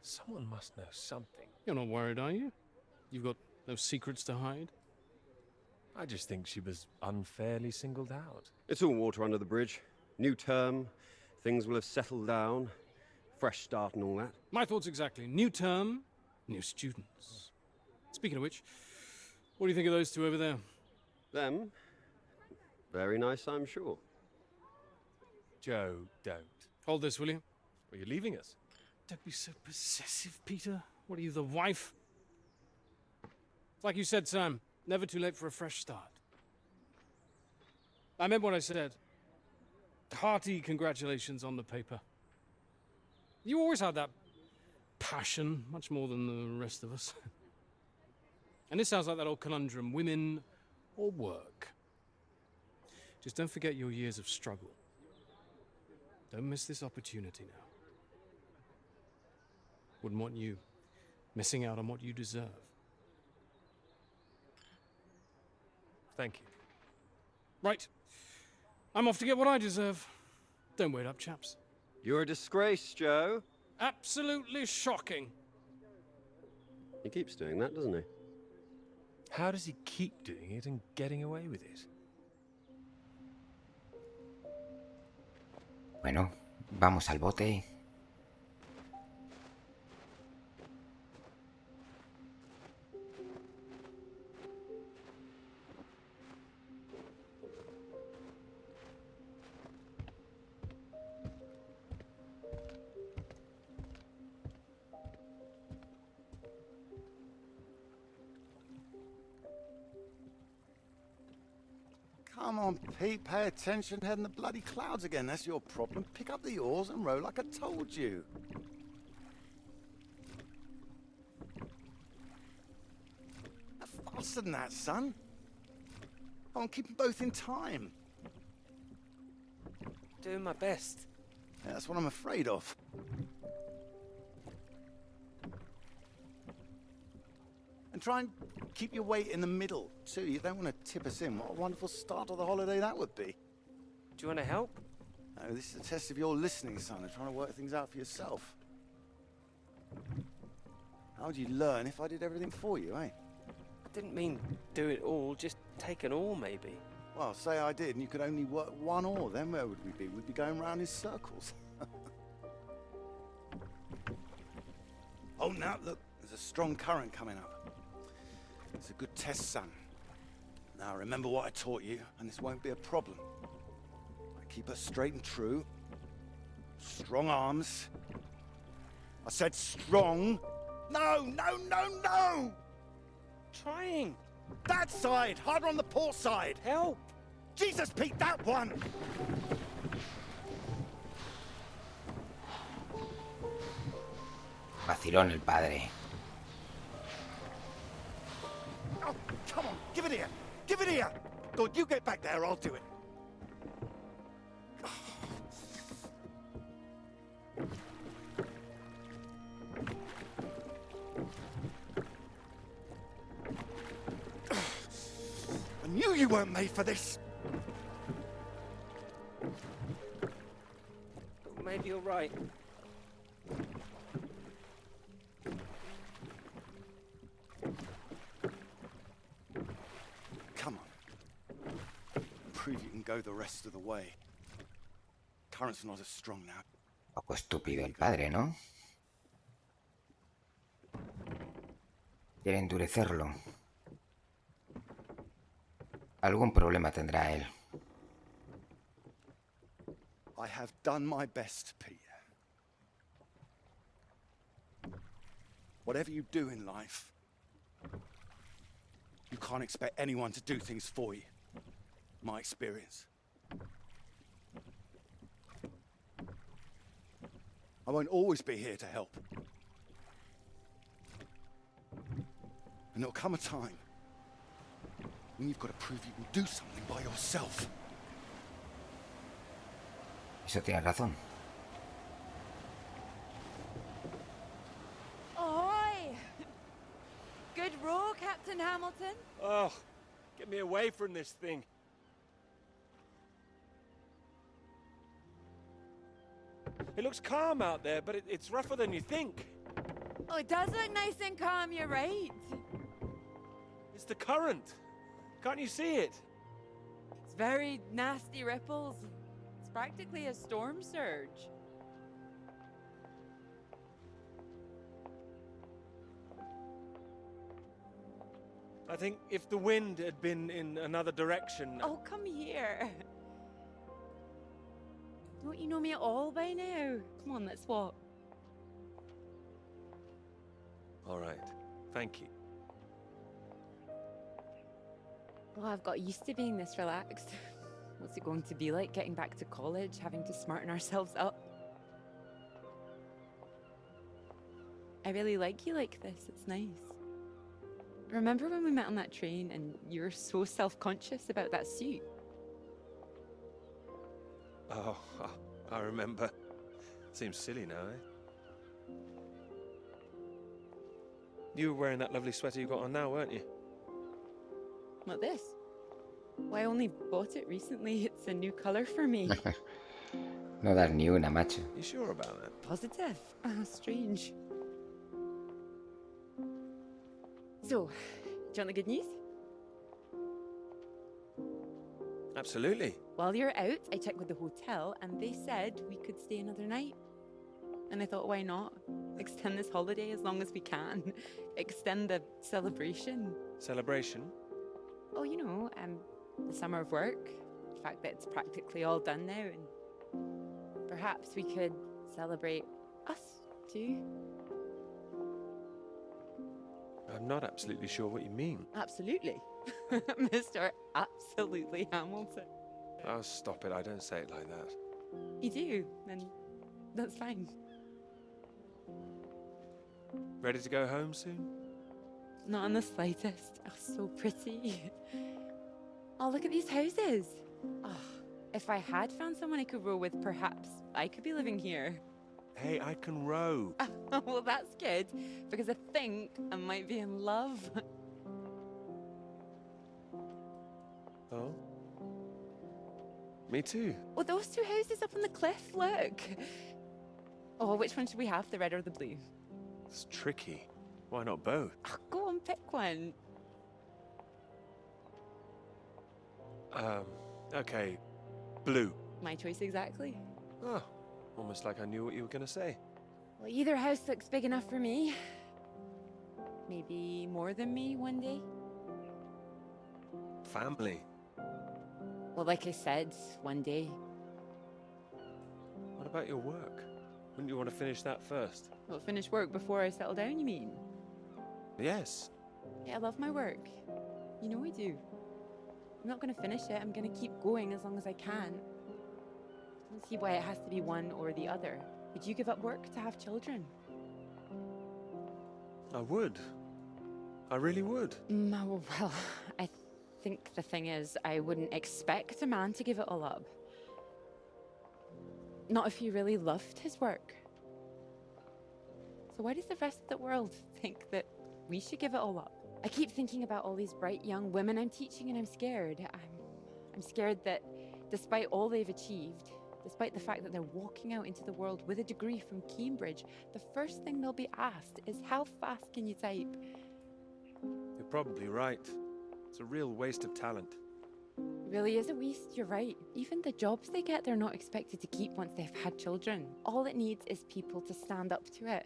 Someone must know something. You're not worried, are you? You've got no secrets to hide? I just think she was unfairly singled out. It's all water under the bridge. New term, things will have settled down. Fresh start and all that. My thoughts exactly. New term, new students. Speaking of which, what do you think of those two over there? Them? Very nice, I'm sure. Joe, don't. Hold this, will you? Are you leaving us? Don't be so possessive, Peter. What are you, the wife? It's like you said, Sam. Never too late for a fresh start. I meant what I said. Hearty congratulations on the paper. You always had that passion, much more than the rest of us. And this sounds like that old conundrum, women or work. Just don't forget your years of struggle. Don't miss this opportunity now. Wouldn't want you missing out on what you deserve. Thank you. Right. I'm off to get what I deserve. Don't wait up, chaps. You're a disgrace, Joe. Absolutely shocking. He keeps doing that, doesn't he? How does he keep doing it and getting away with it? Bueno, vamos al bote. Come on, Pete, pay attention. Head in the bloody clouds again. That's your problem. Pick up the oars and row like I told you. Faster than that, son. Come on, keep them both in time. Doing my best. Yeah, that's what I'm afraid of. And try and keep your weight in the middle, too. You don't want to tip us in. What a wonderful start to the holiday that would be. Do you want to help? No, this is a test of your listening, son, and trying to work things out for yourself. How would you learn if I did everything for you, eh? I didn't mean do it all, just take an oar, maybe. Well, say I did, and you could only work one oar, then where would we be? We'd be going round in circles. Oh, now, look, there's a strong current coming up. It's a good test, son. Now, remember what I taught you, and this won't be a problem. I keep her straight and true. Strong arms. I said strong. No, no, no, no! Trying. That side, harder on the port side. Help! Jesus, Pete, that one! Vacilón el padre. Oh, come on, give it here. Give it here. Good, you get back there, I'll do it. I knew you weren't made for this. Maybe you're right. Come on. Prove you can go the rest of the way. Current's not as strong now. Poco estúpido el padre, ¿no? Quiere endurecerlo. Algún problema tendrá él. I have done my best, Pete. Whatever you do in life, you can't expect anyone to do things for you. My experience. I won't always be here to help. And there'll come a time when you've got to prove you can do something by yourself. Eso tienes razón. Ahoy! Good row, Captain Hamilton. Oh, get me away from this thing. It looks calm out there, but it's rougher than you think. Oh, it does look nice and calm, you're right. It's the current. Can't you see it? It's very nasty ripples. It's practically a storm surge. I think if the wind had been in another direction... Oh, come here. Don't you know me at all by now? Come on, let's walk. All right. Thank you. Well, I've got used to being this relaxed. What's it going to be like getting back to college, having to smarten ourselves up? I really like you like this. It's nice. Remember when we met on that train and you were so self-conscious about that suit? Oh, I remember. Seems silly now, eh? You were wearing that lovely sweater you got on now, weren't you? Not this. Well, I only bought it recently. It's a new colour for me. No das ni una, macho. You sure about that? Positive. Strange. So, do you want the good news? Absolutely. While you're out, I checked with the hotel and they said we could stay another night. And I thought, why not? Extend this holiday as long as we can. Extend the celebration. Celebration? Oh, you know, the summer of work. The fact that it's practically all done now. And perhaps we could celebrate us too. I'm not absolutely sure what you mean. Absolutely. Mr. Absolutely Hamilton. Oh, stop it. I don't say it like that. You do, and that's fine. Ready to go home soon? Not in the slightest. Oh, so pretty. Oh, look at these houses. Oh, if I had found someone I could row with, perhaps I could be living here. Hey, I can row. Well, that's good, because I think I might be in love. Oh? Me too. Oh, those two houses up on the cliff, look. Oh, which one should we have, the red or the blue? It's tricky. Why not both? Oh, go on, pick one. Okay. Blue. My choice exactly. Oh, almost like I knew what you were going to say. Well, either house looks big enough for me. Maybe more than me one day. Family. Well, like I said, one day. What about your work? Wouldn't you want to finish that first? Well, finish work before I settle down, you mean? Yes. Yeah, I love my work. You know I do. I'm not going to finish it. I'm going to keep going as long as I can. I don't see why it has to be one or the other. Would you give up work to have children? I would. I really would. Well, I think the thing is, I wouldn't expect a man to give it all up. Not if he really loved his work. So why does the rest of the world think that we should give it all up? I keep thinking about all these bright young women I'm teaching and I'm scared. I'm scared that despite all they've achieved, despite the fact that they're walking out into the world with a degree from Cambridge, the first thing they'll be asked is, how fast can you type? You're probably right. It's a real waste of talent. It really is a waste, you're right. Even the jobs they get, they're not expected to keep once they've had children. All it needs is people to stand up to it.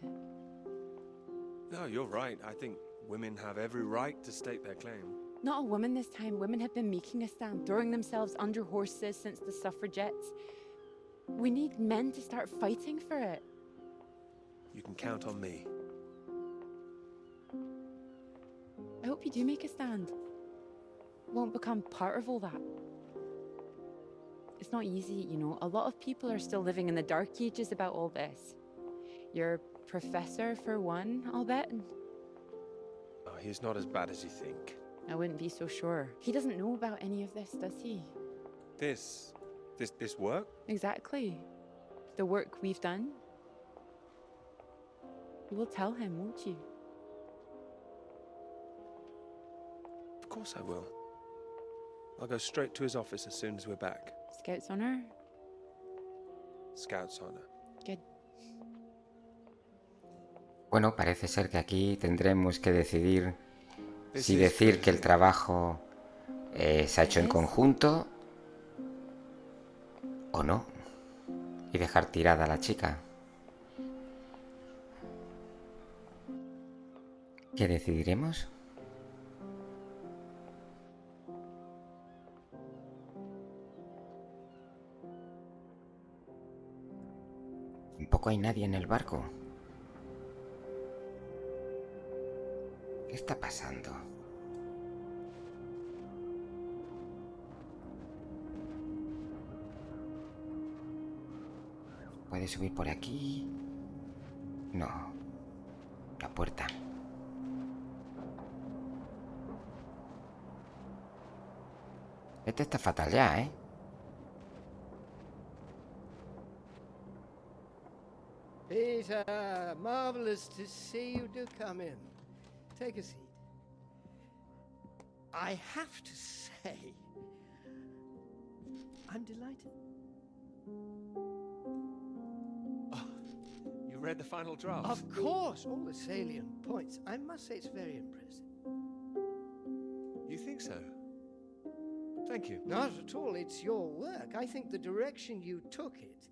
No, you're right. I think women have every right to state their claim. Not a woman this time. Women have been making a stand, throwing themselves under horses since the suffragettes. We need men to start fighting for it. You can count on me. I hope you do make a stand. Won't become part of all that. It's not easy, you know. A lot of people are still living in the dark ages about all this. Your professor, for one, I'll bet. Oh, he's not as bad as you think. I wouldn't be so sure. He doesn't know about any of this, does he? This work? Exactly. the work we've done? You will tell him, won't you? Of course I will. I'll go straight to his office as soon as we're back. Scout's honor? Scout's honor. Good. Bueno, parece ser que aquí tendremos que decidir si decir que el trabajo se ha hecho en conjunto o no, y dejar tirada a la chica. ¿Qué decidiremos? Tampoco hay nadie en el barco. ¿Qué está pasando? ¿Puede subir por aquí? No. La puerta. Este está fatal ya, ¿eh? Peter, marvelous to see you. Do come in. Take a seat. I have to say, I'm delighted. You read the final draft? Of course, all the salient points. I must say it's very impressive. You think so? Thank you. Not at all. It's your work. I think the direction you took it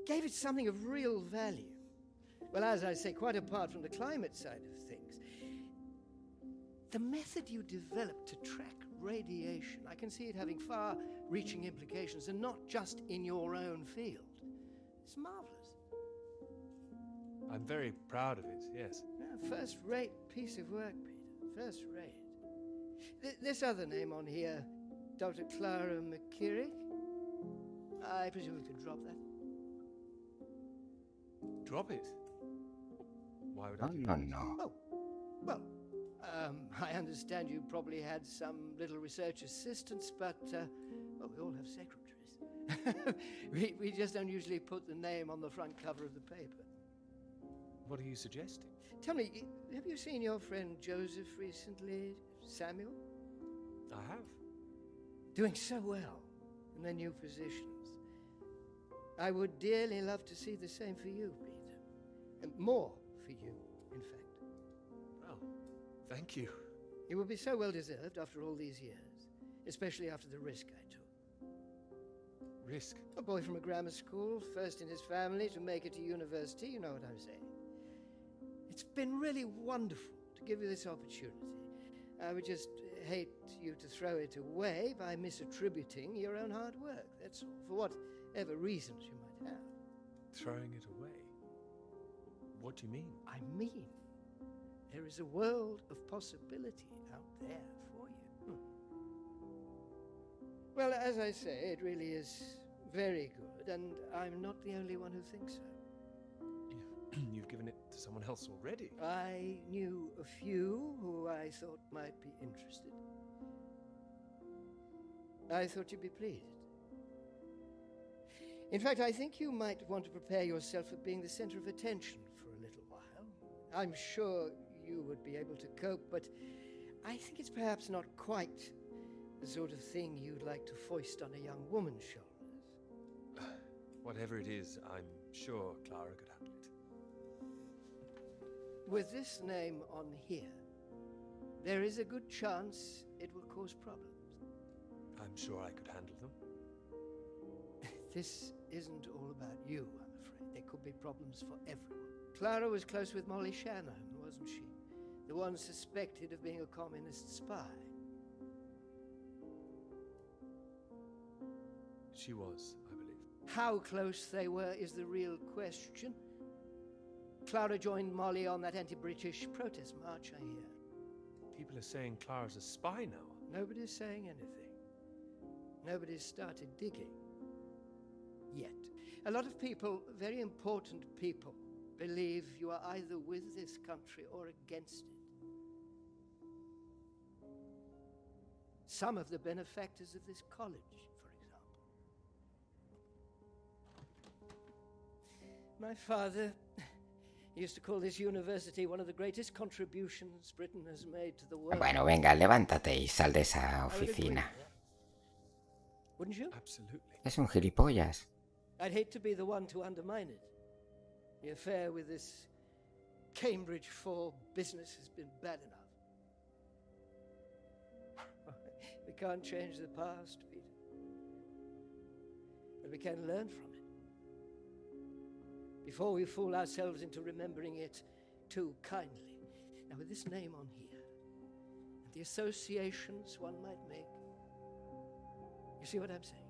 gave it something of real value. Well, as I say, quite apart from the climate side of things, the method you developed to track radiation, I can see it having far-reaching implications, and not just in your own field. It's marvelous. I'm very proud of it, yes. Yeah, first-rate piece of work, Peter. First-rate. This other name on here, Dr. Clara McKirrick, I presume we could drop that. Drop it? Why would I do No, that? no. Oh, well, I understand you probably had some little research assistants, but, well, we all have secretaries. we just don't usually put the name on the front cover of the paper. What are you suggesting? Tell me, have you seen your friend Joseph recently, Samuel? I have. Doing so well in their new positions. I would dearly love to see the same for you, Peter. And more for you, in fact. Well, thank you. It will be so well deserved after all these years, especially after the risk I took. Risk? A boy from a grammar school, first in his family to make it to university, you know what I'm saying. It's been really wonderful to give you this opportunity. I would just hate you to throw it away by misattributing your own hard work, that's all, for whatever reasons you might have. Throwing it away? What do you mean? I mean, there is a world of possibility out there for you. Well, as I say, it really is very good, and I'm not the only one who thinks so. You've given it to someone else already. I knew a few who I thought might be interested. I thought you'd be pleased. In fact, I think you might want to prepare yourself for being the center of attention for a little while. I'm sure you would be able to cope, but I think it's perhaps not quite the sort of thing you'd like to foist on a young woman's shoulders. Whatever it is, I'm sure Clara could handle it. With this name on here, there is a good chance it will cause problems. I'm sure I could handle them. This isn't all about you, I'm afraid. There could be problems for everyone. Clara was close with Molly Shannon, wasn't she? The one suspected of being a communist spy. She was, I believe. How close they were is the real question. Clara joined Molly on that anti-British protest march, I hear. People are saying Clara's a spy now. Nobody's saying anything. Nobody's started digging. Yet. A lot of people, very important people, believe you are either with this country or against it. Some of the benefactors of this college, for example. My father used to call this university one of the greatest contributions Britain has made to the world. Bueno, venga, levántate y sal de esa I would agree, oficina. Wouldn't you? Absolutely. Es un gilipollas. I'd hate to be the one to undermine it. The affair with this Cambridge 4 business has been bad enough. We can't change the past, Peter. But we can learn from it. Before we fool ourselves into remembering it too kindly. Now, with this name on here, and the associations one might make, you see what I'm saying?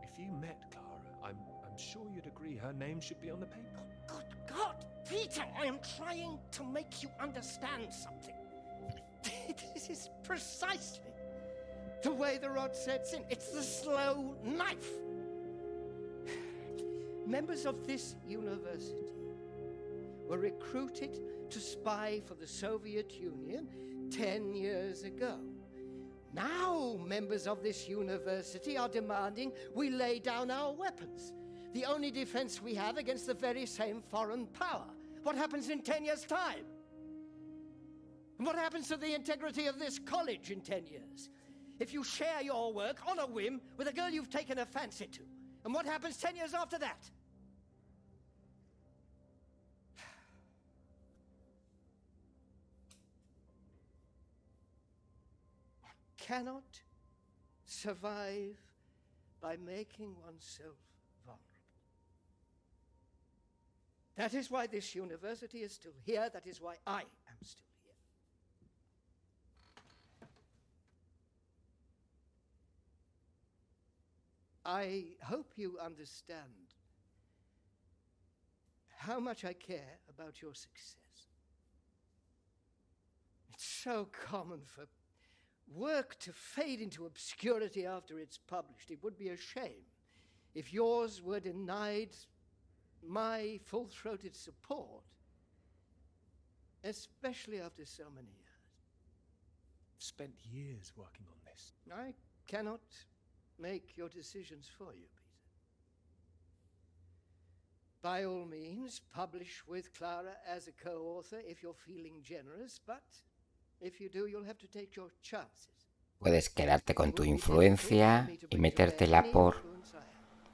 If you met Clara, I'm sure you'd agree her name should be on the paper. Good God, Peter, I am trying to make you understand something. This is precisely the way the rod sets in. It's the slow knife. Members of this university were recruited to spy for the Soviet Union 10 years ago. Now, members of this university are demanding we lay down our weapons, the only defense we have against the very same foreign power. What happens in 10 years' time? And what happens to the integrity of this college in 10 years? If you share your work on a whim with a girl you've taken a fancy to, and what happens 10 years after that? Cannot survive by making oneself vulnerable. That is why this university is still here. That is why I am still here. I hope you understand how much I care about your success. It's so common for work to fade into obscurity after it's published. It would be a shame if yours were denied my full-throated support, especially after so many years. I've spent years working on this. I cannot make your decisions for you, Peter. By all means, publish with Clara as a co-author if you're feeling generous, but if you do, you'll have to take your chances. Puedes quedarte con tu influencia y metértela por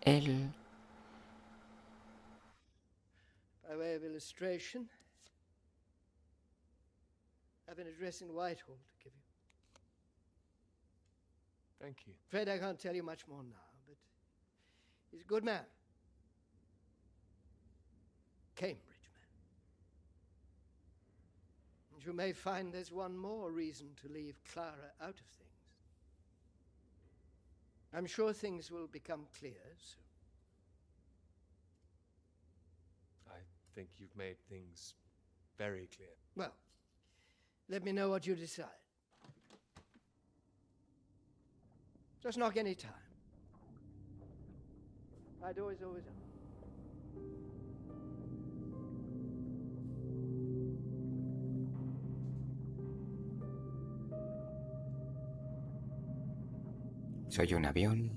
él. By way of illustration, I have an address in Whitehall to give you. Thank you. Afraid I can't tell you much more now, but he's a good man. Cambridge man. And you may find there's one more reason to leave Clara out of things. I'm sure things will become clear soon. I think you've made things very clear. Well, let me know what you decide. Just knock any time. My door is always open. Soy un avión.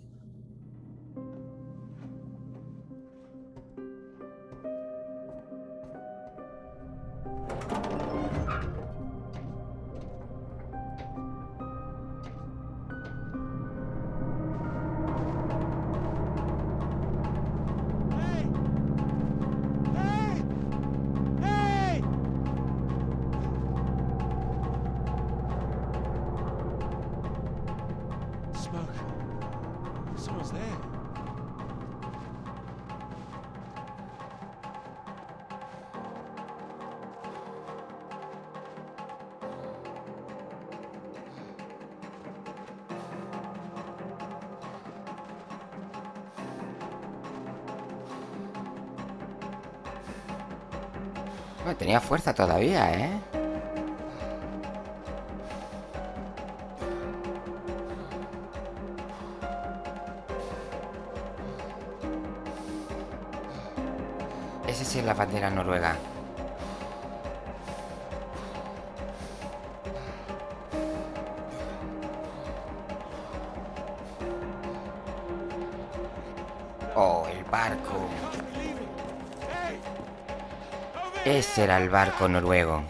Someone's there. Bueno, tenía fuerza todavía, ¿eh? Ese sí es la bandera noruega. Oh, el barco. Ese era el barco noruego.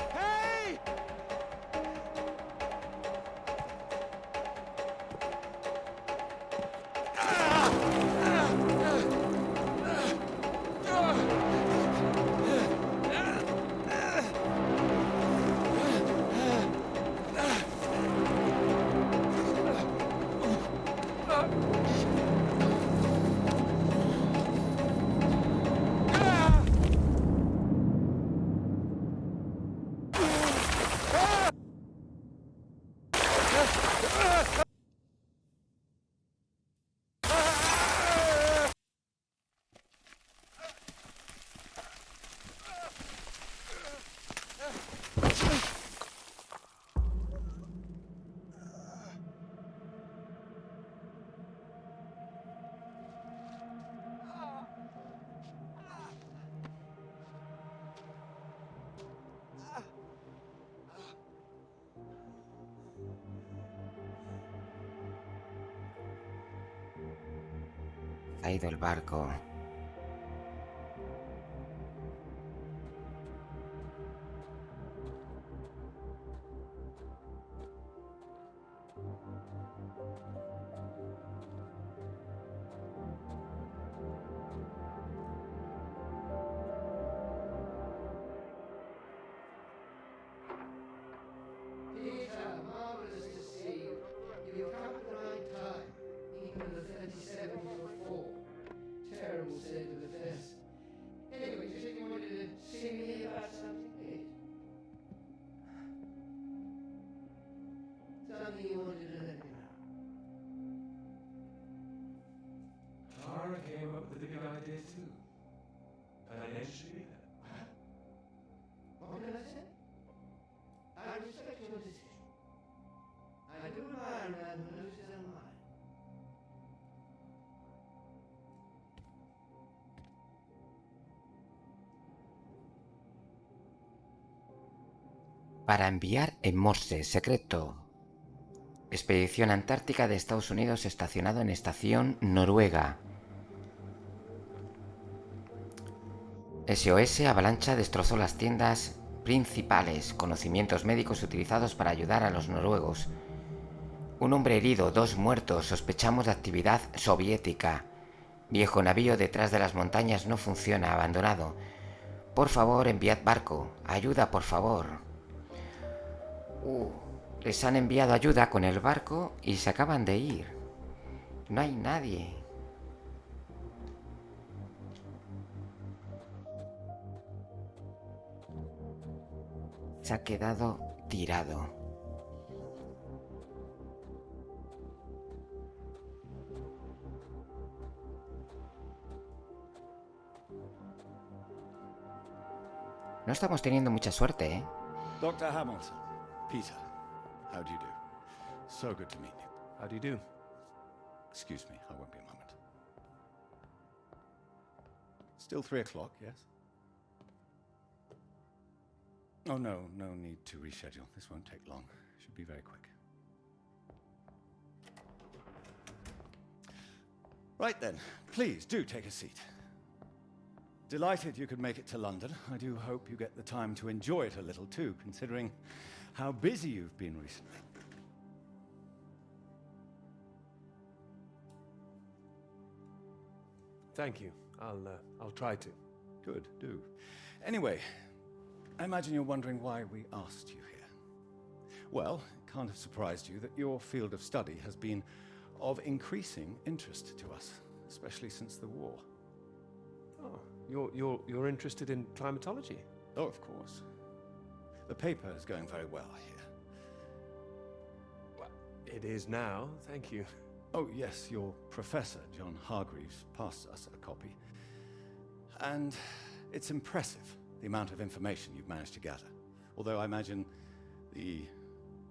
Ha ido el barco. Peter, marvelous to see you. You've come at the right time. England are 37 for 4. Terrible state of affairs. Anyway, you said you wanted to see me about something, eh? Something you wanted to let me know. Clara came up with the big idea too. Financially. What did I say? I respect your decision. I do admire a man who knows his own mind. Para enviar en Morse secreto. Expedición Antártica de Estados Unidos estacionado en estación Noruega. SOS avalancha destrozó las tiendas principales. Conocimientos médicos utilizados para ayudar a los noruegos. Un hombre herido, 2 muertos. Sospechamos de actividad soviética. Viejo navío detrás de las montañas no funciona, abandonado. Por favor, enviad barco. Ayuda, por favor. Les han enviado ayuda con el barco y se acaban de ir. No hay nadie. Se ha quedado tirado. No estamos teniendo mucha suerte, ¿eh? Dr. Hamilton, Peter, how do you do? So good to meet you. How do you do? Excuse me, I won't be a moment. Still 3 o'clock, yes? Oh, no need to reschedule. This won't take long. Should be very quick. Right then, please do take a seat. Delighted you could make it to London. I do hope you get the time to enjoy it a little too, considering how busy you've been recently. Thank you. I'll try to. Good, do. Anyway, I imagine you're wondering why we asked you here. Well, it can't have surprised you that your field of study has been of increasing interest to us, especially since the war. Oh, you're interested in climatology? Oh, of course. The paper is going very well, I hear. Well, it is now, thank you. Oh, yes, your professor, John Hargreaves, passed us a copy. And it's impressive, the amount of information you've managed to gather. Although I imagine the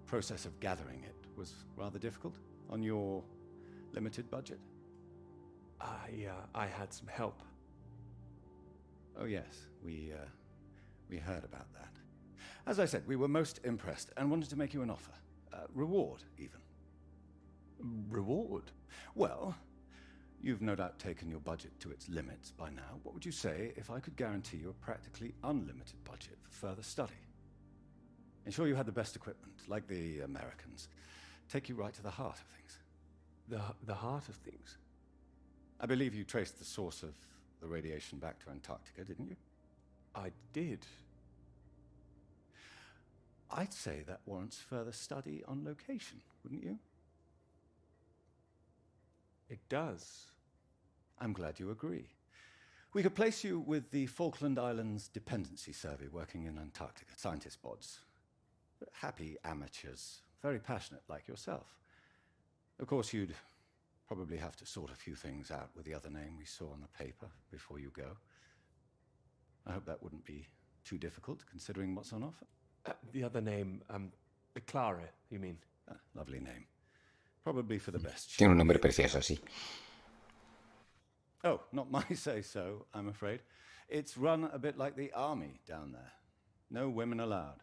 process of gathering it was rather difficult on your limited budget. I had some help. Oh, yes, we heard about that. As I said, we were most impressed and wanted to make you an offer. Reward, even. Reward? Well, You've no doubt taken your budget to its limits by now. What would you say if I could guarantee you a practically unlimited budget for further study? Ensure you had the best equipment, like the Americans. Take you right to the heart of things. The heart of things? I believe you traced the source of the radiation back to Antarctica, didn't you? I did. I'd say that warrants further study on location, wouldn't you? It does. I'm glad you agree. We could place you with the Falkland Islands Dependency Survey working in Antarctica, scientist bods. Happy amateurs, very passionate like yourself. Of course, you'd probably have to sort a few things out with the other name we saw on the paper before you go. I hope that wouldn't be too difficult, considering what's on offer. The other name, Clara, you mean? Lovely name. Probably for the best. Tiene un nombre precioso, sí. Oh, not my say-so, I'm afraid. It's run a bit like the army down there. No women allowed.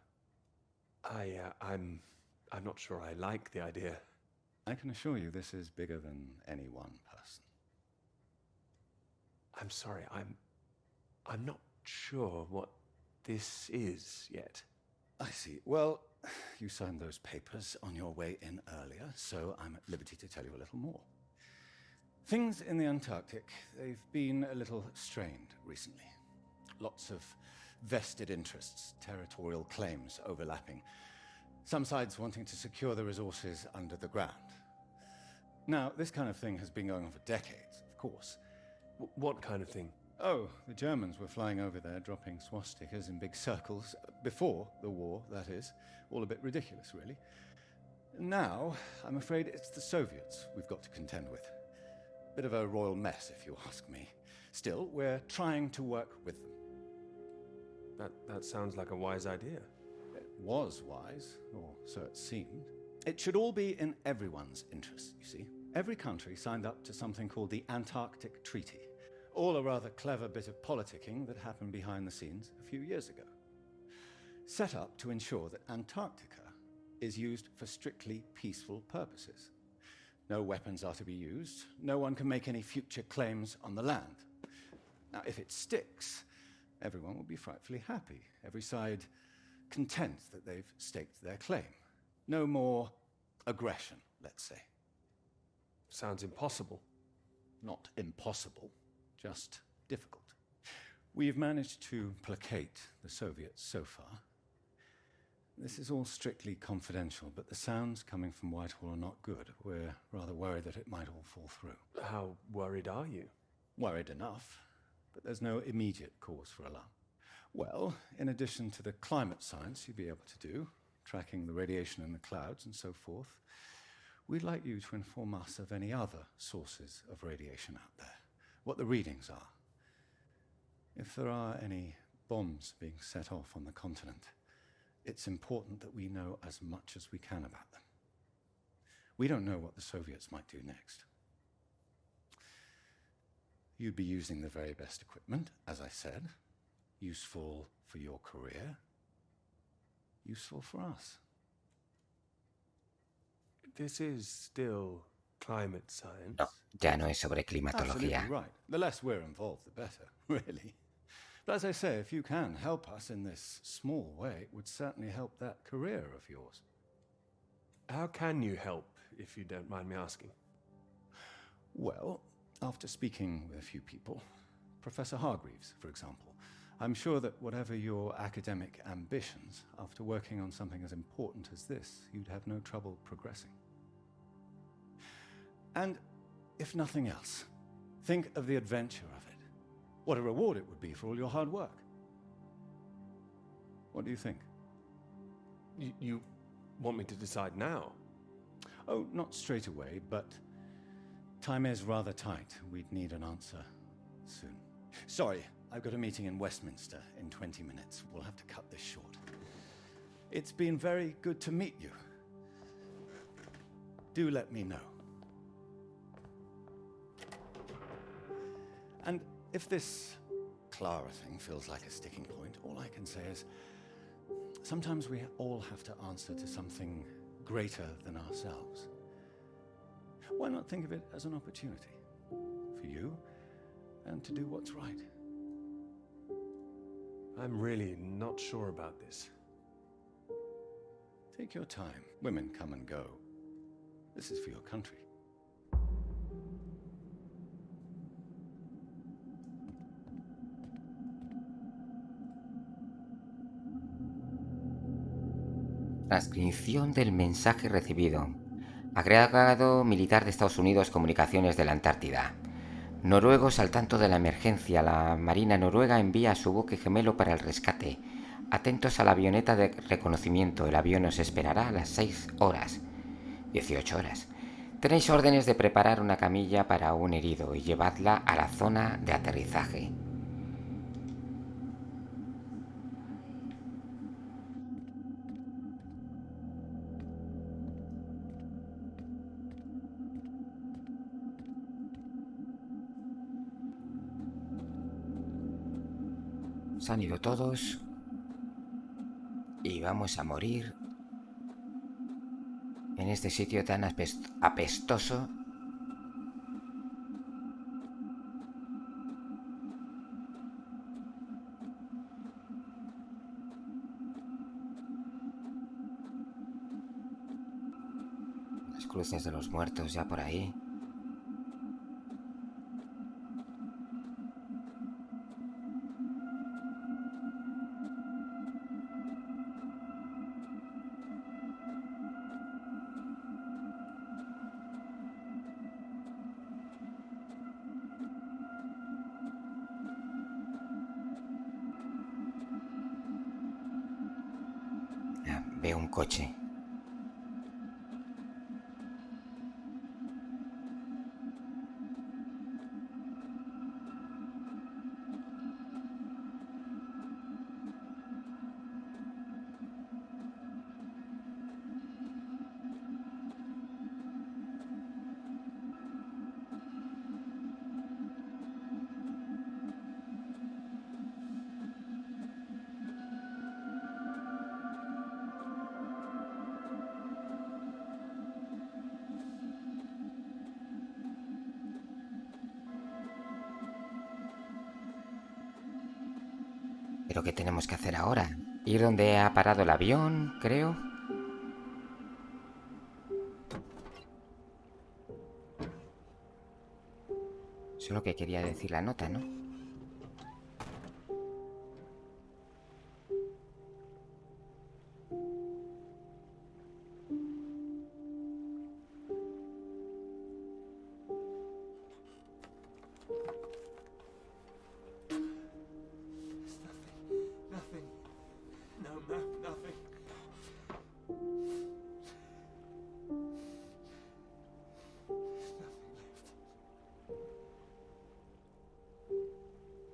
I'm not sure I like the idea. I can assure you this is bigger than any one person. I'm sorry, I'm not sure what this is yet. I see. Well, you signed those papers on your way in earlier, so I'm at liberty to tell you a little more. Things in the Antarctic, they've been a little strained recently. Lots of vested interests, territorial claims overlapping. Some sides wanting to secure the resources under the ground. Now, this kind of thing has been going on for decades, of course. What kind of thing? Oh, the Germans were flying over there, dropping swastikas in big circles. Before the war, that is. All a bit ridiculous, really. Now, I'm afraid it's the Soviets we've got to contend with. Bit of a royal mess, if you ask me. Still, we're trying to work with them. That sounds like a wise idea. It was wise, or so it seemed. It should all be in everyone's interest, you see. Every country signed up to something called the Antarctic Treaty. All a rather clever bit of politicking that happened behind the scenes a few years ago. Set up to ensure that Antarctica is used for strictly peaceful purposes. No weapons are to be used. No one can make any future claims on the land. Now, if it sticks, everyone will be frightfully happy. Every side content that they've staked their claim. No more aggression, let's say. Sounds impossible. Not impossible, just difficult. We've managed to placate the Soviets so far. This is all strictly confidential, but the sounds coming from Whitehall are not good. We're rather worried that it might all fall through. How worried are you? Worried enough, but there's no immediate cause for alarm. Well, in addition to the climate science you'd be able to do, tracking the radiation in the clouds and so forth, we'd like you to inform us of any other sources of radiation out there, what the readings are. If there are any bombs being set off on the continent, it's important that we know as much as we can about them. We don't know what the Soviets might do next. You'd be using the very best equipment, as I said, useful for your career, useful for us. This is still climate science. No, ya no es sobre climatología. Absolutely right. The less we're involved, the better, really. But as I say, if you can help us in this small way, it would certainly help that career of yours. How can you help, if you don't mind me asking? Well, after speaking with a few people, Professor Hargreaves, for example, I'm sure that whatever your academic ambitions, after working on something as important as this, you'd have no trouble progressing. And if nothing else, think of the adventure of it. What a reward it would be for all your hard work. What do you think? You want me to decide now? Oh, not straight away, but time is rather tight. We'd need an answer soon. Sorry, I've got a meeting in Westminster in 20 minutes. We'll have to cut this short. It's been very good to meet you. Do let me know. And if this Clara thing feels like a sticking point, all I can say is sometimes we all have to answer to something greater than ourselves. Why not think of it as an opportunity for you and to do what's right. I'm really not sure about this. Take your time. Women come and go. This is for your country. Transcripción del mensaje recibido. Agregado militar de Estados Unidos, comunicaciones de la Antártida. Noruegos al tanto de la emergencia. La Marina noruega envía a su buque gemelo para el rescate. Atentos a la avioneta de reconocimiento. El avión os esperará a las 6 horas. 18 horas. Tenéis órdenes de preparar una camilla para un herido y llevadla a la zona de aterrizaje. Se han ido todos y vamos a morir en este sitio tan apestoso. Las cruces de los muertos ya por ahí. Veo un coche. ¿Pero qué tenemos que hacer ahora? ¿Ir donde ha parado el avión, creo? Eso es lo que quería decir la nota, ¿no?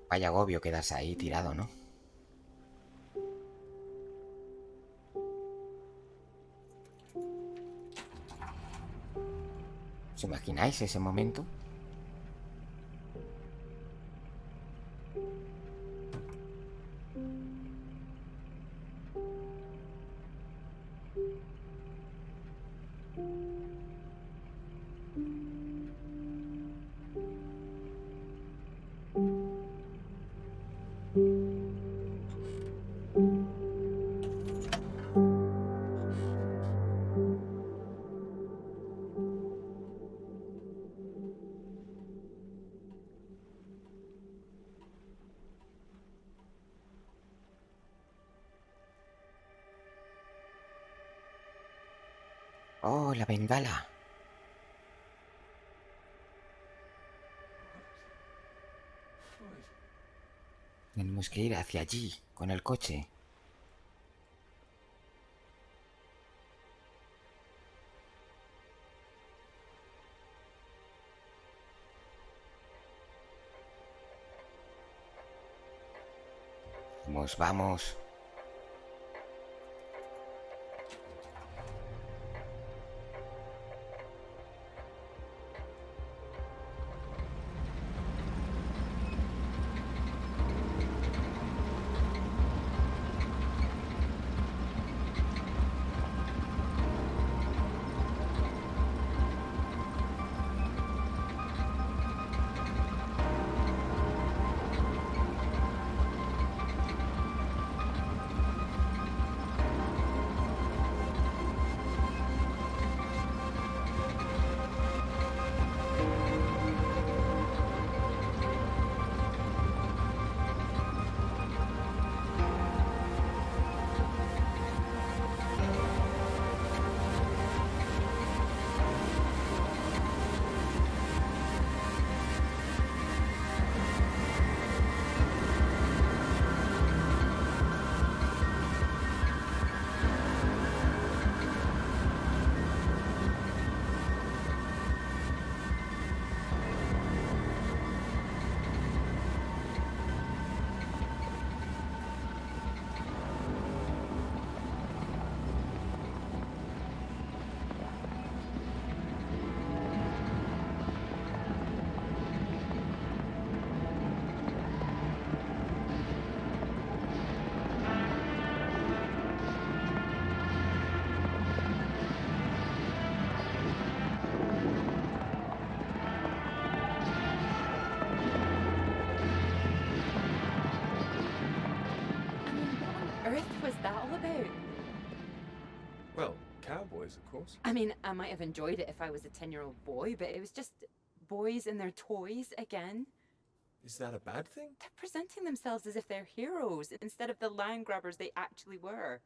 Vaya agobio quedarse ahí tirado, ¿no? ¿Os imagináis ese momento? ¡Oh, la bengala! Tenemos que ir hacia allí, con el coche. Vamos, vamos. boys, of course. I mean, I might have enjoyed it if I was a 10-year-old boy, but it was just boys and their toys again. Is that a bad thing? They're presenting themselves as if they're heroes instead of the land grabbers they actually were.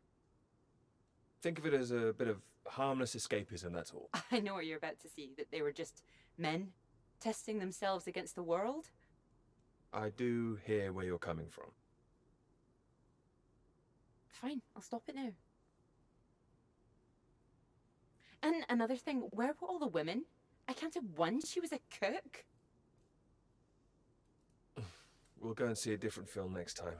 Think of it as a bit of harmless escapism, that's all. I know what you're about to see, that they were just men testing themselves against the world. I do hear where you're coming from. Fine, I'll stop it now. And another thing, where were all the women? I counted one, she was a cook. We'll go and see a different film next time.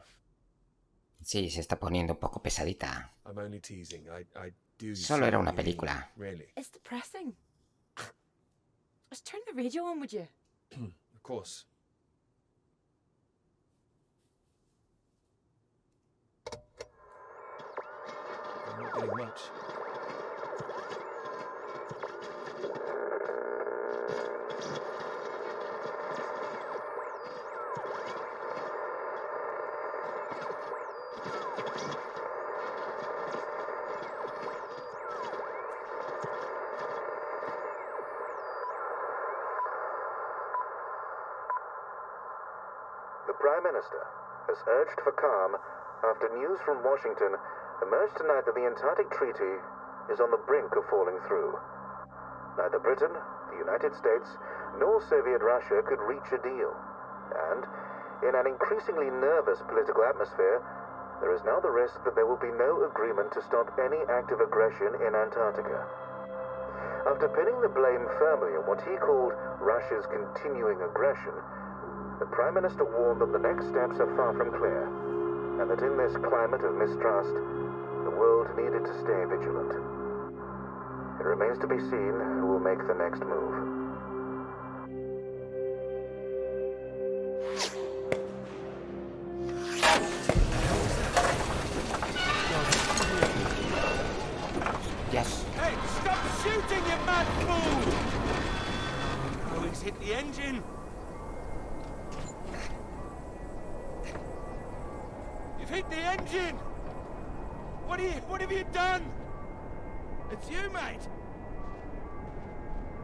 Sí, se está poniendo un poco pesadita. I'm only teasing. I do. Solo era una película. Really? It's depressing. Just turn the radio on, would you? Of course. I'm not getting much. The Prime Minister has urged for calm after news from Washington emerged tonight that the Antarctic Treaty is on the brink of falling through. Neither Britain, the United States, nor Soviet Russia could reach a deal. And, in an increasingly nervous political atmosphere, there is now the risk that there will be no agreement to stop any active aggression in Antarctica. After pinning the blame firmly on what he called Russia's continuing aggression, the Prime Minister warned that the next steps are far from clear, and that in this climate of mistrust, the world needed to stay vigilant. It remains to be seen who will make the next move. Yes. Hey, stop shooting, you mad fool! Oh, he's hit the engine. You've hit the engine! What have you done? It's you, mate.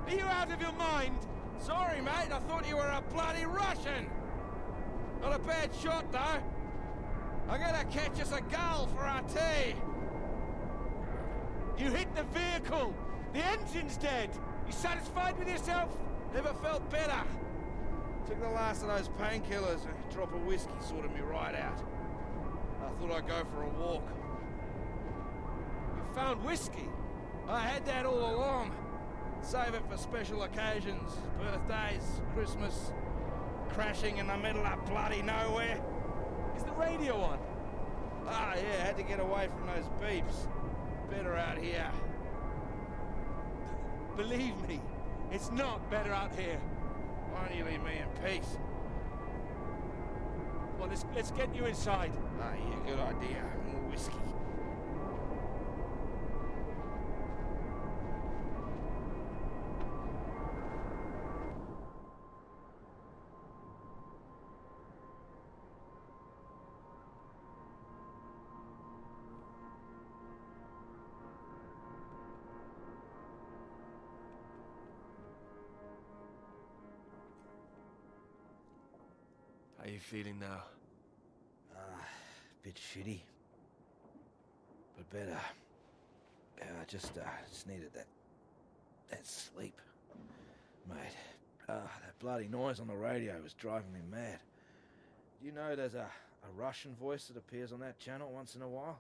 Are you out of your mind? Sorry, mate, I thought you were a bloody Russian. Not a bad shot, though. I'm gonna catch us a gull for our tea. You hit the vehicle! The engine's dead! You satisfied with yourself? Never felt better. Took the last of those painkillers, a drop of whiskey sorted me right out. I thought I'd go for a walk. You found whiskey? I had that all along. Save it for special occasions, birthdays, Christmas, crashing in the middle of bloody nowhere. Is the radio on? Ah, yeah, had to get away from those beeps. Better out here. Believe me, it's not better out here. Why don't you leave me in peace? Well, let's get you inside. Ah, yeah, good idea. More whiskey. How you feeling now? Bit shitty. But better. Yeah, I just needed that sleep. Mate, that bloody noise on the radio was driving me mad. Do you know there's a Russian voice that appears on that channel once in a while?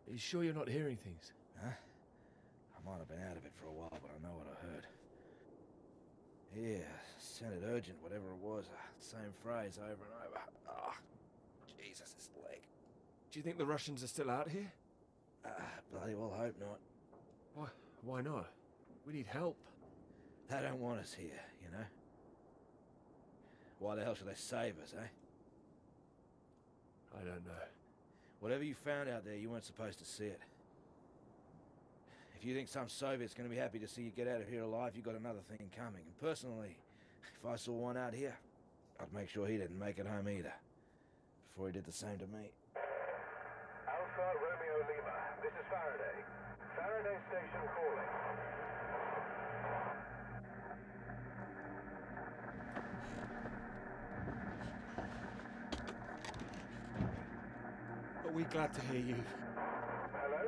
Are you sure you're not hearing things? Huh? I might have been out of it for a while, but I know what I heard. Yeah, sounded urgent, whatever it was. Same phrase over and over. Ah, Jesus, this leg. Do you think the Russians are still out here? Bloody well hope not. Why not? We need help. They don't want us here, you know? Why the hell should they save us, eh? I don't know. Whatever you found out there, you weren't supposed to see it. If you think some Soviet's going to be happy to see you get out of here alive, you got another thing coming. And personally, if I saw one out here, I'd make sure he didn't make it home either. Before he did the same to me. Alpha Romeo Lima, this is Faraday. Faraday Station calling. Are we glad to hear you? Hello?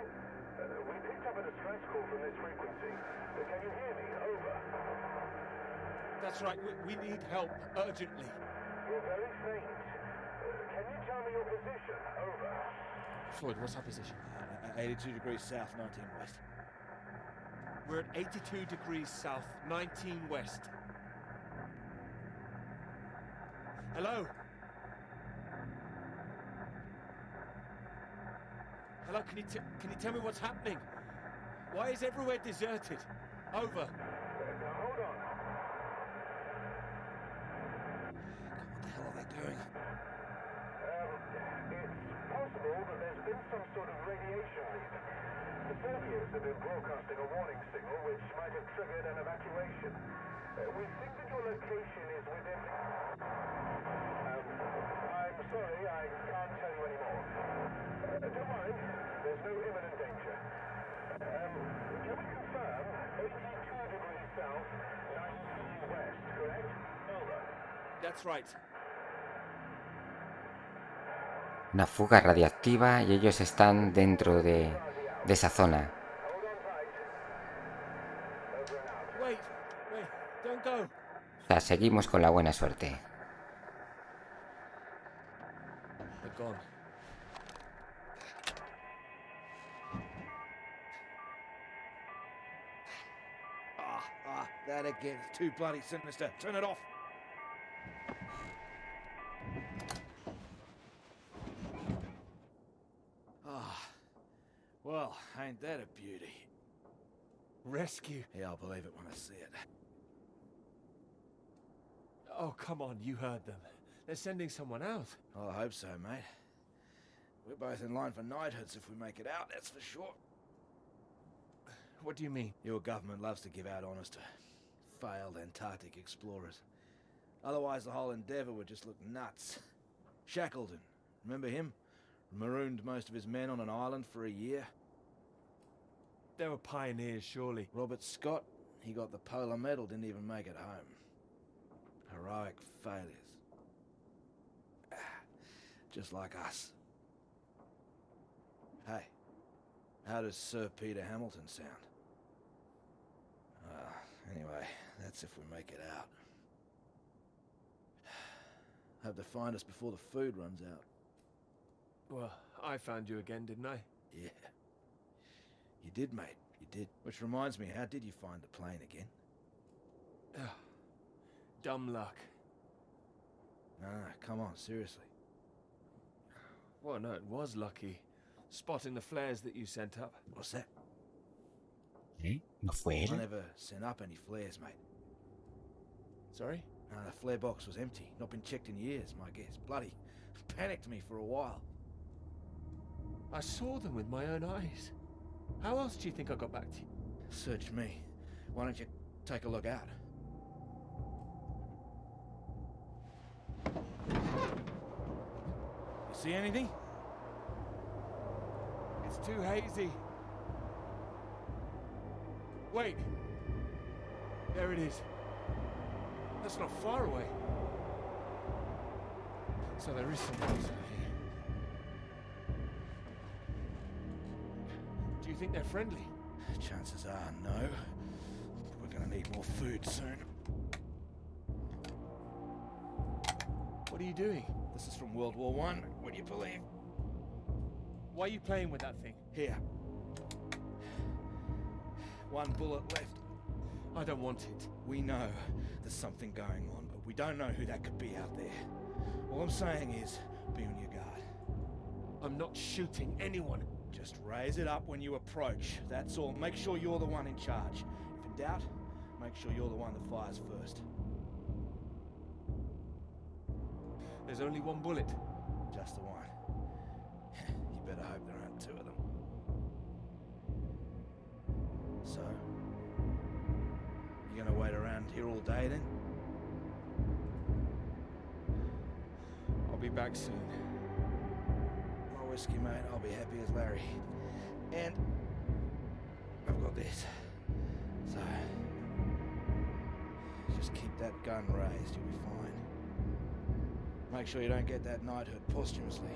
We picked up a distress call from this frequency. Can you hear me? Over. That's right, we need help, urgently. You're very faint. Can you tell me your position? Over. Floyd, what's our position? 82 degrees south, 19 west. We're at 82 degrees south, 19 west. Hello? Hello, can you tell me what's happening? Why is everywhere deserted? Over. Hold on. What the hell are they doing? It's possible that there's been some sort of radiation leak. The Soviets have been broadcasting a warning signal which might have triggered an evacuation. We think that your location is within... I'm sorry, I can't tell you anymore. Don't worry, there's no imminent danger. Can we confirm 82 degrees south, 19 west, correct? Over. That's right. Una fuga radiactiva y ellos están dentro de esa zona. Wait, don't go. O sea, seguimos con la buena suerte. They're gone. That again. It's too bloody sinister. Turn it off. Well, ain't that a beauty? Rescue? Yeah, I'll believe it when I see it. Oh, come on, you heard them. They're sending someone out. Well, I hope so, mate. We're both in line for knighthoods if we make it out, that's for sure. What do you mean? Your government loves to give out honours to failed Antarctic explorers. Otherwise, the whole endeavour would just look nuts. Shackleton, remember him? Marooned most of his men on an island for a year. They were pioneers, surely. Robert Scott, he got the Polar Medal, didn't even make it home. Heroic failures. Just like us. Hey, how does Sir Peter Hamilton sound? Anyway, that's if we make it out. Hope they find us before the food runs out. Well, I found you again, didn't I? Yeah. You did, mate. You did. Which reminds me, how did you find the plane again? Dumb luck. No, come on, seriously. Well, no, it was lucky. Spotting the flares that you sent up. What's that? ¿No fue I él? never sent up any flares, mate. Sorry? No, the flare box was empty. Not been checked in years, my guess. Bloody panicked me for a while. I saw them with my own eyes. How else do you think I got back to you? Search me. Why don't you take a look out? You see anything? It's too hazy. Wait. There it is. That's not far away. So there is someone else out here. Do you think they're friendly? Chances are no. We're gonna need more food soon. What are you doing? This is from World War I, would you believe? Why are you playing with that thing? Here. One bullet left. I don't want it. We know there's something going on, but we don't know who that could be out there. All I'm saying is, be on your guard. I'm not shooting anyone. Just raise it up when you approach. That's all. Make sure you're the one in charge. If in doubt, make sure you're the one that fires first. There's only one bullet. Just the one. You better hope there aren't two of them. So, you gonna wait around here all day then? I'll be back soon. My whiskey, mate. I'll be happy as Larry. And got this. So, just keep that gun raised, you'll be fine. Make sure you don't get that knighthood posthumously.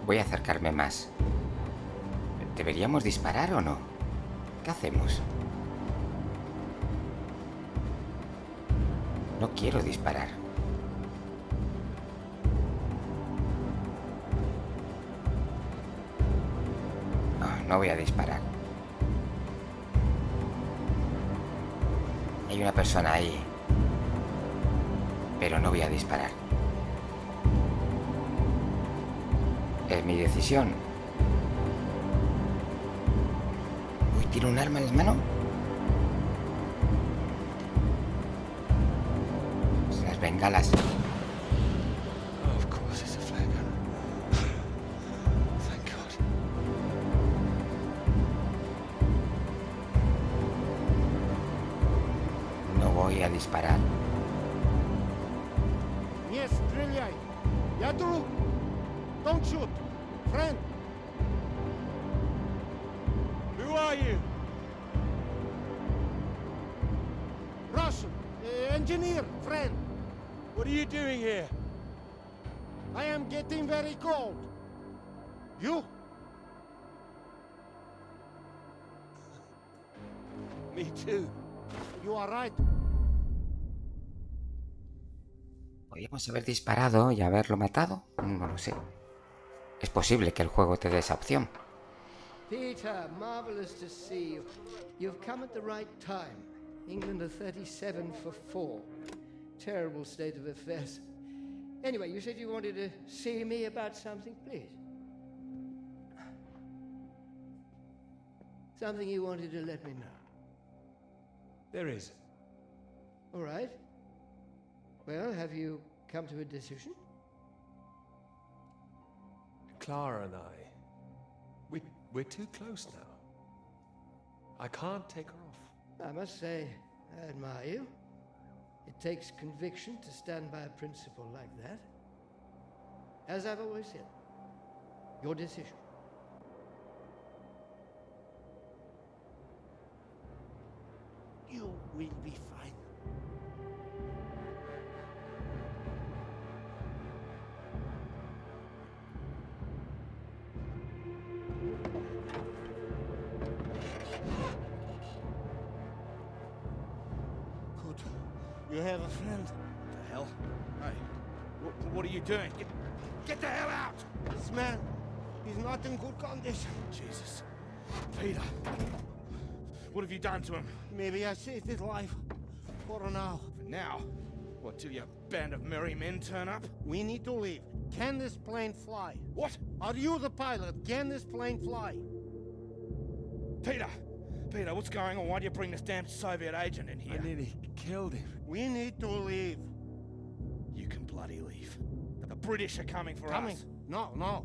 Voy a acercarme más. ¿Deberíamos disparar o no? ¿Qué hacemos? No quiero disparar. No voy a disparar. Hay una persona ahí. Pero no voy a disparar. Es mi decisión. Uy, ¿tiene un arma en la mano? Las bengalas. Of course it's a flare gun. Thank God. No voy a disparar. Не стреляй! Я друг! Don't shoot! Friend! Who are you? Russian! Engineer! Friend! What are you doing here? I am getting very cold. You? Me too. You are right. ¿Podríamos haber disparado y haberlo matado? No lo sé. Es posible que el juego te dé esa opción. Peter, marvelous to see you. You've come at the right time. England are 37 for 4. Terrible state of affairs. Anyway, you said you wanted to see me about something, please. Something you wanted to let me know. There is. All right. Well, have you come to a decision? Clara and I, we're too close now. I can't take her off. I must say, I admire you. It takes conviction to stand by a principle like that. As I've always said, your decision. You will be fine. Good. You have a friend. The hell? Hey, what are you doing? Get the hell out! This man, he's not in good condition. Jesus. Peter. What have you done to him? Maybe I saved his life. For now. For now? What, till your band of merry men turn up? We need to leave. Can this plane fly? What? Are you the pilot? Can this plane fly? Peter! Peter, what's going on? Why do you bring this damn Soviet agent in here? I nearly killed him. We need to leave. You can bloody leave. The British are coming for us. No.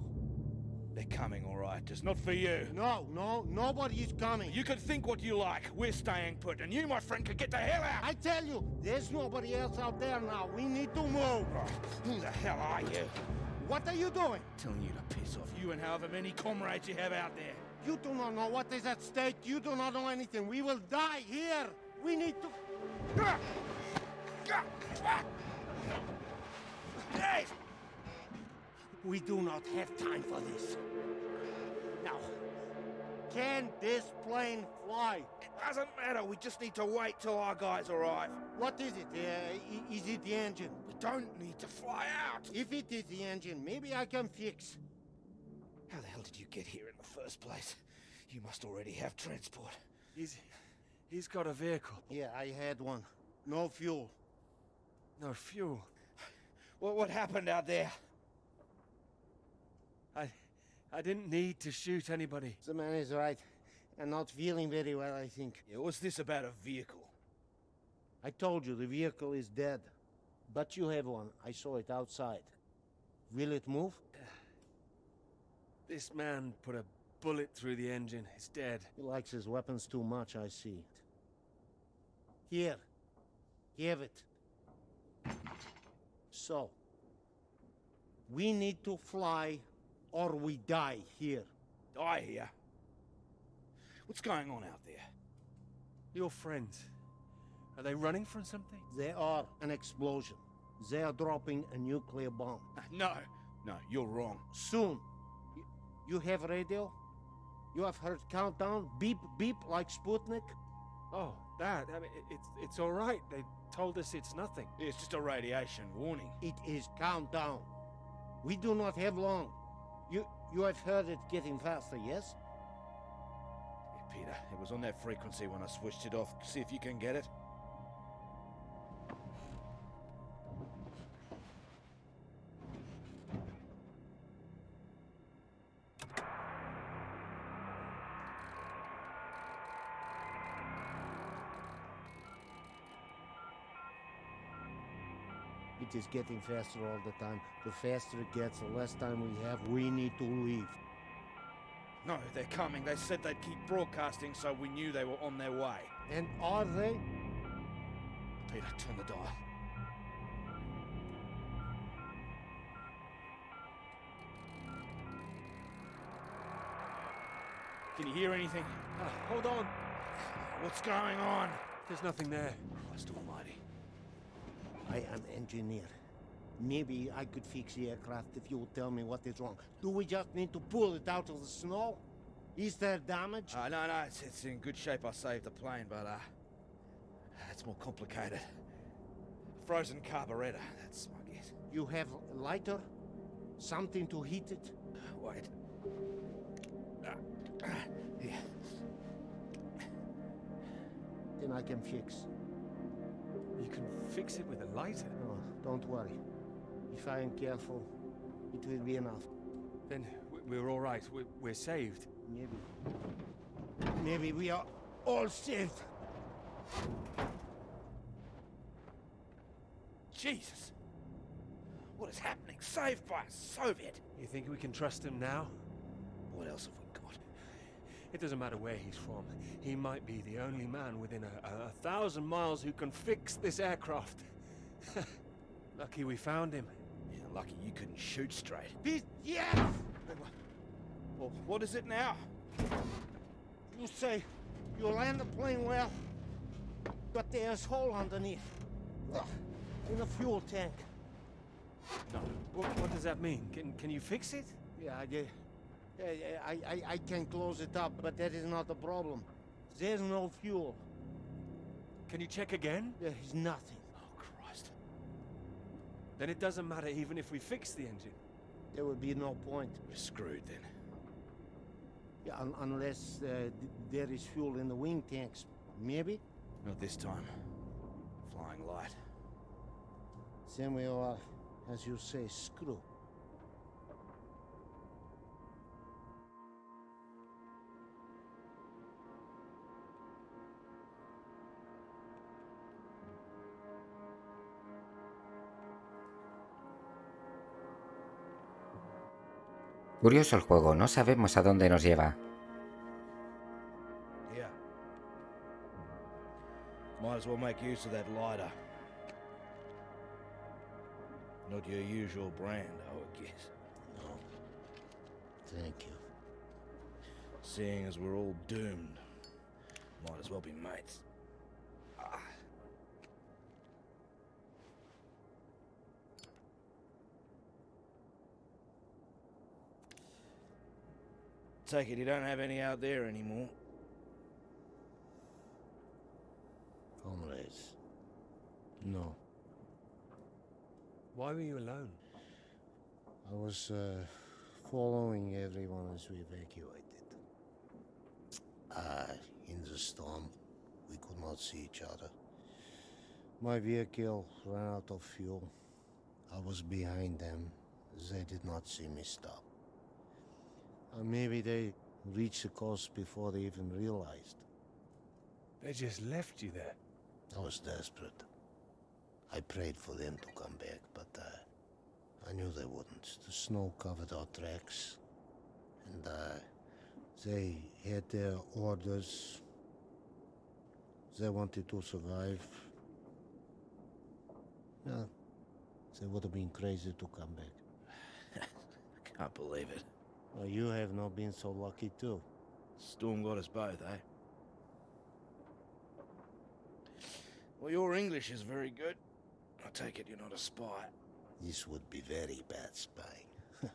They're coming, all right. Just not for you. No, nobody is coming. You can think what you like. We're staying put. And you, my friend, can get the hell out. I tell you, there's nobody else out there now. We need to move. Who the hell are you? What are you doing? Telling you to piss off. You and however many comrades you have out there. You do not know what is at stake. You do not know anything. We will die here. We need to... We do not have time for this. Now, can this plane fly? It doesn't matter. We just need to wait till our guys arrive. What is it? Is it the engine? We don't need to fly out. If it is the engine, maybe I can fix. How the hell did you get here in the first place? You must already have transport. He's got a vehicle. Yeah, I had one. No fuel. No fuel? What happened out there? I didn't need to shoot anybody. The man is right. I'm not feeling very well, I think. Yeah, what's this about a vehicle? I told you, the vehicle is dead. But you have one. I saw it outside. Will it move? This man put a bullet through the engine. He's dead. He likes his weapons too much, I see. Here. Have it. So. We need to fly, or we die here. Die here? What's going on out there? Your friends. Are they running from something? They are an explosion. They are dropping a nuclear bomb. No, you're wrong. Soon. You have radio? You have heard countdown? Beep, beep, like Sputnik? Oh, that. I mean, it's all right. They told us it's nothing. It's just a radiation warning. It is countdown. We do not have long. You have heard it getting faster, yes? Yeah, Peter, it was on that frequency when I switched it off. See if you can get it. It is getting faster all the time. The faster it gets, the less time we have. We need to leave. No, they're coming. They said they'd keep broadcasting, so we knew they were on their way. And are they? Peter, turn the dial. Can you hear anything? Hold on. What's going on? There's nothing there. Christ almighty. I am engineer. Maybe I could fix the aircraft if you would tell me what is wrong. Do we just need to pull it out of the snow? Is there damage? No, it's in good shape. I saved the plane, but it's more complicated. Frozen carburetor, that's my guess. You have a lighter? Something to heat it? Wait. Here. Then I can fix. You can fix it with a lighter? No, don't worry. If I am careful, it will be enough. Then we're all right. We're saved. Maybe we are all saved. Jesus! What is happening? Saved by a Soviet! You think we can trust him now? What else have we got? It doesn't matter where he's from. He might be the only man within a 1,000 miles who can fix this aircraft. Lucky we found him. Yeah, lucky you couldn't shoot straight. Yes! Well, what is it now? You say you land the plane well, but there's a hole underneath. In the fuel tank. No. What does that mean? Can you fix it? Yeah, I can close it up, but that is not the problem. There's no fuel. Can you check again? There is nothing. Oh, Christ. Then it doesn't matter even if we fix the engine. There would be no point. We're screwed then. Yeah, unless there is fuel in the wing tanks. Maybe? Not this time. Flying light. Then we are, as you say, screwed. Curioso el juego, no sabemos a dónde nos lleva. Yeah. Might as well make use of that lighter. Not your usual brand, I would guess. No. Thank you. Seeing as we're all doomed, might as well be mates. Take it you don't have any out there anymore. Comrades. No. Why were you alone? I was following everyone as we evacuated. In the storm, we could not see each other. My vehicle ran out of fuel. I was behind them. They did not see me stop. Maybe they reached the coast before they even realized. They just left you there. I was desperate. I prayed for them to come back, but I knew they wouldn't. The snow covered our tracks, and they had their orders. They wanted to survive. Well, they would have been crazy to come back. Can't believe it. Well, you have not been so lucky too. Storm got us both, eh? Well, your English is very good. I take it you're not a spy. This would be very bad spying.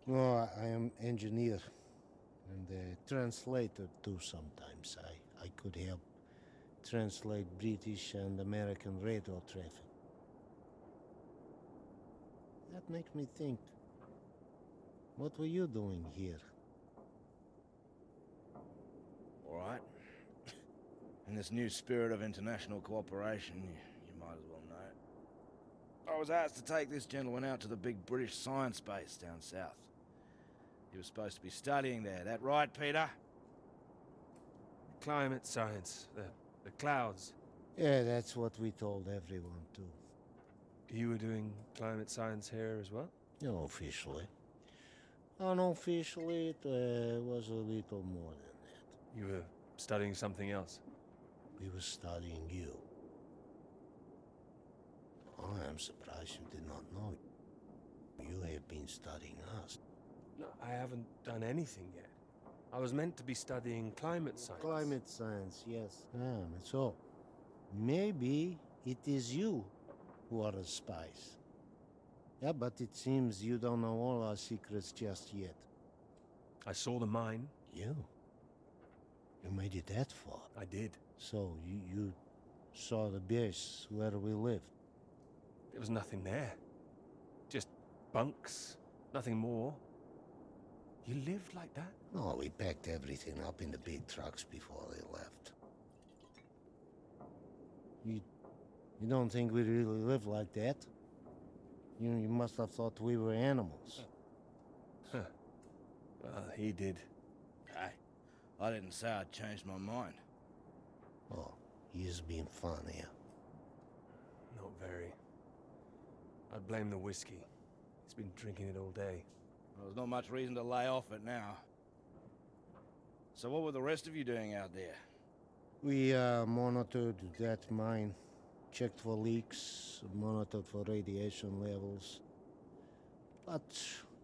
No, I am engineer and a translator too sometimes. I could help translate British and American radio traffic. That makes me think. What were you doing here? All right. In this new spirit of international cooperation, you might as well know it. I was asked to take this gentleman out to the big British science base down south. He was supposed to be studying there. That right, Peter? Climate science, the clouds. Yeah, that's what we told everyone too. You were doing climate science here as well? No, officially. Unofficially, it was a little more than that. You were studying something else? We were studying you. I am surprised you did not know. You have been studying us. No, I haven't done anything yet. I was meant to be studying climate science. Climate science, yes. So, maybe it is you who are the spies. Yeah, but it seems you don't know all our secrets just yet. I saw the mine. You? You made it that far? I did. So, you saw the base where we lived? There was nothing there. Just bunks. Nothing more. You lived like that? No, we packed everything up in the big trucks before they left. You don't think we really lived like that? You must have thought we were animals. Huh. Well, he did. Hey, I didn't say I'd changed my mind. Oh, he is being fun here. Not very. I'd blame the whiskey. He's been drinking it all day. Well, there's not much reason to lay off it now. So what were the rest of you doing out there? We monitored that mine, checked for leaks, monitored for radiation levels. But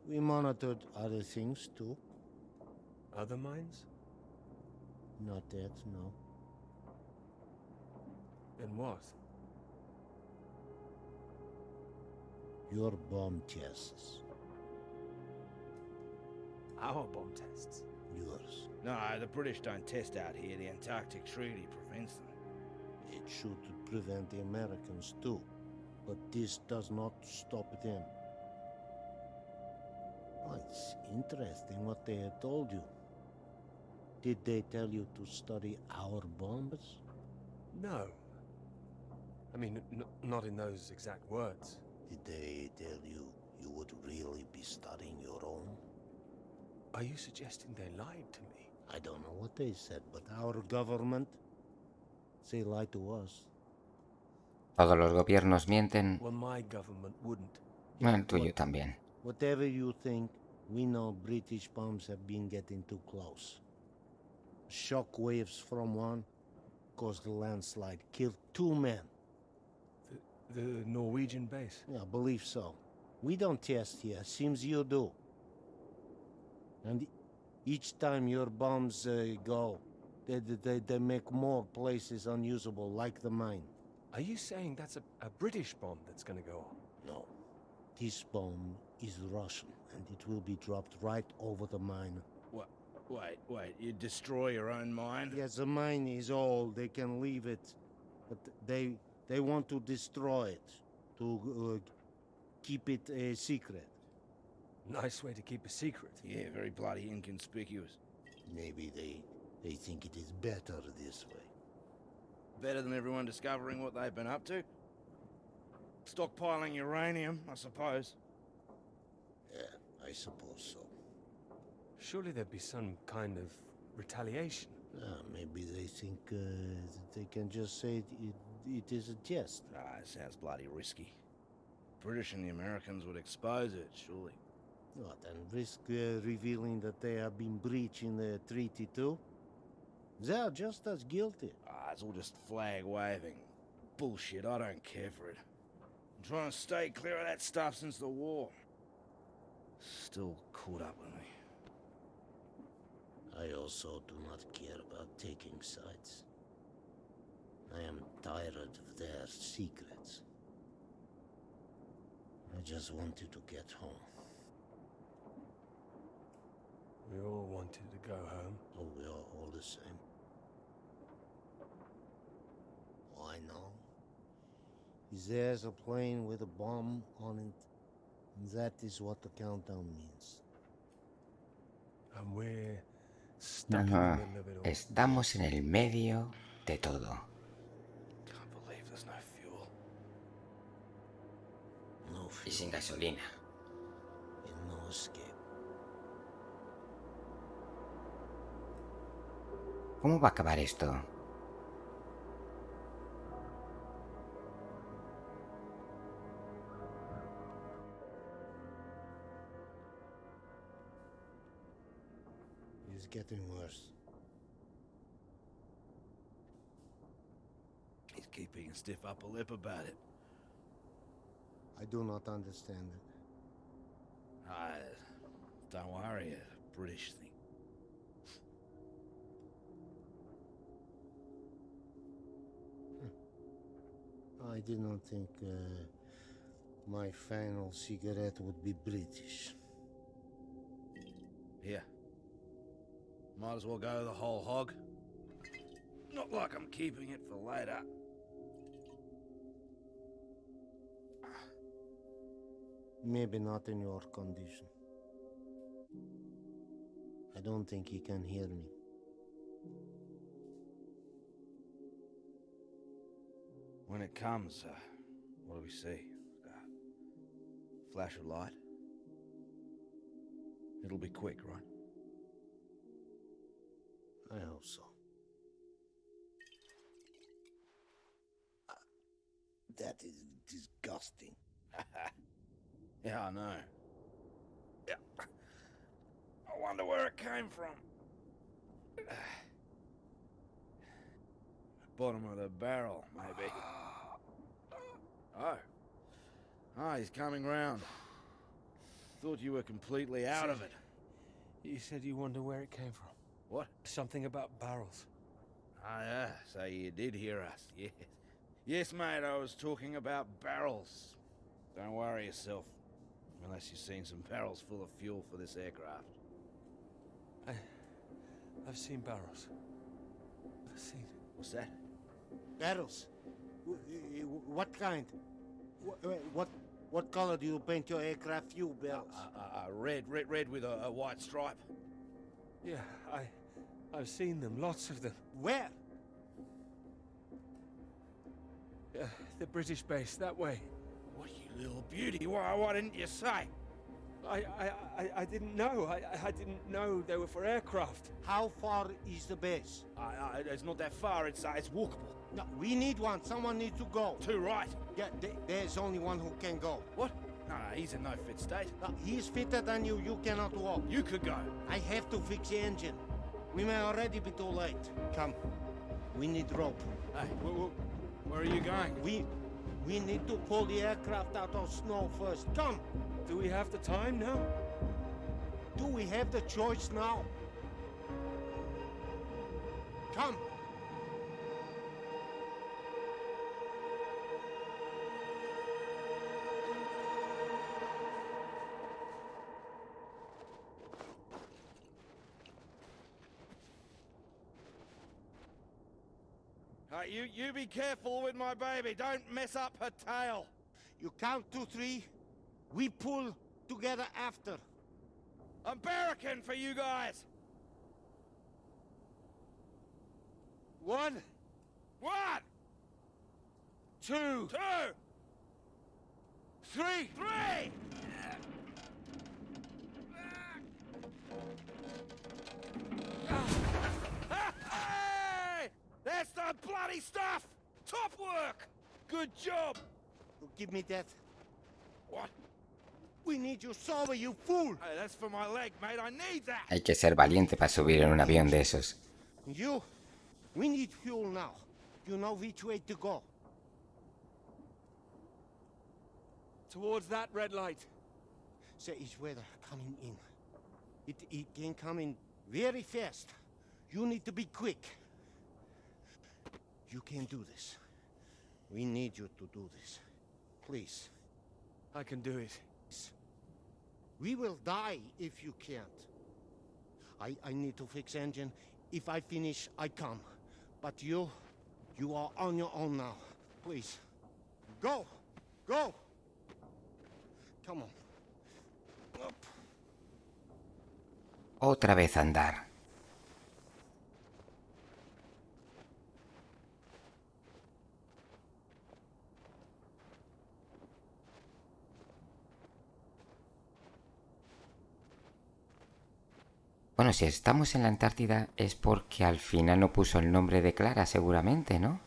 we monitored other things too. Other mines? Not that, no. Then what? Your bomb tests. Our bomb tests? Yours. No, the British don't test out here. The Antarctic Treaty prevents them. It should prevent the Americans too. But this does not stop them. Oh, it's interesting what they have told you. Did they tell you to study our bombs? No. I mean, not in those exact words. Did they tell you you would really be studying your own? Are you suggesting they lied to me? I don't know what they said, but our government, they lied to us. Todos los gobiernos mienten. Well, my government wouldn't. El tuyo también. Whatever you think, we know British bombs have been getting too close. Shock waves from one caused a landslide, killed 2 men. The Norwegian base? Yeah, I believe so. We don't test here, seems you do. And each time your bombs go, they make more places unusable, like the mine. Are you saying that's a British bomb that's gonna go off? No. This bomb is Russian, and it will be dropped right over the mine. What? Wait, you destroy your own mine? Yes, the mine is old, they can leave it. But they want to destroy it, to keep it a secret. Nice way to keep a secret. Yeah, very bloody inconspicuous. Maybe they think it is better this way. Better than everyone discovering what they've been up to? Stockpiling uranium, I suppose. Yeah, I suppose so. Surely there'd be some kind of retaliation. Maybe they think that they can just say it is a jest. It sounds bloody risky. British and the Americans would expose it, surely. What, and risk revealing that they have been breaching the treaty too? They are just as guilty. It's all just flag waving. Bullshit, I don't care for it. I'm trying to stay clear of that stuff since the war. Still caught up with me. I also do not care about taking sides. I am tired of their secrets. I just wanted to get home. We all wanted to go home. Oh, we are all the same. Why now? Is there's a plane with a bomb on it, and that is what the countdown means. And we're stuck in the middle of it all. Estamos en el medio de todo. Can't believe there's no fuel. No Y fuel sin gasolina. and no escape. ¿Cómo va a acabar esto? It's getting worse. He's keeping a stiff upper lip about it. I do not understand it. Don't worry, a British thing. I did not think my final cigarette would be British. Here. Might as well go the whole hog. Not like I'm keeping it for later. Maybe not in your condition. I don't think he can hear me. When it comes, what do we see? Flash of light? It'll be quick, right? I hope so. That is disgusting. Yeah, I know. Yeah. I wonder where it came from. Bottom of the barrel, maybe. Oh, he's coming round. Thought you were completely out of it. You said you wonder where it came from. What? Something about barrels. Yeah, so you did hear us, yes. Yes, mate, I was talking about barrels. Don't worry yourself. Unless you've seen some barrels full of fuel for this aircraft. I've seen barrels. I've seen... What's that? Barrels? What kind? What color do you paint your aircraft fuel barrels? Red with a white stripe. Yeah, I've seen them, lots of them. Where? The British base, that way. What, you little beauty? Why didn't you say? I didn't know. I didn't know they were for aircraft. How far is the base? It's not that far. It's walkable. No, we need one. Someone needs to go. Too right. Yeah, there's only one who can go. What? No, he's in no fit state. No, he's fitter than you. You cannot walk. You could go. I have to fix the engine. We may already be too late. Come. We need rope. Hey, where are you going? We need to pull the aircraft out of snow first. Come. Do we have the time now? Do we have the choice now? Come. You be careful with my baby. Don't mess up her tail. You count 2, 3. We pull together after. I'm barricading for you guys. 1, 1, 2, 2, 3. 3. Hey! That's the bloody stuff! Top work! Good job! Give me that. What? We need your saber, you fool! Hey, that's for my leg, mate. I need that! Hay que ser valiente para subir en un avión de esos. You, we need fuel now. You know which way to go. Towards that red light. There is weather coming in. It can come in very fast. You need to be quick. You can do this. We need you to do this. Please. I can do it. We will die if you can't. I need to fix engine. If I finish, I come. But you are on your own now. Please. Go! Go! Come on. Up. Otra vez a andar. Bueno, si estamos en la Antártida es porque al final no puso el nombre de Clara, seguramente, ¿no?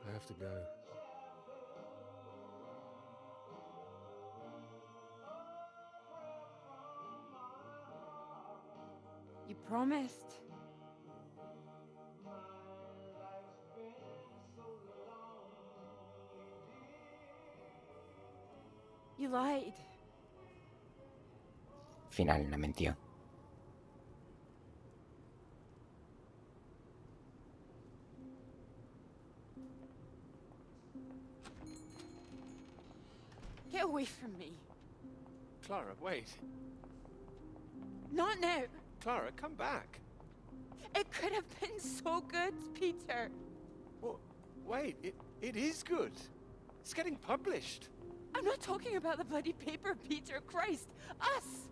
I have to go. You promised. You lied. Final no mintió. Get away from me. Clara, wait. Not now. Clara, come back. It could have been so good, Peter. Well, wait, it is good. It's getting published. I'm not talking about the bloody paper, Peter. Christ. Us.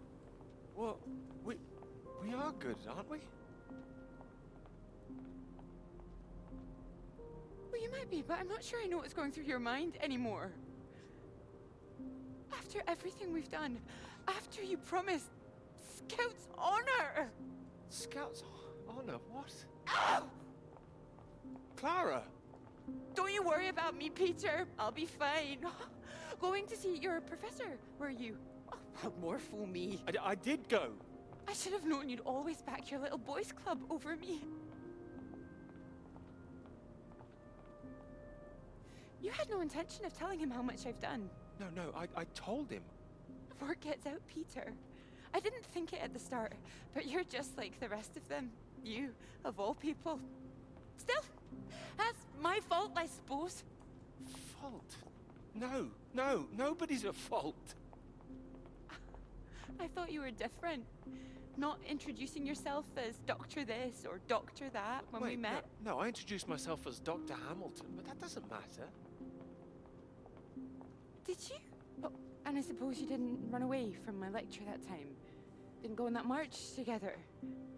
Well, we are good, aren't we? Well, you might be, but I'm not sure I know what's going through your mind anymore. After everything we've done, after you promised Scout's honor. Scout's honor? What? Ow! Clara! Don't you worry about me, Peter. I'll be fine. Going to see your professor, were you? Oh, what more fool me? I did go. I should have known you'd always back your little boys club over me. You had no intention of telling him how much I've done. No, I told him. Word gets out, Peter. I didn't think it at the start, but you're just like the rest of them. You, of all people. Still, that's my fault, I suppose. Fault? No, nobody's at fault. I thought you were different. Not introducing yourself as Doctor this or Doctor that when we met. No, I introduced myself as Dr. Hamilton, but that doesn't matter. Did you? Oh, and I suppose you didn't run away from my lecture that time. Didn't go on that march together.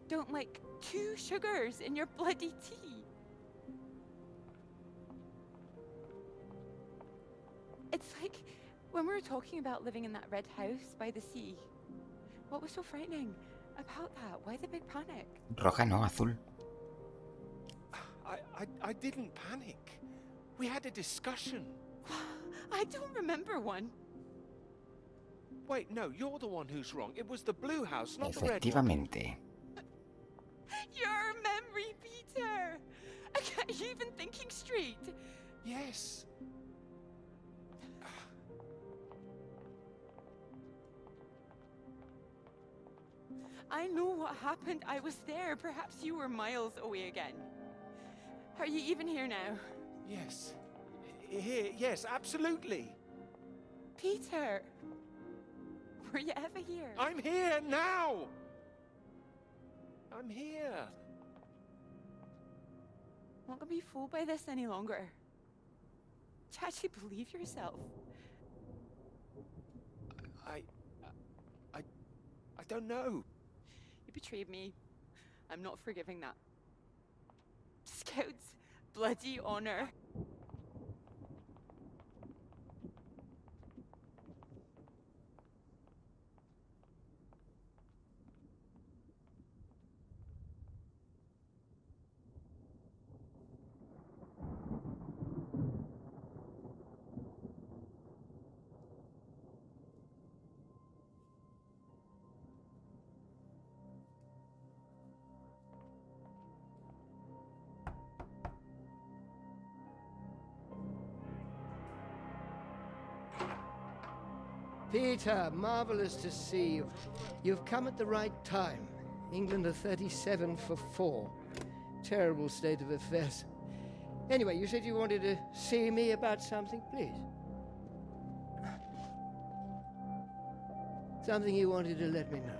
Don't like 2 sugars in your bloody tea. It's like when we were talking about living in that red house by the sea. What was so frightening about that? Why the big panic? Roja no, azul. I didn't panic. We had a discussion. I don't remember one. Wait, no, you're the one who's wrong. It was the blue house, not the red one. Efectivamente. Your memory, Peter! Are you even thinking straight? Yes. I know what happened. I was there. Perhaps you were miles away again. Are you even here now? Yes. Here, yes, absolutely. Peter! Were you ever here? I'm here now! I'm here. I'm not gonna be fooled by this any longer. Do you actually believe yourself? I don't know. You betrayed me. I'm not forgiving that. Scout's bloody honor. Peter, marvelous to see you. You've come at the right time. England are 37 for 4. Terrible state of affairs. Anyway, you said you wanted to see me about something, please. Something you wanted to let me know.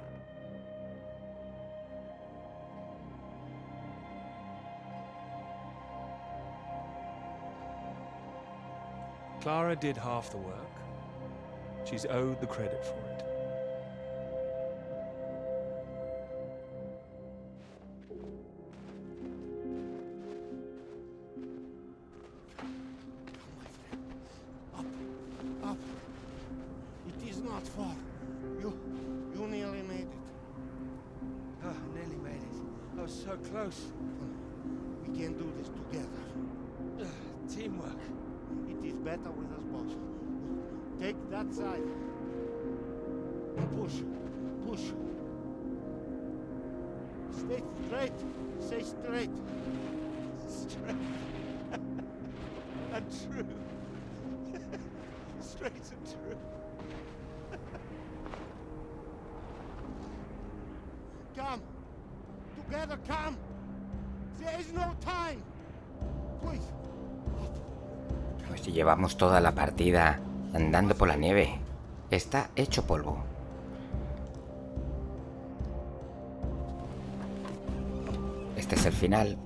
Clara did half the work. She's owed the credit for it. Up. It is not far. You nearly made it. Oh, nearly made it. I was so close. We can do this together. Teamwork. It is better with us both. Take that side. And push. Stay straight. Stay straight. Straight. And true. Straight and true. Come. Together, come. There is no time. Please. Pues si llevamos toda la partida andando por la nieve. Está hecho polvo. Este es el final.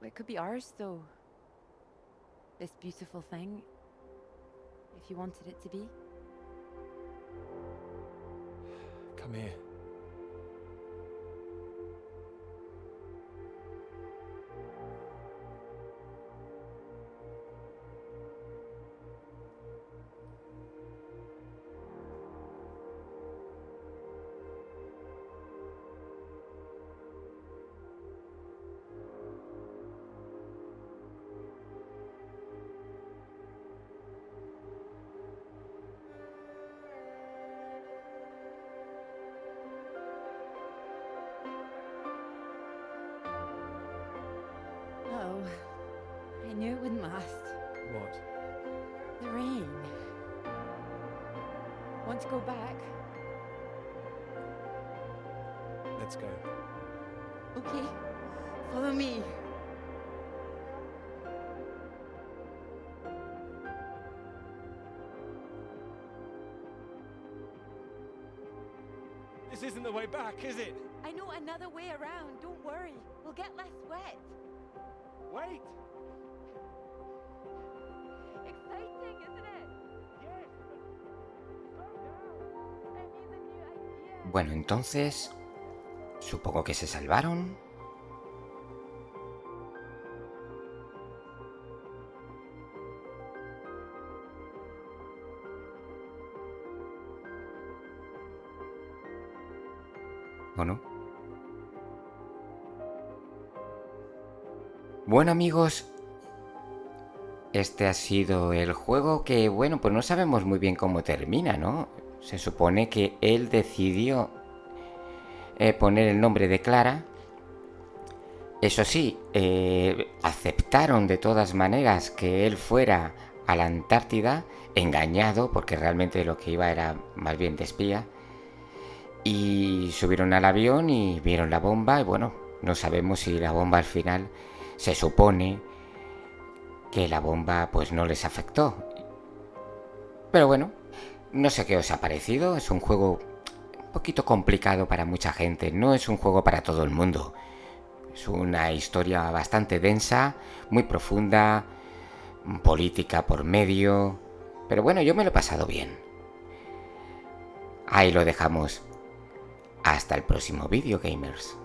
It could be ours, though. This beautiful thing. If you wanted it to be. Come here. I knew it wouldn't last. What? The rain. to go back. Let's go. Okay, follow me. This isn't the way back, is it? I know another way around. Don't worry. We'll get less wet. Wait! Exciting, isn't it? Yes, but slow down. It needs a new idea. Bueno, entonces, supongo que se salvaron. ¿O no? Bueno, amigos, este ha sido el juego que, bueno, pues no sabemos muy bien cómo termina, ¿no? Se supone que él decidió poner el nombre de Clara. Eso sí, aceptaron de todas maneras que él fuera a la Antártida, engañado, porque realmente lo que iba era más bien de espía. Y subieron al avión y vieron la bomba y bueno, no sabemos si la bomba al final, se supone que la bomba pues no les afectó. Pero bueno, no sé qué os ha parecido, es un juego un poquito complicado para mucha gente, no es un juego para todo el mundo. Es una historia bastante densa, muy profunda, política por medio, pero bueno, yo me lo he pasado bien. Ahí lo dejamos. Hasta el próximo vídeo, gamers.